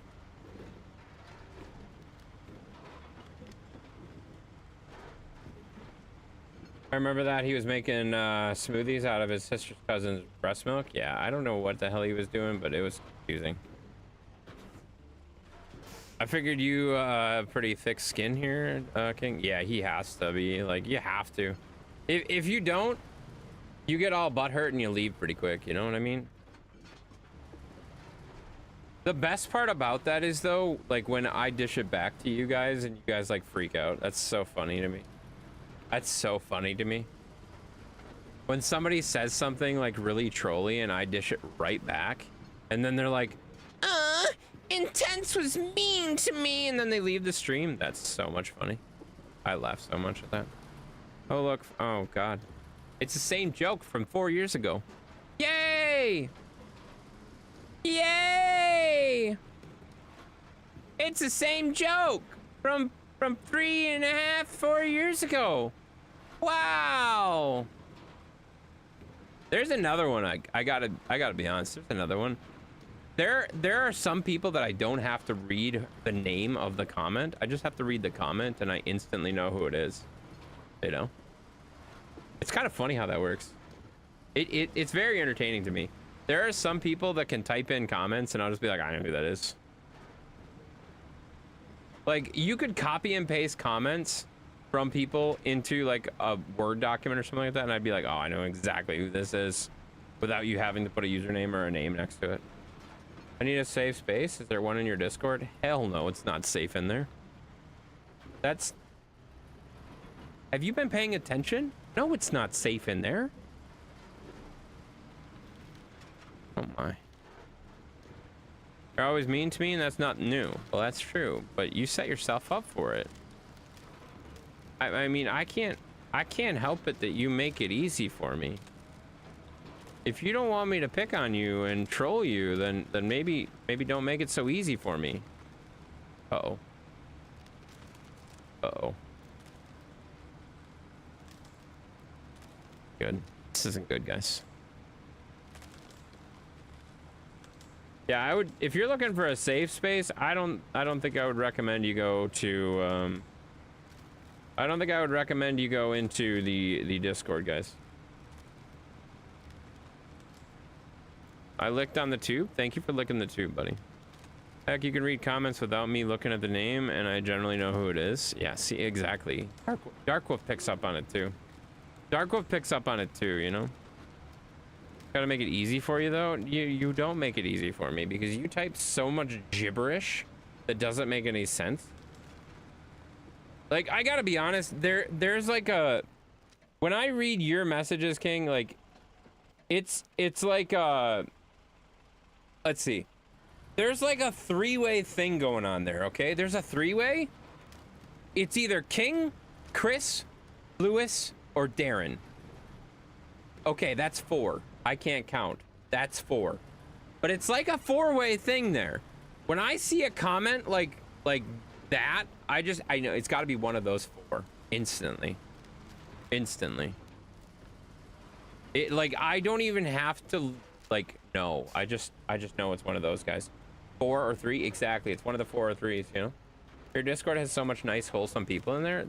I remember that he was making smoothies out of his sister's cousin's breast milk. Yeah, I don't know what the hell he was doing, but it was confusing. I figured you pretty thick skin here, King. Yeah, he has to be. Like, you have to. If you don't, you get all butthurt and you leave pretty quick. You know what I mean? The best part about that is, though, like, when I dish it back to you guys and you guys, like, freak out. That's so funny to me. That's so funny to me. When somebody says something, like, really trolly and I dish it right back, and then they're like, Intense was mean to me, and then they leave the stream. That's so much funny. I laugh so much at that. Oh, look. Oh, God. It's the same joke from 4 years ago. Yay! Yay! It's the same joke from 3.5, 4 years ago. Wow. There's another one. I gotta be honest. There's another one. There are some people that I don't have to read the name of the comment. I just have to read the comment and I instantly know who it is. You know? It's kind of funny how that works. It's very entertaining to me. There are some people that can type in comments and I'll just be like, I know who that is. Like, you could copy and paste comments from people into like a Word document or something like that, and I'd be like, oh, I know exactly who this is, without you having to put a username or a name next to it. I need a safe space. Is there one in your Discord? Hell no, it's not safe in there. That's... Have you been paying attention? No, it's not safe in there. Oh my. You're always mean to me, and that's not new. Well, that's true, but you set yourself up for it. I mean, I can't help it that you make it easy for me. If you don't want me to pick on you and troll you, then maybe don't make it so easy for me. Uh-oh. Uh-oh. Good. This isn't good, guys. Yeah, I would, if you're looking for a safe space, I don't think I would recommend you go to I don't think I would recommend you go into the Discord, guys. I licked on the tube. Thank you for licking the tube, buddy. Heck, you can read comments without me looking at the name, and I generally know who it is. Yeah, see, exactly. Darkwolf picks up on it, too. Darkwolf picks up on it, too, you know? Gotta make it easy for you, though. You don't make it easy for me, because you type so much gibberish that doesn't make any sense. Like, I gotta be honest, there's like a... When I read your messages, King, like... It's like a... Let's see. There's like a three-way thing going on there, okay? There's a three-way. It's either King, Chris, Lewis, or Darren. Okay, that's four. I can't count. That's four. But it's like a four-way thing there. When I see a comment like that, I know it's got to be one of those four. Instantly. Instantly. It, like, I don't even have to, like, know. I just know it's one of those guys. 4 or 3, exactly. It's one of the 4 or 3s, you know? Your Discord has so much nice, wholesome people in there.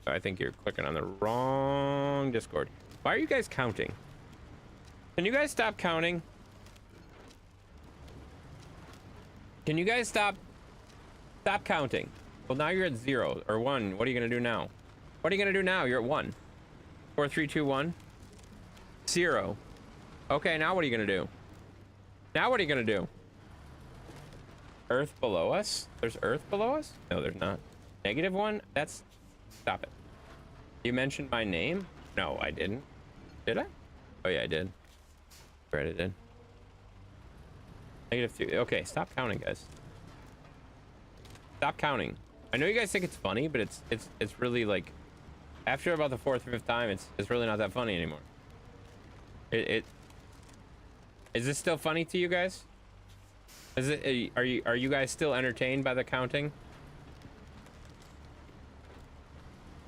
I think you're clicking on the wrong Discord. Why are you guys counting? Can you guys stop counting? Can you guys stop counting? Well, now you're at 0 or 1. What are you gonna do now? What are you gonna do now? You're at 1. 4, 3, 2, 1. 0. Okay, now what are you gonna do? Now what are you gonna do? Earth below us? There's Earth below us? No, there's not. -1? That's... Stop it. You mentioned my name? No, I didn't. Did I? Oh, yeah, I did. Right, I did. -2. Okay, stop counting, guys. Stop counting. I know you guys think it's funny, but it's really like... After about the 4th or 5th time, it's really not that funny anymore. Is this still funny to you guys? Is it? Are you guys still entertained by the counting?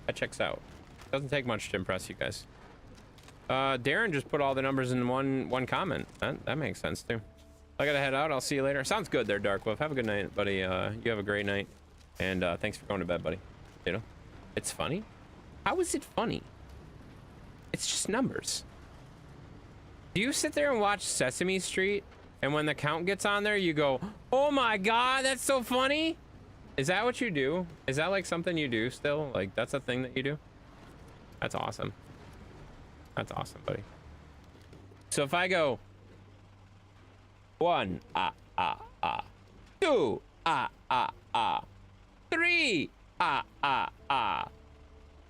That checks out. Doesn't take much to impress you guys. Darren just put all the numbers in one comment. That makes sense too. I gotta head out. I'll see you later. Sounds good there, Dark Wolf. Have a good night, buddy. You have a great night, and thanks for going to bed, buddy. You know, it's funny. How is it funny? It's just numbers. Do you sit there and watch Sesame Street, and when the count gets on there, you go, "Oh my God, that's so funny"? Is that what you do? Is that like something you do still? Like that's a thing that you do? That's awesome. That's awesome, buddy. So if I go 1, 2, 3,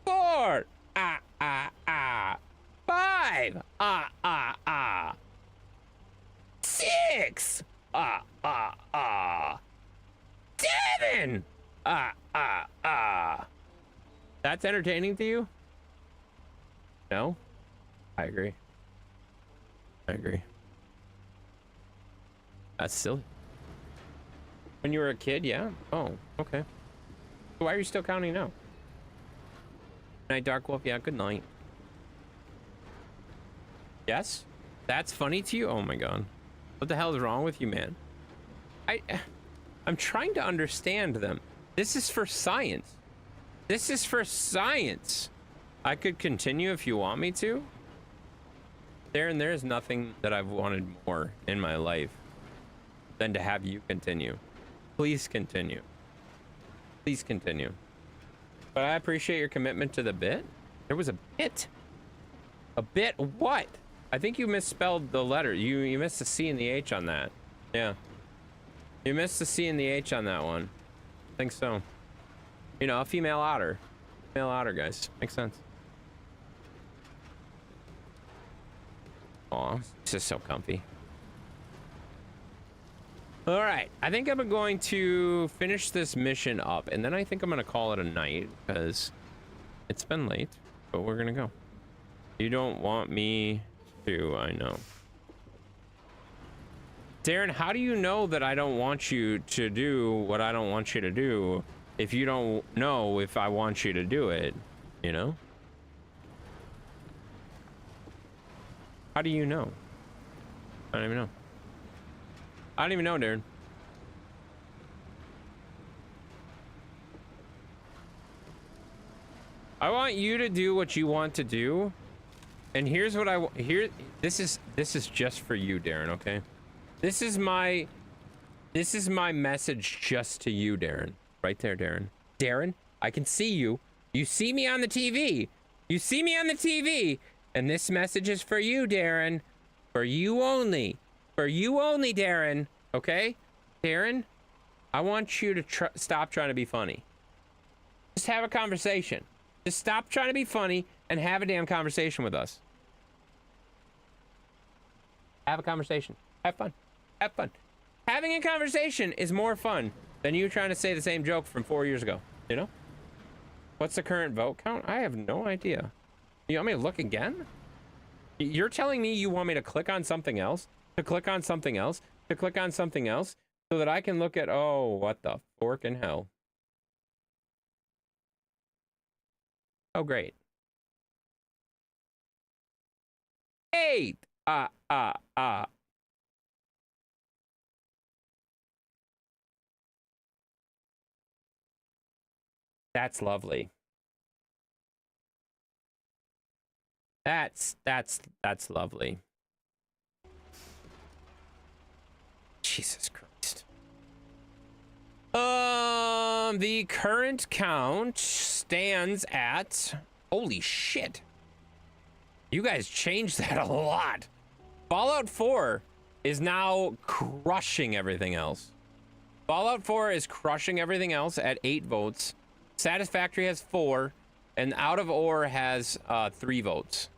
4, 5, 6, 7, That's entertaining to you? No? I agree. I agree. That's silly. When you were a kid, yeah? Oh, okay. So why are you still counting now? Good night, Dark Wolf. Yeah, good night. Yes? That's funny to you? Oh my God. What the hell is wrong with you, man? I'm trying to understand them. This is for science. This is for science. I could continue if you want me to. There is nothing that I've wanted more in my life than to have you continue. Please continue. Please continue. But I appreciate your commitment to the bit. There was a bit. A bit what? I think you misspelled the letter. You missed the C and the H on that. Yeah. You missed the C and the H on that one. I think so. You know, a female otter. Female otter, guys. Makes sense. Aw, this is so comfy. All right, I think I'm going to finish this mission up, and then I think I'm gonna call it a night because it's been late, but we're gonna go. You don't want me to, I know. Darren, how do you know that I don't want you to do what I don't want you to do if you don't know if I want you to do it, you know? How do you know? I don't even know. I don't even know, Darren. I want you to do what you want to do. And here's what this is just for you, Darren, okay? This is my message just to you, Darren. Right there, Darren. Darren, I can see you. You see me on the TV. You see me on the TV. And this message is for you, Darren. For you only. For you only, Darren. Okay? Darren, I want you to stop trying to be funny. Just have a conversation. Just stop trying to be funny and have a damn conversation with us. Have a conversation. Have fun. Have fun. Having a conversation is more fun than you trying to say the same joke from 4 years ago. You know? What's the current vote count? I have no idea. You want me to look again? You're telling me you want me to click on something else? To click on something else? To click on something else? So that I can look at, oh, what the fork in hell. Oh, great. 8. That's lovely. That's lovely. Jesus Christ. The current count stands at, holy shit. You guys changed that a lot. Fallout 4 is now crushing everything else. Fallout 4 is crushing everything else at 8 votes. Satisfactory has 4, and Out of Ore has 3 votes.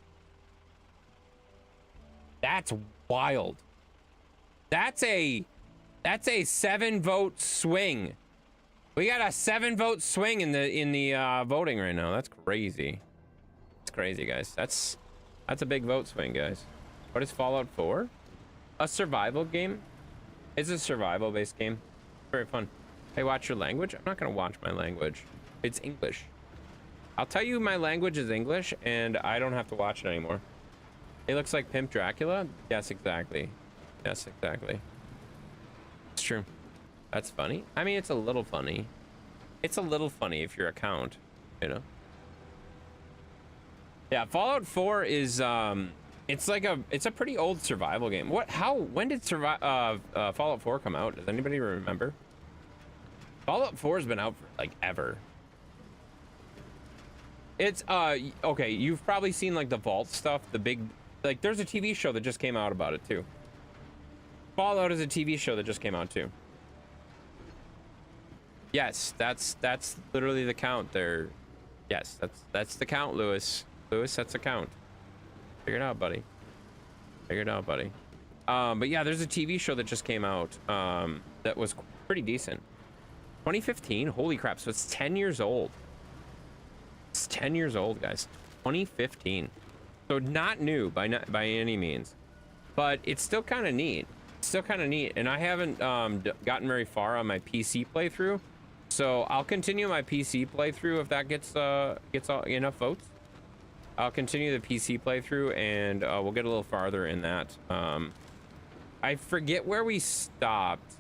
That's wild. That's a 7-vote swing. We got a 7-vote swing in the voting right now. That's crazy. That's crazy, guys. That's a big vote swing, guys. What is Fallout 4? A survival game? It's a survival-based game. Very fun. Hey, watch your language? I'm not gonna watch my language. It's English. I'll tell you my language is English, and I don't have to watch it anymore. It looks like Pimp Dracula? Yes, exactly. Yes, exactly. It's true. That's funny. I mean, it's a little funny. It's a little funny if you're a count, you know? Yeah, Fallout 4 is, it's a pretty old survival game. When did Fallout 4 come out? Does anybody remember? Fallout 4 has been out for, like, ever. It's, okay, you've probably seen, like, the Vault stuff, the big, like, there's a TV show that just came out about it, too. Fallout is a TV show that just came out, too. Yes, that's literally the count there. Yes, that's the count, Lewis. Lewis, that's the count. Figure it out, buddy. Figure it out, buddy. But yeah, there's a TV show that just came out that was pretty decent. 2015? Holy crap, so it's 10 years old. It's 10 years old, guys. 2015. So not new by any means. But it's still kind of neat. It's still kind of neat. And I haven't gotten very far on my PC playthrough. So I'll continue my PC playthrough if that gets enough votes. I'll continue the PC playthrough, and we'll get a little farther in that. I forget where we stopped.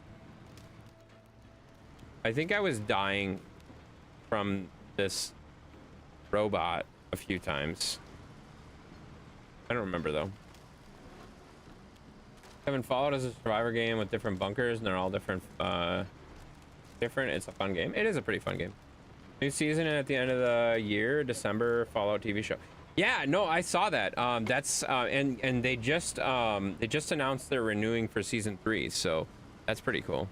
I think I was dying from this robot a few times. I don't remember, though. Having Fallout as a survivor game with different bunkers, and they're all different. It's a fun game. It is a pretty fun game. New season at the end of the year, December, Fallout TV show. Yeah, no, I saw that. And they just announced they're renewing for season 3, so that's pretty cool.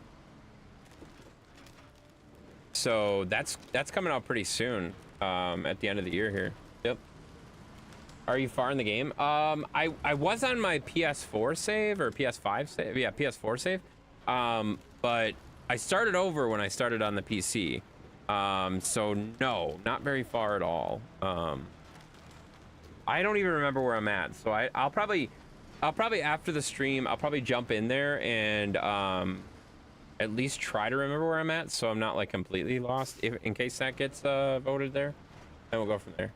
So that's coming out pretty soon. At the end of the year here. Yep. Are you far in the game? I was on my PS4 save or PS5 save. Yeah, PS4 save. But I started over when I started on the PC. So no, not very far at all. I don't even remember where I'm at. So I'll probably after the stream, I'll probably jump in there and at least try to remember where I'm at, so I'm not like completely lost in case that gets voted there. And we'll go from there.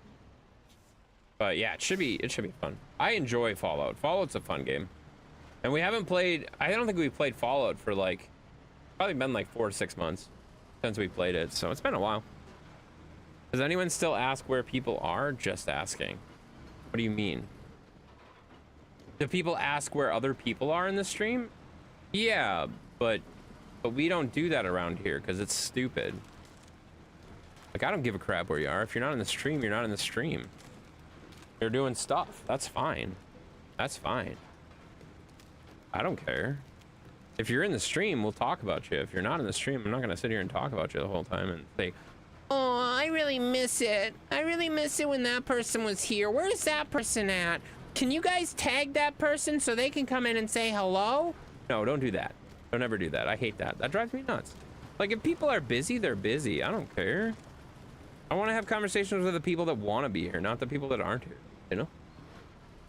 But yeah, it should be fun. I enjoy Fallout. Fallout's a fun game. And we haven't played, I don't think we've played Fallout for like, probably been like 4 to 6 months since we played it, so it's been a while. Does anyone still ask where people are? Just asking. What do you mean? Do people ask where other people are in the stream? Yeah, but we don't do that around here because it's stupid. Like, I don't give a crap where you are. If you're not in the stream, you're not in the stream. You're doing stuff. That's fine. That's fine. I don't care. If you're in the stream, we'll talk about you. If you're not in the stream, I'm not going to sit here and talk about you the whole time and say, oh, I really miss it. I really miss it when that person was here. Where's that person at? Can you guys tag that person so they can come in and say hello? No, don't do that. Don't ever do that. I hate that. That drives me nuts. Like, if people are busy, they're busy. I don't care. I want to have conversations with the people that want to be here, not the people that aren't here, you know?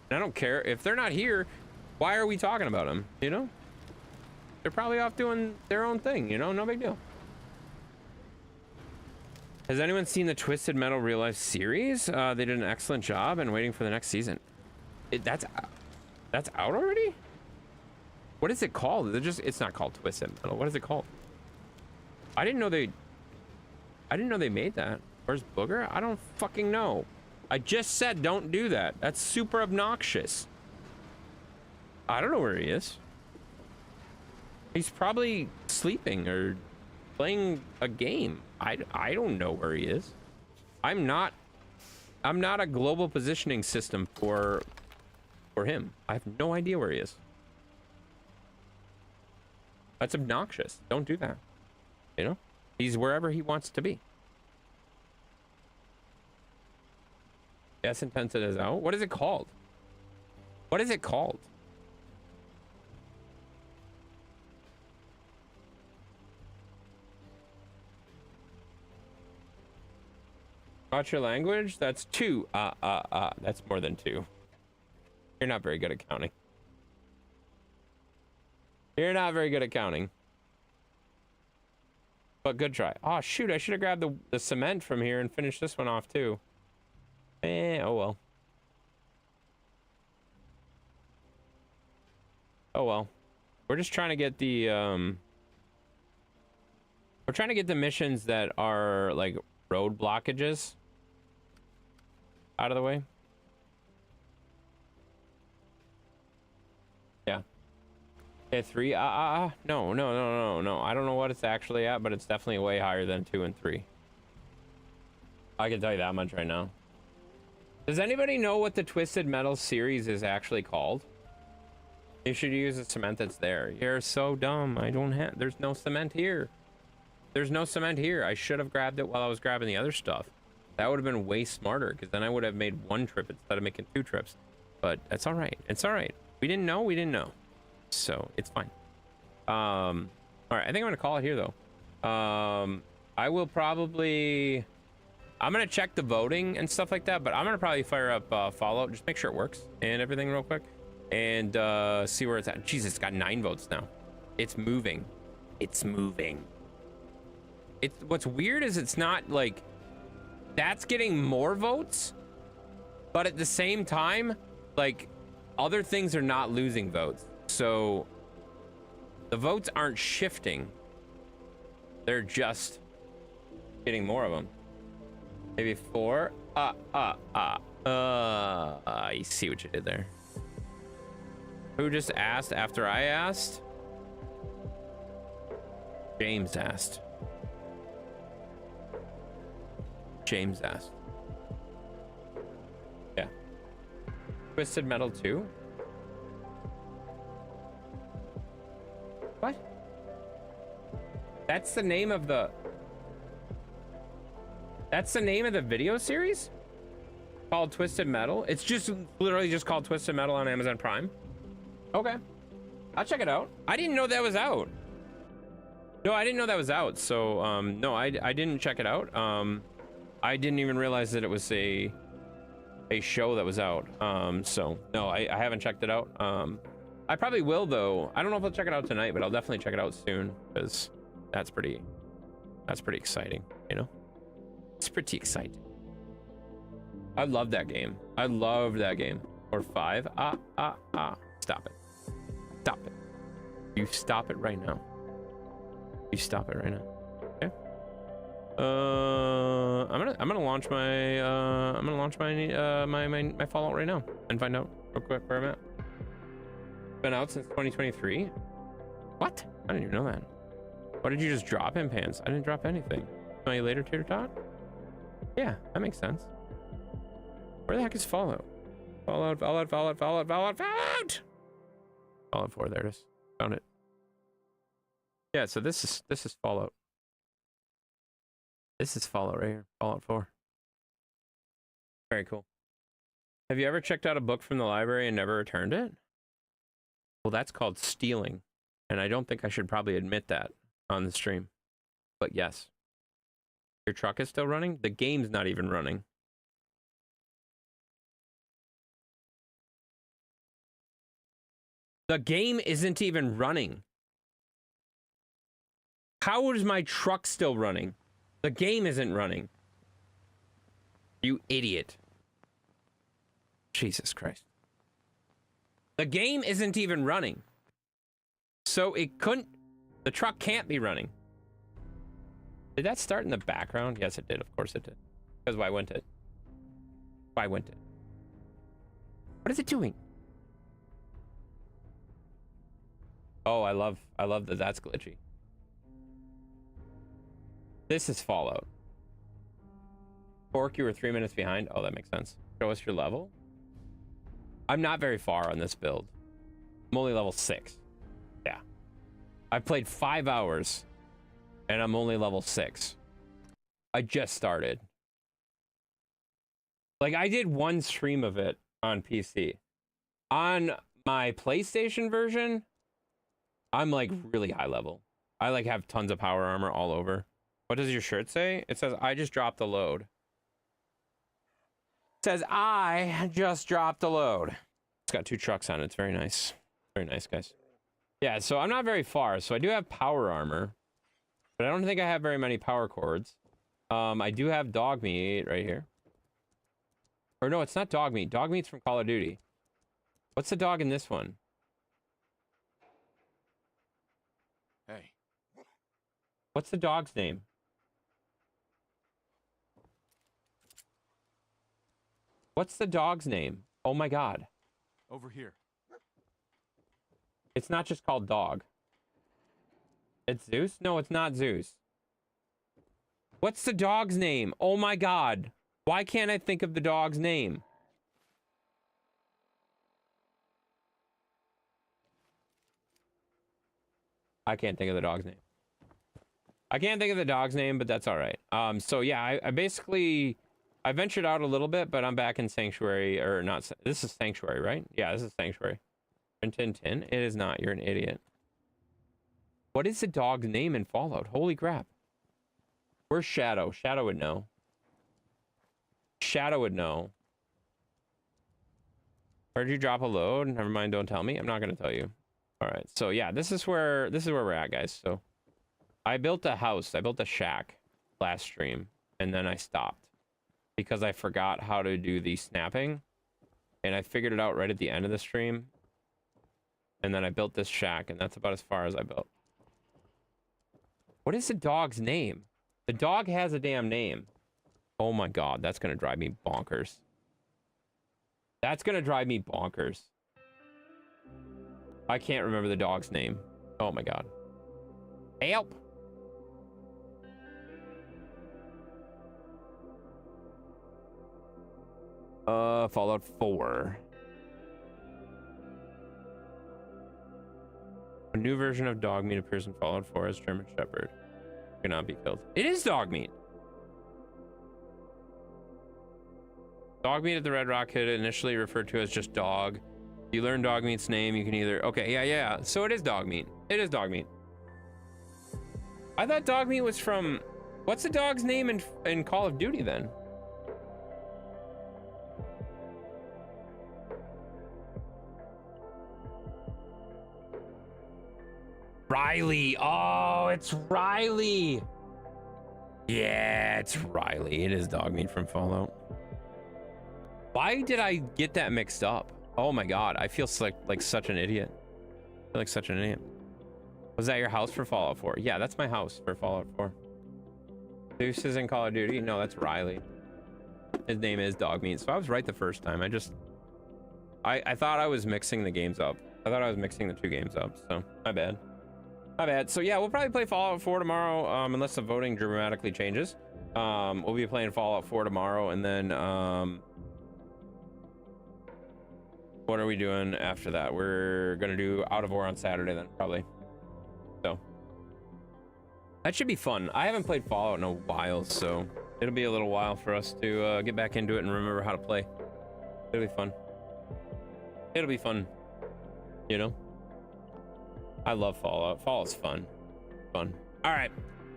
And I don't care. If they're not here, why are we talking about them, you know? They're probably off doing their own thing, you know? No big deal. Has anyone seen the Twisted Metal Real Life series? They did an excellent job and waiting for the next season. That's out already? What is it called? It's not called Twisted Metal. What is it called? I didn't know they made that. Where's Booger? I don't fucking know. I just said don't do that. That's super obnoxious. I don't know where he is. He's probably sleeping or playing a game. I don't know where he is. I'm not a global positioning system for him. I have no idea where he is. That's obnoxious. Don't do that. You know? He's wherever he wants to be. Yes, Intensive is out. What is it called? What is it called? Watch your language? That's 2. That's more than 2. You're not very good at counting. You're not very good at counting. But good try. Oh, shoot. I should have grabbed the cement from here and finished this one off, too. Oh, well. Oh, well. We're just trying to get the, we're trying to get the missions that are, like, road blockages out of the way. Yeah. Okay, 3. No. I don't know what it's actually at, but it's definitely way higher than 2 and 3. I can tell you that much right now. Does anybody know what the Twisted Metal series is actually called? You should use the cement that's there. You're so dumb. I don't have... There's no cement here. There's no cement here. I should have grabbed it while I was grabbing the other stuff. That would have been way smarter, because then I would have made 1 trip instead of making 2 trips. But that's all right. It's all right. We didn't know. We didn't know. So it's fine. All right. I think I'm gonna call it here, though. I will probably... I'm gonna check the voting and stuff like that, but I'm gonna probably fire up Fallout. Just make sure it works and everything real quick. And see where it's at. Jesus, it's got 9 votes now. It's moving. It's moving. It's what's weird is it's not like that's getting more votes, but at the same time, like other things are not losing votes. So the votes aren't shifting. They're just getting more of them. Maybe 4. I see what you did there. Who just asked after I asked? James asked. James asked. Yeah. Twisted Metal 2? What? That's the name of the... That's the name of the video series? Called Twisted Metal? It's just literally just called Twisted Metal on Amazon Prime? Okay. I'll check it out. I didn't know that was out. No, I didn't know that was out. So, no, I didn't check it out. I didn't even realize that it was a show that was out. So, no, I haven't checked it out. I probably will, though. I don't know if I'll check it out tonight, but I'll definitely check it out soon, because that's pretty exciting, you know? It's pretty exciting. I love that game. I love that game. Or 5. Stop it. Stop it. You stop it right now. You stop it right now. Okay. I'm gonna launch my my Fallout right now and find out real quick where I'm at. Been out since 2023. What? I didn't even know that. What did you just drop in pants? I didn't drop anything. My later tater tot? Yeah, that makes sense. Where the heck is Fallout? Fallout. Fallout 4, there it is. Found it. Yeah, so this is Fallout. This is Fallout right here. Fallout 4. Very cool. Have you ever checked out a book from the library and never returned it? Well, that's called stealing. And I don't think I should probably admit that on the stream. But yes. Your truck is still running? The game's not even running. The game isn't even running. How is my truck still running? The game isn't running. You idiot. Jesus Christ. The game isn't even running. So it couldn't... The truck can't be running. Did that start in the background? Yes, it did. Of course it did. Because why wouldn't it? Why wouldn't it? What is it doing? Oh, I love that that's glitchy. This is Fallout. Fork, you were 3 minutes behind. Oh, that makes sense. Show us your level. I'm not very far on this build. I'm only level 6. Yeah. I've played 5 hours and I'm only level 6. I just started. Like, I did 1 stream of it on PC. On my PlayStation version, I'm like really high level. I like have tons of power armor all over. What does your shirt say? It says, I just dropped the load. It says, I just dropped the load. It's got 2 trucks on it. It's very nice. Very nice, guys. Yeah, so I'm not very far. So I do have power armor, but I don't think I have very many power cords. I do have dog meat right here. Or no, it's not dog meat. Dog meat's from Call of Duty. What's the dog in this one? Hey. What's the dog's name? What's the dog's name? Oh my god. Over here. It's not just called Dog. It's Zeus? No, it's not Zeus. What's the dog's name? Oh my god. Why can't I think of the dog's name? I can't think of the dog's name. I can't think of the dog's name, but that's all right. So yeah, I basically... I ventured out a little bit, but I'm back in Sanctuary, or not. This is Sanctuary, right? Yeah, this is Sanctuary. Tin. It is not. You're an idiot. What is the dog's name in Fallout? Holy crap. Where's Shadow? Shadow would know. Shadow would know. Where'd you drop a load? Never mind, don't tell me. I'm not gonna tell you. All right, so yeah, this is where we're at, guys. So I built a house. I built a shack last stream, and then I stopped because I forgot how to do the snapping, and I figured it out right at the end of the stream. And then I built this shack, and that's about as far as I built. What is the dog's name? The dog has a damn name. Oh my god, that's gonna drive me bonkers. That's gonna drive me bonkers. I can't remember the dog's name. Oh my god. Help! Fallout 4. A new version of dog meat appears in Fallout 4 as German Shepherd. Cannot be killed. It is dog meat. Dog meat at the Red Rocket, initially referred to as just dog. You learn dog meat's name, you can either... Okay, yeah. So it is dog meat. It is dog meat. I thought dog meat was from... What's the dog's name in Call of Duty then? Riley. Oh, it's Riley. Yeah, it's Riley. It is dog meat from Fallout. Why did I get that mixed up? Oh my god, I feel like such an idiot. I feel like such an idiot. Was that your house for Fallout 4? Yeah, that's my house for Fallout 4. Zeus is in Call of Duty? No, that's Riley. His name is dog meat. So I was right the first time. I thought I was mixing the games up. I thought I was mixing the two games up, so my bad. My bad. So yeah, we'll probably play Fallout 4 tomorrow, unless the voting dramatically changes. We'll be playing Fallout 4 tomorrow, and then what are we doing after that? We're gonna do Out of War on Saturday then, probably. So that should be fun. I haven't played Fallout in a while, so it'll be a little while for us to get back into it and remember how to play. It'll be fun. It'll be fun, you know. I love Fallout. Fallout's fun. All right,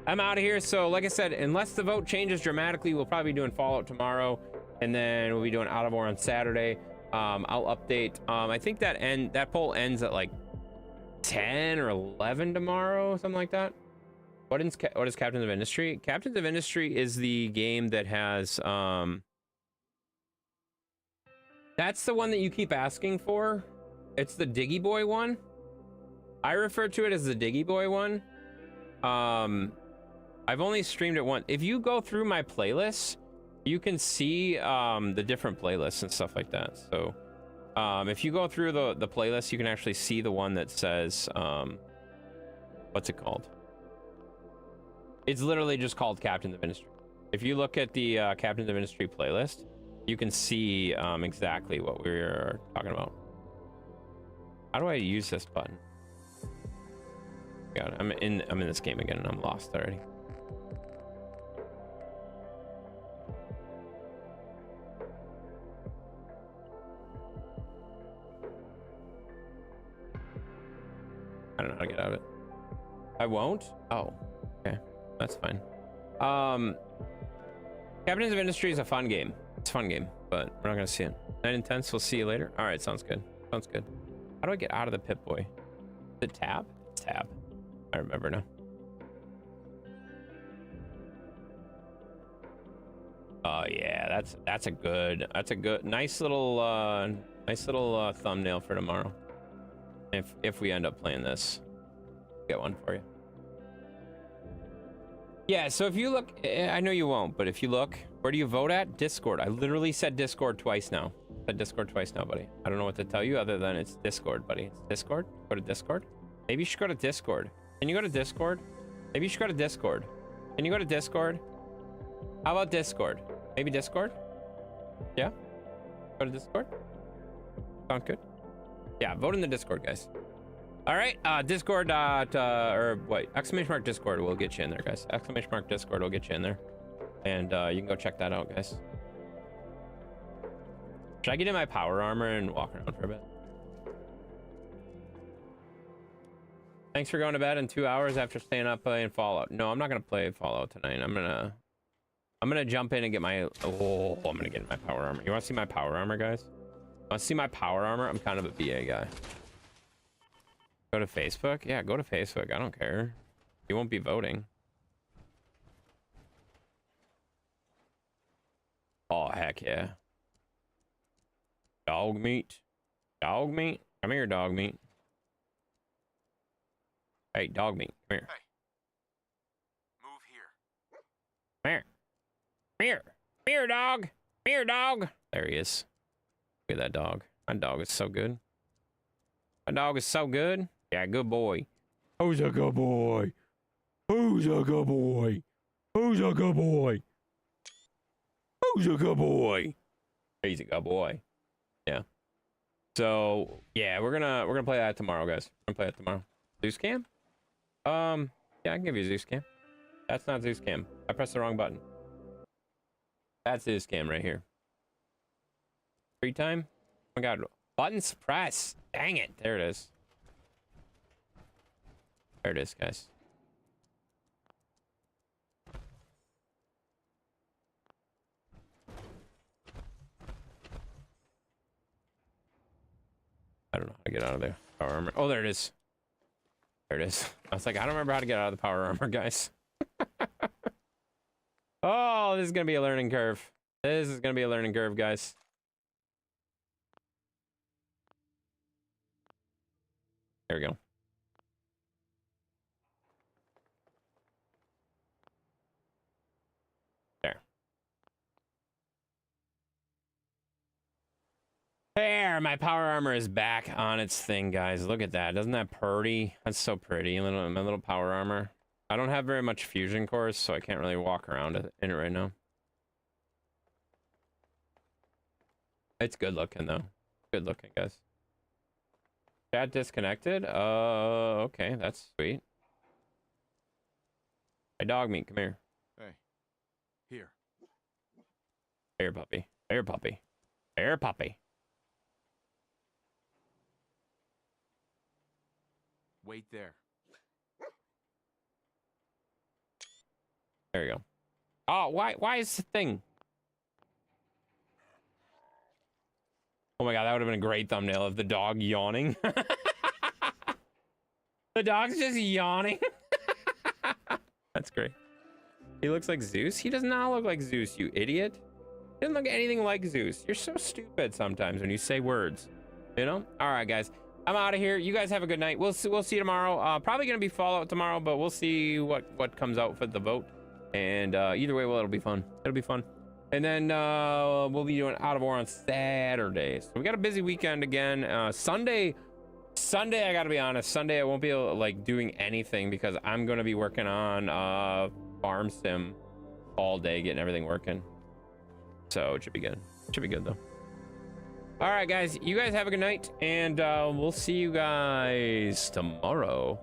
I'm out of here. So like I said, unless the vote changes dramatically, we'll probably be doing Fallout tomorrow, and then we'll be doing Out of War on Saturday. I'll update. I think that poll ends at like 10 or 11 tomorrow, something like that. What is Captains of Industry? Captains of Industry is the game that has that's the one that you keep asking for. It's the Diggy Boy one. I refer to it as the Diggy Boy one. I've only streamed it once. If you go through my playlists, you can see the different playlists and stuff like that. So if you go through the playlist, you can actually see the one that says what's it called? It's literally just called Captains of Industry. If you look at the Captains of Industry playlist, you can see exactly what we're talking about. How do I use this button? God, I'm in this game again and I'm lost already. I don't know how to get out of it. I won't? Oh, okay. That's fine. Captains of Industry is a fun game. It's a fun game, but we're not gonna see it. Night Intense, we'll see you later. All right, sounds good. Sounds good. How do I get out of the Pip-Boy? The tab? Tab. I remember now. Oh yeah, that's a good nice little thumbnail for tomorrow. If we end up playing this, get one for you. Yeah, so if you look, I know you won't, but if you look, where do you vote at? Discord. I literally said Discord twice now. Said Discord twice now, buddy. I don't know what to tell you other than it's Discord, buddy. It's Discord. Go to Discord. Maybe you should go to Discord. Can you go to Discord? Maybe you should go to Discord. Can you go to Discord? How about Discord? Maybe Discord? Yeah? Go to Discord? Sound good? Yeah, vote in the Discord, guys. All right, Discord, or what? Exclamation mark Discord will get you in there, guys. Exclamation mark Discord will get you in there. And you can go check that out, guys. Should I get in my power armor and walk around for a bit? Thanks for going to bed in 2 hours after staying up playing Fallout. No, I'm not gonna play Fallout tonight. I'm gonna jump in and get my, I'm gonna get in my power armor. You wanna see my power armor, guys? Want to see my power armor? I'm kind of a BA guy. Go to Facebook? Yeah, go to Facebook. I don't care. You won't be voting. Oh, heck yeah. Dog meat. Dog meat? Come here, dog meat. Hey, dog meat. Come here. Hey. Move here. Come here. Come here. Come here, dog. Come here, dog. There he is. Look at that dog. My dog is so good. My dog is so good. Yeah, good boy. Who's a good boy? Who's a good boy? Who's a good boy? Who's a good boy? He's a good boy. Yeah. So yeah, we're gonna play that tomorrow, guys. We're gonna play it tomorrow. Zeus cam? Yeah, I can give you Zeus cam. That's not Zeus cam. I pressed the wrong button. That's Zeus cam right here. Free time? Oh my god. Buttons press. Dang it. There it is. There it is, guys. I don't know how to get out of there. Power armor. Oh, there it is. There it is. I was like, I don't remember how to get out of the power armor, guys. Oh, this is going to be a learning curve. This is going to be a learning curve, guys. There we go. There. There, my power armor is back on its thing, guys. Look at that. Isn't that pretty? That's so pretty. My little power armor. I don't have very much fusion cores, so I can't really walk around in it right now. It's good looking, though. Good looking, guys. Chat disconnected? Okay, that's sweet. Hey, dog meat, come here. Hey. Here. Here, puppy. Here, puppy. Here, puppy. Wait there. There you go. Oh, why is the thing? Oh my god, that would have been a great thumbnail of the dog yawning. The dog's just yawning. That's great. He looks like Zeus. He does not look like Zeus, you idiot. He doesn't look anything like Zeus. You're so stupid sometimes when you say words. You know? All right, guys. I'm out of here. You guys have a good night. We'll see you tomorrow. Probably gonna be Fallout tomorrow, but we'll see what comes out for the vote. And either way, well, it'll be fun. It'll be fun. And then we'll be doing Out of War on Saturday. So we got a busy weekend again. Sunday, I gotta be honest. Sunday I won't be able to, like, doing anything because I'm gonna be working on Farm Sim all day, getting everything working. So it should be good. It should be good though. All right, guys. You guys have a good night, and we'll see you guys tomorrow.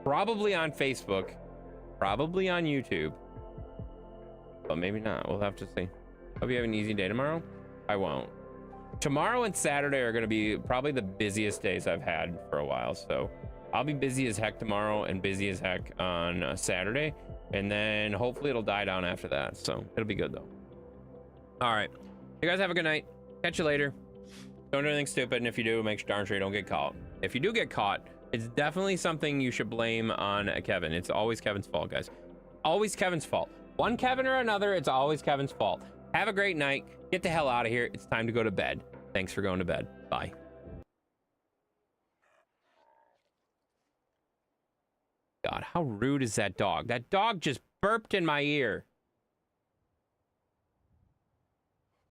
Probably on Facebook, probably on YouTube. But maybe not. We'll have to see. Hope you have an easy day tomorrow. I won't. Tomorrow and Saturday are going to be probably the busiest days I've had for a while. So I'll be busy as heck tomorrow and busy as heck on Saturday. And then hopefully it'll die down after that. So it'll be good though. All right. You guys have a good night. Catch you later. Don't do anything stupid. And if you do, make darn sure you don't get caught. If you do get caught, It's definitely something you should blame on Kevin. It's always Kevin's fault, guys. Always Kevin's fault. One Kevin or another, it's always Kevin's fault. Have a great night. Get the hell out of here. It's time to go to bed. Thanks for going to bed. Bye. God, how rude is that dog? That dog just burped in my ear.